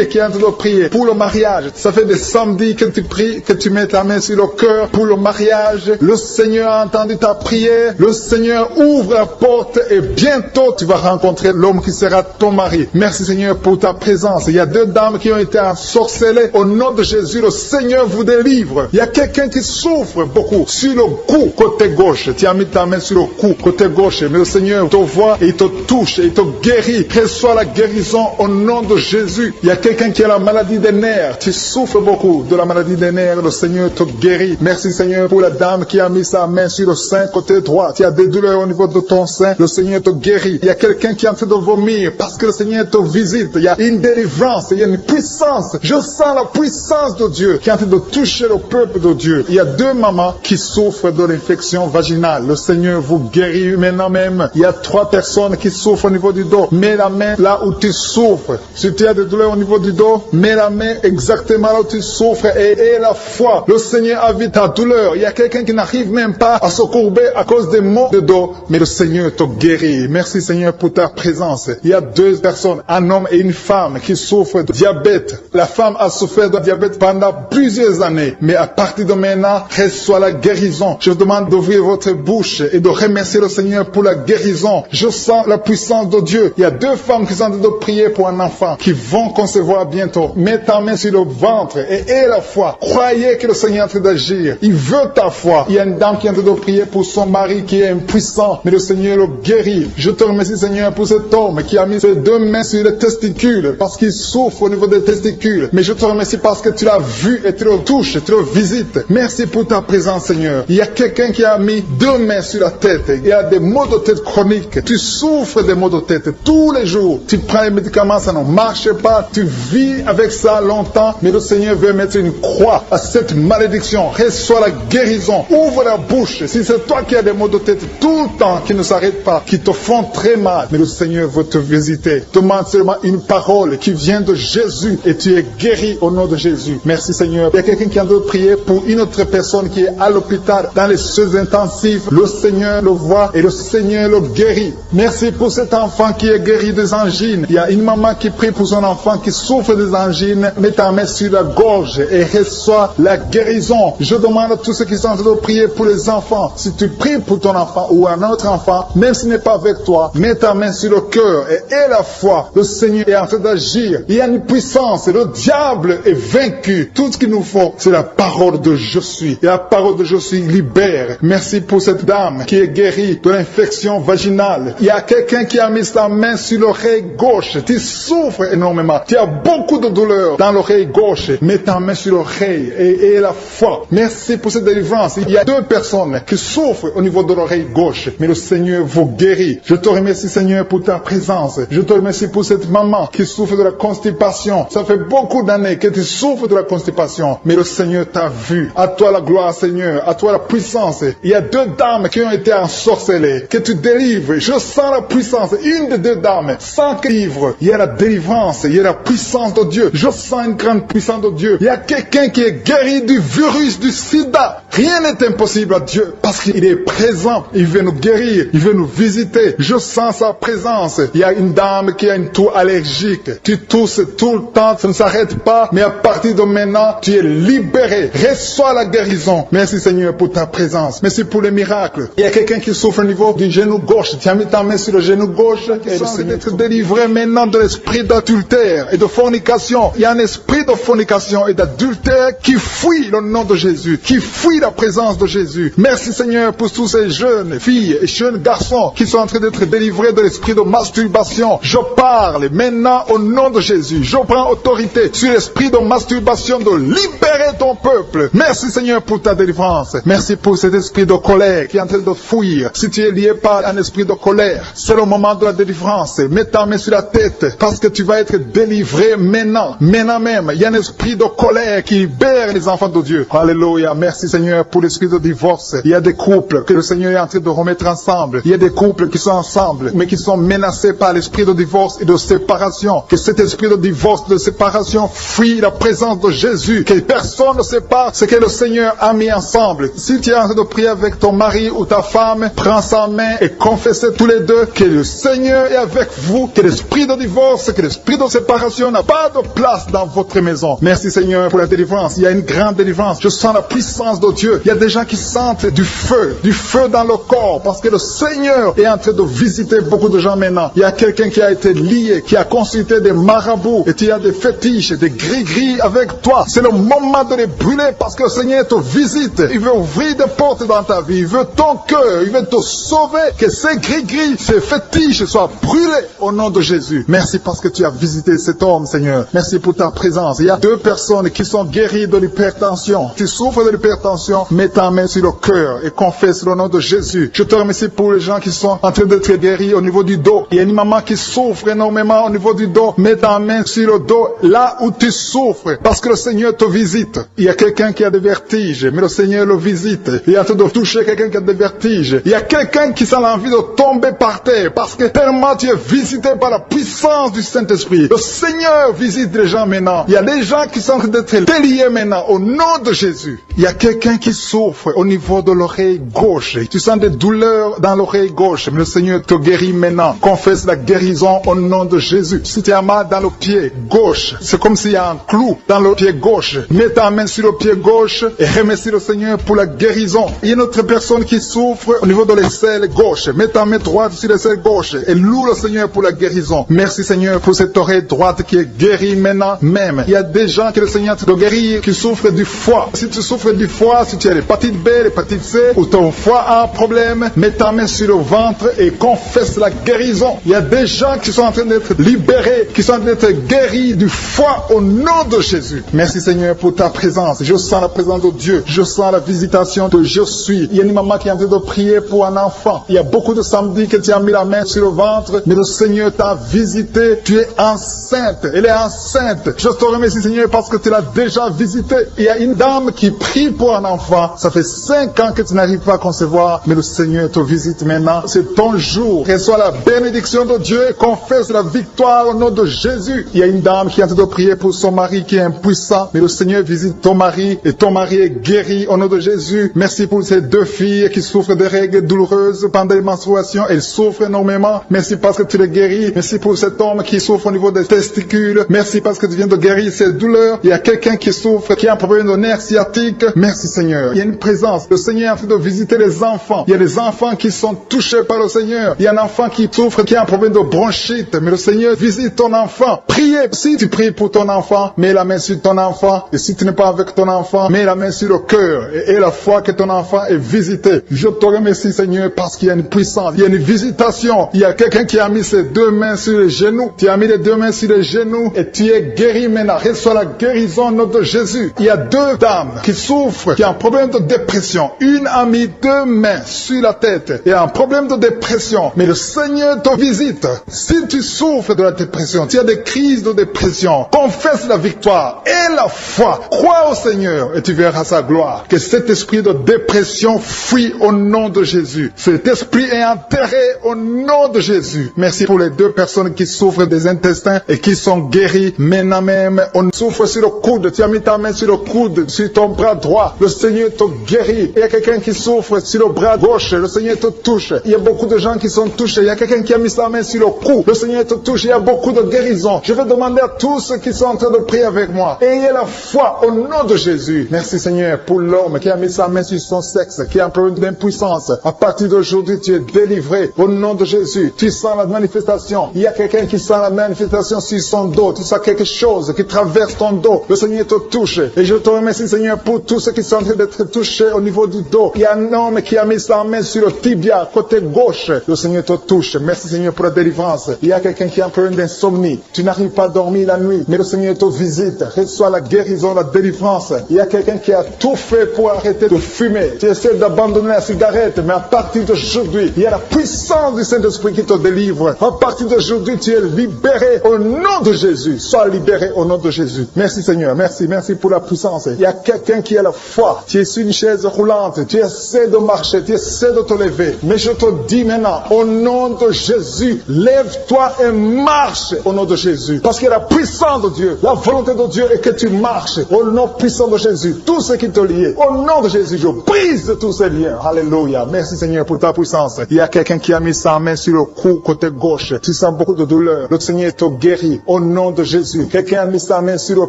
qui est en train de prier pour le mariage. Ça fait des samedis que tu pries, que tu mets ta main sur le cœur pour le mariage. Le Seigneur a entendu ta prière. Le Seigneur ouvre la porte et bientôt tu vas rencontrer l'homme qui sera ton mari. Merci Seigneur pour ta présence. Il y a deux dames qui ont été ensorcelées. Au nom de Jésus, le Seigneur vous délivre. Il y a quelqu'un qui souffre beaucoup sur le cou, côté gauche. Tu as mis ta main sur le cou, côté gauche. Mais le Seigneur te voit et il te touche et il te guérit. Reçois la guérison au nom de Jésus. Il y a quelqu'un qui a la maladie des nerfs. Tu souffres beaucoup de la maladie des nerfs. Le Seigneur te guérit. Merci Seigneur pour la dame qui a mis sa main sur le sein côté droit. Tu as des douleurs au niveau de ton sein. Le Seigneur te guérit. Il y a quelqu'un qui est en train de vomir parce que le Seigneur te visite. Il y a une délivrance. Il y a une puissance. Je sens la puissance de Dieu qui est en train de toucher le peuple de Dieu. Il y a deux mamans qui souffrent de l'infection vaginale. Le Seigneur vous guérit maintenant même. Il y a trois personnes qui souffrent au niveau du dos. Mets la main là où tu souffres. Si tu as des douleurs au niveau du dos, mets la main exactement là où tu souffres et aie la foi. Le Seigneur a vu ta douleur. Il y a quelqu'un qui n'arrive même pas à se courber à cause des maux de dos, mais le Seigneur te guérit. Merci Seigneur pour ta présence. Il y a deux personnes, un homme et une femme qui souffrent de diabète. La femme a souffert de diabète pendant plusieurs années, mais à partir de maintenant, reçoit la guérison. Je vous demande d'ouvrir votre bouche et de remercier le Seigneur pour la guérison. Je sens la puissance de Dieu. Il y a deux femmes qui sont en train de prier pour un enfant qui vont concevoir bientôt. Mets ta main sur le ventre et aie la foi. Croyez que le Seigneur est en train d'agir. Il veut ta foi. Il y a une dame qui est en train de prier pour son mari qui est impuissant, mais le Seigneur le guérit. Je te remercie Seigneur pour cet homme qui a mis ses deux mains sur les testicules parce qu'il souffre au niveau des testicules. Mais je te remercie parce que tu l'as vu et tu le touches, tu le visites. Merci pour ta présence Seigneur. Il y a quelqu'un qui a mis deux mains sur la tête. Il y a des maux de tête chroniques. Tu souffres des maux de tête tous les jours. Tu prends les médicaments, ça ne marche pas. Tu vis avec ça longtemps, mais le Seigneur veut mettre une croix à cette malédiction. Reçois la guérison. Ouvre la bouche. Si c'est toi qui as des maux de tête tout le temps qui ne s'arrêtent pas, qui te font très mal, mais le Seigneur veut te visiter. Demande seulement une parole qui vient de Jésus et tu es guéri au nom de Jésus. Merci Seigneur. Il y a quelqu'un qui a de prier pour une autre personne qui est à l'hôpital dans les soins intensifs. Le Seigneur le voit et le Seigneur le guérit. Merci pour cet enfant qui est guéri des angines. Il y a une maman qui prie pour son enfant qui souffre des angines. Mets ta main sur la gorge et reçois la guérison. Je demande à tous ceux qui sont en train de prier pour les enfants. Si tu pries pour ton enfant ou un autre enfant, même s'il n'est pas avec toi, mets ta main sur le cœur et aie la foi. Le Seigneur est en train d'agir. Il y a une puissance. Le diable est vaincu. Tout ce qu'il nous faut, c'est la parole de je suis. Et la parole de je suis libère. Merci pour cette dame qui est guérie de l'infection vaginale. Il y a quelqu'un qui a mis sa main sur l'oreille gauche. Tu souffres énormément. Tu as beaucoup de douleur dans l'oreille gauche. Mets ta main sur l'oreille et aie la foi. Merci pour cette délivrance. Il y a deux personnes qui souffrent au niveau de l'oreille gauche, mais le Seigneur vous guérit. Je te remercie Seigneur pour ta présence. Je te remercie pour cette maman qui souffre de la constipation. Ça fait beaucoup d'années que tu souffres de la constipation, mais le Seigneur t'a vu. À toi la gloire Seigneur, à toi la puissance. Il y y a 2 dames qui ont été ensorcelées, que tu délivres. Je sens la puissance. Une des 2 dames, sans que livre, il y a la délivrance, il y a la puissance de Dieu. Je sens une grande puissance de Dieu. Il y a quelqu'un qui est guéri du virus du sida. Rien n'est impossible à Dieu parce qu'il est présent. Il veut nous guérir, il veut nous visiter. Je sens sa présence. Il y a une dame qui a une toux allergique. Tu tousses tout le temps, ça ne s'arrête pas, mais à partir de maintenant, tu es libéré. Reçois la guérison. Merci Seigneur pour ta présence. Merci pour les miracles. Il y a quelqu'un qui souffre au niveau du genou gauche. Tu as mis ta main sur le genou gauche. Et le Seigneur être délivré maintenant de l'esprit d'adultère et de fornication. Il y a un esprit de fornication et d'adultère qui fuit le nom de Jésus, qui fuit la présence de Jésus. Merci Seigneur pour tous ces jeunes filles et jeunes garçons qui sont en train d'être délivrés de l'esprit de masturbation. Je parle maintenant au nom de Jésus. Je prends autorité sur l'esprit de masturbation de libérer ton peuple. Merci Seigneur pour ta délivrance. Merci pour cet esprit de colère qui est en train de fuir. Si tu es lié par un esprit de colère, c'est le moment de la délivrance. Mets ta main sur la tête parce que tu vas être délivré maintenant. Maintenant même, il y a un esprit de colère qui libère les enfants de Dieu. Alléluia. Merci Seigneur pour l'esprit de divorce. Il y a des couples que le Seigneur est en train de remettre ensemble. Il y a des couples qui sont ensemble mais qui sont menacés par l'esprit de divorce et de séparation. Que cet esprit de divorce, de séparation fuit la présence de Jésus. Que personne ne sépare ce que le Seigneur a mis ensemble. Si tu es en train de prier avec ton mari ou ta femme, prends sa main et confessez tous les deux que le Seigneur est avec vous, que l'esprit de divorce, que l'esprit de séparation n'a pas de place dans votre maison. Merci Seigneur pour la délivrance. Il y a une grande délivrance. Je sens la puissance de Dieu. Il y a des gens qui sentent du feu dans le corps parce que le Seigneur est en train de visiter beaucoup de gens maintenant. Il y a quelqu'un qui a été lié, qui a consulté des marabouts et tu as des fétiches, des gris-gris avec toi. C'est le moment de les brûler parce que le Seigneur te visite. Il veut ouvrir des portes dans ta vie. Il veut ton cœur. Il veut te sauver. Que ces gris-gris, ces fétiches soient brûlés au nom de Jésus. Merci parce que tu as visité cet homme, Seigneur. Merci pour ta présence. Il y a 2 personnes qui sont guéries de l'hypertension. Tu souffres de l'hypertension, mets ta main sur le cœur et confesse le nom de Jésus. Je te remercie pour les gens qui sont en train d'être guéris au niveau du dos. Il y a une maman qui souffre énormément au niveau du dos. Mets ta main sur le dos, là où tu souffres, parce que le Seigneur te visite. Il y a quelqu'un qui a des vertiges, mais le Seigneur le visite. Il est en train de toucher quelqu'un qui a des vertiges. Il y a quelqu'un qui sent l'envie de tomber par terre, parce que tellement tu es visité par la puissance du Saint-Esprit. Le Seigneur visite les gens maintenant. Il y a des gens qui sont en train d'être déliés maintenant, au nom de Jésus. Il y a quelqu'un qui souffre au niveau de l'oreille gauche. Tu sens des douleurs dans l'oreille gauche, mais le Seigneur te guérit maintenant. Confesse la guérison au nom de Jésus. Si tu as mal dans le pied gauche, c'est comme s'il y a un clou dans le pied gauche. Mets ta main sur le pied gauche et remercie le Seigneur pour la guérison. Il y a une autre personne qui souffre au niveau de l'aisselle gauche. Mets ta main droite sur l'aisselle gauche et loue le Seigneur pour la guérison. Merci Seigneur pour cette oreille droite qui est guérie maintenant même. Il y a des gens que le Seigneur te guérit qui souffrent du foie. Si tu souffres du foie, si tu as l'hépatite B, l'hépatite C, ou ton foie a un problème, mets ta main sur le ventre et confesse la guérison. Il y a des gens qui sont en train d'être libérés, qui sont en train d'être guéris du foie au nom de Jésus. Merci Seigneur pour ta présence. Je sens la présence de Dieu. Je sens la visitation de je suis. Il y a une maman qui est en train de prier pour un enfant. Il y a beaucoup de samedis que tu as mis la main sur le ventre, mais le Seigneur t'a visité. Tu es enceinte. Elle est enceinte. Je te remercie Seigneur parce que tu l'as déjà visité. Il y a une dame qui prie pour un enfant. Ça fait 5 ans que tu n'arrives pas à concevoir, mais le Seigneur te visite maintenant. C'est ton jour. Reçois la bénédiction de Dieu et confesse la victoire au nom de Jésus. Il y a une dame qui est en train de prier pour son mari qui est impuissant, mais le Seigneur visite ton mari et ton mari est guéri au nom de Jésus. Merci pour ces 2 filles qui souffrent de règles douloureuses pendant les menstruations. Elles souffrent énormément. Merci parce que tu les guéris. Merci pour cet homme qui souffre au niveau des testicules. Merci parce que tu viens de guérir ces douleurs. Il y a quelqu'un qui souffre, qui a un problème de nerf sciatique. Merci Seigneur. Il y a une présence. Le Seigneur est en train de visiter les enfants. Il y a des enfants qui sont touchés par le Seigneur. Il y a un enfant qui souffre, qui a un problème de bronchite. Mais le Seigneur visite ton enfant. Priez. Si tu pries pour ton enfant, mets la main sur ton enfant. Et si tu n'es pas avec ton enfant, mets la main sur le cœur. Et la foi que ton enfant est visité. Je te remercie Seigneur parce qu'il y a une puissance. Il y a une visitation. Il y a quelqu'un qui a mis ses 2 mains sur les genoux. Tu as mis les 2 mains sur les genoux et tu es guéri maintenant. Reçois la guérison au nom de Jésus. Il y a 2 dames qui souffrent, qui ont un problème de dépression. Une a mis 2 mains sur la tête et a un problème de dépression. Mais le Seigneur te visite. Si tu souffres de la dépression, tu as des crises de dépression, confesse la victoire et la foi. Crois au Seigneur et tu verras sa gloire. Que cet esprit de dépression dépression fuit au nom de Jésus. Cet esprit est enterré au nom de Jésus. Merci pour les 2 personnes qui souffrent des intestins et qui sont guéries maintenant même. On souffre sur le coude. Tu as mis ta main sur le coude, sur ton bras droit. Le Seigneur te guérit. Il y a quelqu'un qui souffre sur le bras gauche. Le Seigneur te touche. Il y a beaucoup de gens qui sont touchés. Il y a quelqu'un qui a mis sa main sur le cou. Le Seigneur te touche. Il y a beaucoup de guérisons. Je vais demander à tous ceux qui sont en train de prier avec moi. Ayez la foi au nom de Jésus. Merci Seigneur pour l'homme qui a mis sa main sur son sexe, qui a un problème d'impuissance. À partir d'aujourd'hui, tu es délivré au nom de Jésus. Tu sens la manifestation. Il y a quelqu'un qui sent la manifestation sur son dos. Tu sens quelque chose qui traverse ton dos. Le Seigneur te touche. Et je te remercie Seigneur pour tous ceux qui sont en train d'être touchés au niveau du dos. Il y a un homme qui a mis sa main sur le tibia, côté gauche. Le Seigneur te touche. Merci Seigneur pour la délivrance. Il y a quelqu'un qui a un problème d'insomnie. Tu n'arrives pas à dormir la nuit, mais le Seigneur te visite. Reçois la guérison, la délivrance. Il y a quelqu'un qui a tout fait pour arrêter de fumer. Tu essaies d'abandonner la cigarette, mais à partir d'aujourd'hui, il y a la puissance du Saint-Esprit qui te délivre. À partir d'aujourd'hui, tu es libéré au nom de Jésus. Sois libéré au nom de Jésus. Merci Seigneur. Merci pour la puissance. Il y a quelqu'un qui a la foi. Tu es sur une chaise roulante. Tu essaies de marcher. Tu essaies de te lever. Mais je te dis maintenant, au nom de Jésus, lève-toi et marche au nom de Jésus. Parce que la puissance de Dieu, la volonté de Dieu est que tu marches au nom puissant de Jésus. Tout ce qui te lie, au nom de Jésus, je brise tous ces liens. Alléluia. Merci Seigneur pour ta puissance. Il y a quelqu'un qui a mis sa main sur le cou côté gauche. Tu sens beaucoup de douleur. Le Seigneur te guérit au nom de Jésus. Quelqu'un a mis sa main sur le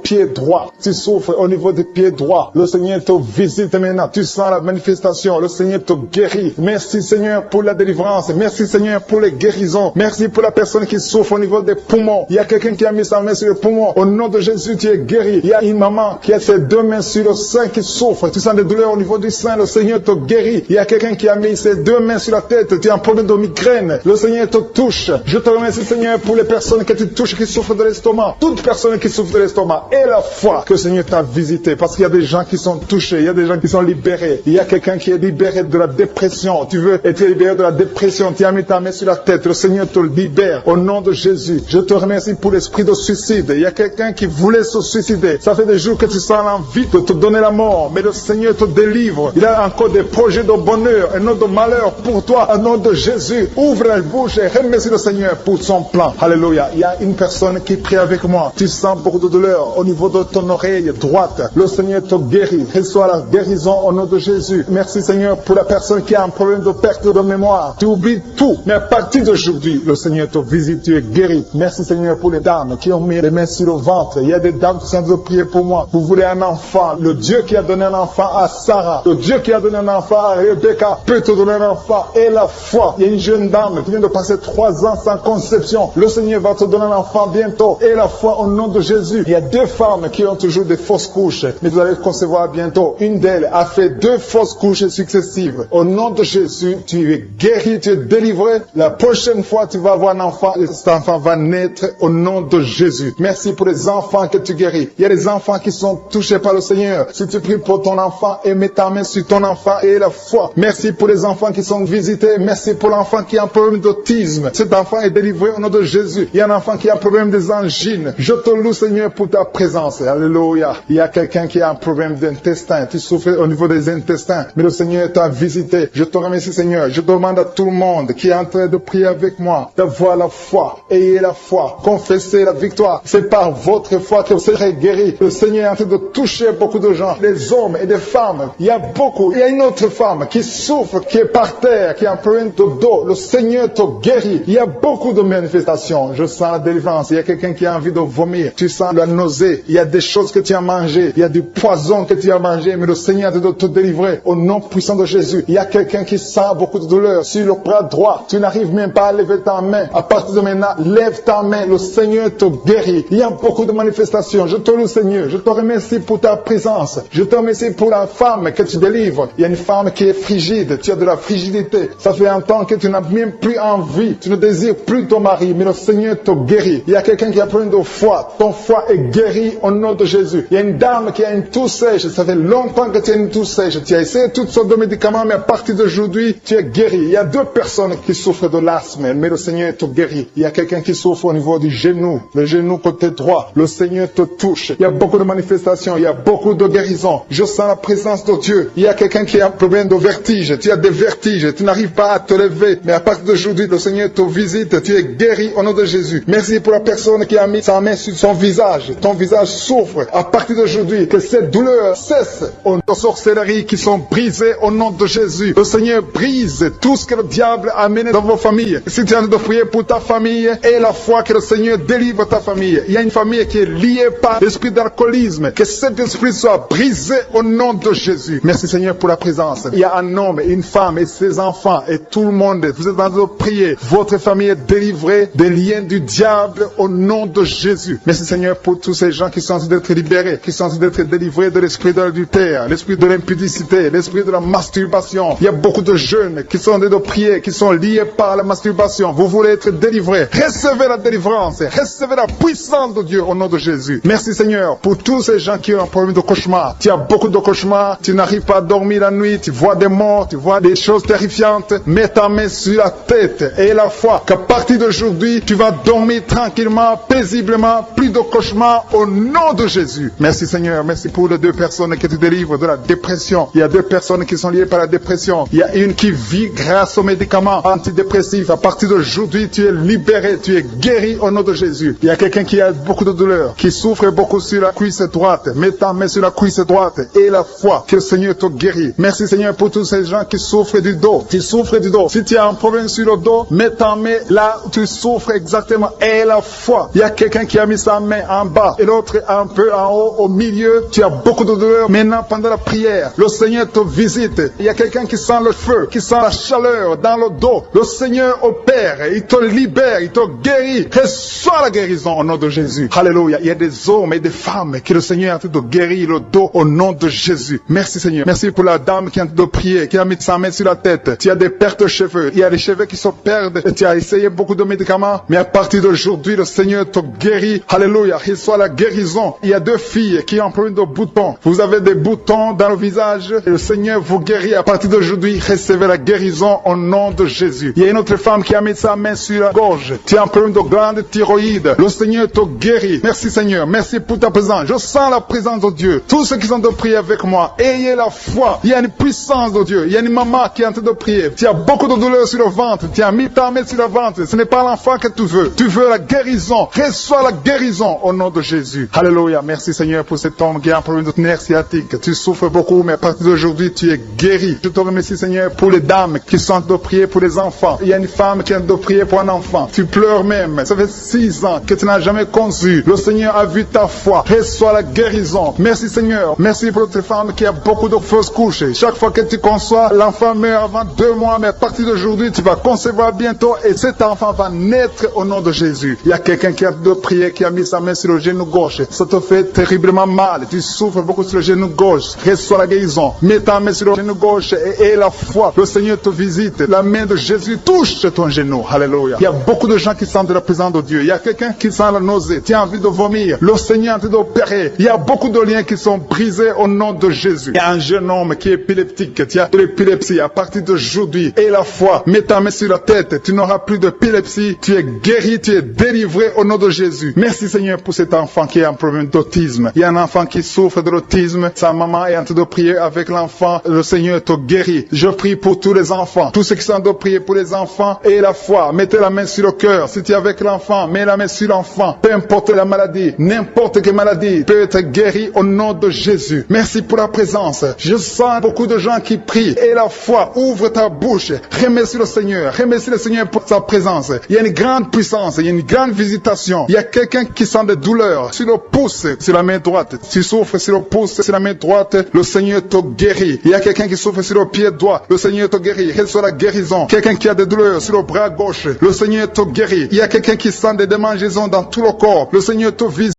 pied droit. Tu souffres au niveau du pied droit. Le Seigneur te visite maintenant. Tu sens la manifestation. Le Seigneur te guérit. Merci Seigneur pour la délivrance. Merci Seigneur pour les guérisons. Merci pour la personne qui souffre au niveau des poumons. Il y a quelqu'un qui a mis sa main sur le poumon. Au nom de Jésus, tu es guéri. Il y a une maman qui a ses 2 mains sur le sein qui souffre. Tu sens des douleurs au niveau du sein. Le Seigneur te guérit. Il y a quelqu'un qui a mis ses 2 mains sur la tête. Tu as un problème de migraine. Le Seigneur te touche. Je te remercie Seigneur pour les personnes que tu touches qui souffrent de l'estomac. Toute personne qui souffre de l'estomac et la foi que le Seigneur t'a visité. Parce qu'il y a des gens qui sont touchés. Il y a des gens qui sont libérés. Il y a quelqu'un qui est libéré de la dépression. Tu veux être libéré de la dépression. Tu as mis ta main sur la tête. Le Seigneur te libère. Au nom de Jésus. Je te remercie pour l'esprit de suicide. Il y a quelqu'un qui voulait se suicider. Ça fait des jours que tu sens l'envie de te donner la mort. Mais le Seigneur te délivre. Il a encore des projets de bonheur et non de malheur pour toi. Au nom de Jésus. Ouvre la bouche et remercie le Seigneur pour son plan. Alléluia. Il y a une personne qui prie avec moi. Tu sens beaucoup de douleur au niveau de ton oreille droite. Le Seigneur te guérit. Reçois la guérison au nom de Jésus. Merci Seigneur pour la personne qui a un problème de perte de mémoire. Tu oublies tout. Mais à partir d'aujourd'hui, le Seigneur te visite. Tu es guéri. Merci Seigneur pour les dames qui ont mis les mains sur le ventre. Il y a des dames qui sont en train de prier pour moi. Vous voulez un enfant. Le Dieu qui a donné un enfant à Sarah. Le Dieu qui a donné un enfant à Rebecca peut te donner un enfant. Et la foi. Il y a une jeune dame qui vient de passer 3 ans sans conception. Le Seigneur va te donner un enfant bientôt. Et la foi au nom de Jésus. Il y a 2 femmes qui ont toujours des fausses couches. Mais vous allez concevoir bientôt. Une d'elles a fait 2 fausses couches successives. Au nom de Jésus, tu es guéri, tu es délivré. La prochaine fois, tu vas avoir un enfant. Et cet enfant va naître au nom de Jésus. Merci pour les enfants que tu guéris. Il y a des enfants qui sont touchés par le Seigneur. Si tu pries pour ton enfant et mets ta main sur ton enfant et la foi. Merci pour les enfants qui sont visités. Merci pour l'enfant qui a un problème d'autisme. Cet enfant est délivré au nom de Jésus. Il y a un enfant qui a un problème des angines. Je te loue Seigneur pour ta présence. Alléluia. Il y a quelqu'un qui a un problème d'intestin. Tu souffres au niveau des intestins. Mais le Seigneur t'a visité. Je te remercie Seigneur. Je demande à tout le monde qui est en train de prier avec moi d'avoir la foi. Ayez la foi. Confessez la victoire. C'est par votre foi que vous serez guéris. Le Seigneur est en train de toucher beaucoup de gens. Des hommes et des femmes. Il y a beaucoup. Il y a une autre femme qui souffre, qui est par terre, qui a un problème de dos. Le Seigneur te guérit. Il y a beaucoup de manifestations. Je sens la délivrance. Il y a quelqu'un qui a envie de vomir. Tu sens la nausée. Il y a des choses que tu as mangées. Il y a du poison que tu as mangé. Mais le Seigneur est de te délivrer. Au nom puissant de Jésus. Il y a quelqu'un qui sent beaucoup de douleur sur le bras droit. Tu n'arrives même pas à lever ta main. À partir de maintenant, lève ta main. Le Seigneur te guérit. Il y a beaucoup de manifestations. Je te loue Seigneur. Je te remercie pour ta présence. Je te remercie pour la femme que tu délivres. Il y a une femme qui est frigide. Tu as de la frigidité. Ça fait un temps que tu n'as même plus envie. Tu ne désires plus ton mari. Mais le Seigneur te guérit. Il y a quelqu'un qui a plein de foi. Ton foie est guéri au nom de Jésus. Il y a une dame qui a une toux sèche. Ça fait longtemps que tu as une toux sèche. Tu as essayé toutes sortes de médicaments, mais à partir d'aujourd'hui, tu es guéri. Il y a 2 personnes qui souffrent de l'asthme, mais le Seigneur te guérit. Il y a quelqu'un qui souffre au niveau du genou, le genou côté droit. Le Seigneur te touche. Il y a beaucoup de manifestations. Il y a beaucoup de guérisons. Je sens la présence de Dieu. Il y a quelqu'un quelqu'un qui a un problème de vertige, tu as des vertiges, tu n'arrives pas à te lever, mais à partir d'aujourd'hui, le Seigneur te visite, tu es guéri au nom de Jésus. Merci pour la personne qui a mis sa main sur son visage. Ton visage souffre. À partir d'aujourd'hui, que cette douleur cesse. Aux sorcelleries qui sont brisées au nom de Jésus. Le Seigneur brise tout ce que le diable a amené dans vos familles. Si tu es en train de prier pour ta famille, et la foi que le Seigneur délivre ta famille. Il y a une famille qui est liée par l'esprit d'alcoolisme. Que cet esprit soit brisé au nom de Jésus. Merci Seigneur pour la présence. Il y a un homme, une femme et ses enfants et tout le monde. Vous êtes en train de prier. Votre famille est délivrée des liens du diable au nom de Jésus. Merci Seigneur pour tous ces gens qui sont en train d'être libérés, qui sont en train d'être délivrés de l'esprit de l'adultère, l'esprit de l'impudicité, l'esprit de la masturbation. Il y a beaucoup de jeunes qui sont en train de prier, qui sont liés par la masturbation. Vous voulez être délivrés. Recevez la délivrance. Recevez la puissance de Dieu au nom de Jésus. Merci Seigneur pour tous ces gens qui ont un problème de cauchemar. Tu as beaucoup de cauchemars. Tu n'arrives pas à dormir la nuit. Tu vois des morts. Tu vois des choses terrifiantes. Mets ta main sur la tête et la foi qu'à partir d'aujourd'hui, tu vas dormir tranquillement, paisiblement, plus de cauchemars au nom de Jésus. Merci Seigneur. Merci pour les deux personnes qui te délivrent de la dépression. Il y a deux personnes qui sont liées par la dépression. Il y a une qui vit grâce aux médicaments antidépressifs. À partir d'aujourd'hui, tu es libéré, tu es guéri au nom de Jésus. Il y a quelqu'un qui a beaucoup de douleur, qui souffre beaucoup sur la cuisse droite. Mets ta main sur la cuisse droite et la foi que le Seigneur te guérit. Merci Seigneur pour tous ces gens qui souffrent du dos. Tu souffres du dos. Si tu as un problème sur le dos, mets ta main là où tu souffres exactement et la foi. Il y a quelqu'un qui a mis sa main en bas et l'autre un peu en haut, au milieu. Tu as beaucoup de douleur. Maintenant, pendant la prière, le Seigneur te visite. Il y a quelqu'un qui sent le feu, qui sent la chaleur dans le dos. Le Seigneur opère. Il te libère, il te guérit. Reçois la guérison au nom de Jésus. Alléluia. Il y a des hommes et des femmes que le Seigneur est en train de guérir le dos au nom de Jésus. Merci Seigneur. Merci pour la dame qui est en train de prier, qui a mis sa main sur la tête. Tu as des pertes de cheveux. Il y a des cheveux qui se perdent. Et tu as essayé beaucoup de médicaments. Mais à partir d'aujourd'hui, le Seigneur te guérit. Alléluia. Reçois la guérison. Il y a deux filles qui ont un problème de boutons. Vous avez des boutons dans le visage. Et le Seigneur vous guérit. À partir d'aujourd'hui, recevez la guérison au nom de Jésus. Il y a une autre femme qui a mis sa main sur la gorge. Tu as un problème de glande thyroïde. Le Seigneur te guérit. Merci Seigneur. Merci pour ta présence. Je sens la présence de Dieu. Tous ceux qui sont de prier avec moi, ayez la foi. Il y a une puissance de Dieu. Il y a une maman qui est en train de prier. Tu as beaucoup de douleur sur le ventre. Tu as mis ta main sur le ventre. Ce n'est pas l'enfant que tu veux. Tu veux la guérison. Reçois la guérison au nom de Jésus. Alléluia. Merci Seigneur pour cet homme qui a un problème de nerf sciatique. Tu souffres beaucoup, mais à partir d'aujourd'hui, tu es guéri. Je te remercie Seigneur pour les dames qui sont en train de prier pour les enfants. Il y a une femme qui est en train de prier pour un enfant. Tu pleures même. Ça fait 6 ans que tu n'as jamais conçu. Le Seigneur a vu ta foi. Reçois la guérison. Merci Seigneur. Merci pour cette femme qui a beaucoup de fausses couches. Chaque fois que tu conçois, l'enfant meurt avant 2 mois, mais à partir d'aujourd'hui, tu vas concevoir bientôt et cet enfant va naître au nom de Jésus. Il y a quelqu'un qui a de prier, qui a mis sa main sur le genou gauche. Ça te fait terriblement mal. Tu souffres beaucoup sur le genou gauche. Reçois la guérison. Mets ta main sur le genou gauche et la foi. Le Seigneur te visite. La main de Jésus touche ton genou. Alléluia. Il y a beaucoup de gens qui sentent la présence de Dieu. Il y a quelqu'un qui sent la nausée. Tu as envie de vomir. Le Seigneur est en train d'opérer. Il y a beaucoup de liens qui sont brisés au nom de Jésus. Il y a un jeune homme qui est épileptique. Tu as de l'épilepsie à partir d'aujourd'hui. Et la foi. Mets ta main sur la tête. Tu n'auras plus d'épilepsie. Tu es guéri. Tu es délivré au nom de Jésus. Merci Seigneur pour cet enfant qui a un problème d'autisme. Il y a un enfant qui souffre de l'autisme. Sa maman est en train de prier avec l'enfant. Le Seigneur te guérit. Je prie pour tous les enfants. Tous ceux qui sont en train de prier pour les enfants et la foi. Mettez la main sur le cœur. Si tu es avec l'enfant, mets la main sur l'enfant. Peu importe la maladie, n'importe quelle maladie peut être guérie au nom de Jésus. Merci pour la présence. Je sens beaucoup de gens qui prient. Et la foi, ouvre ta bouche. Remercie le Seigneur. Remercie le Seigneur pour sa présence. Il y a une grande puissance. Il y a une grande visitation. Il y a quelqu'un qui sent des douleurs sur le pouce, sur la main droite. Tu souffres sur le pouce, sur la main droite. Le Seigneur te guérit. Il y a quelqu'un qui souffre sur le pied droit. Le Seigneur te guérit. Reçois la guérison. Quelqu'un qui a des douleurs sur le bras gauche. Le Seigneur te guérit. Il y a quelqu'un qui sent des démangeaisons dans tout le corps. Le Seigneur te visite.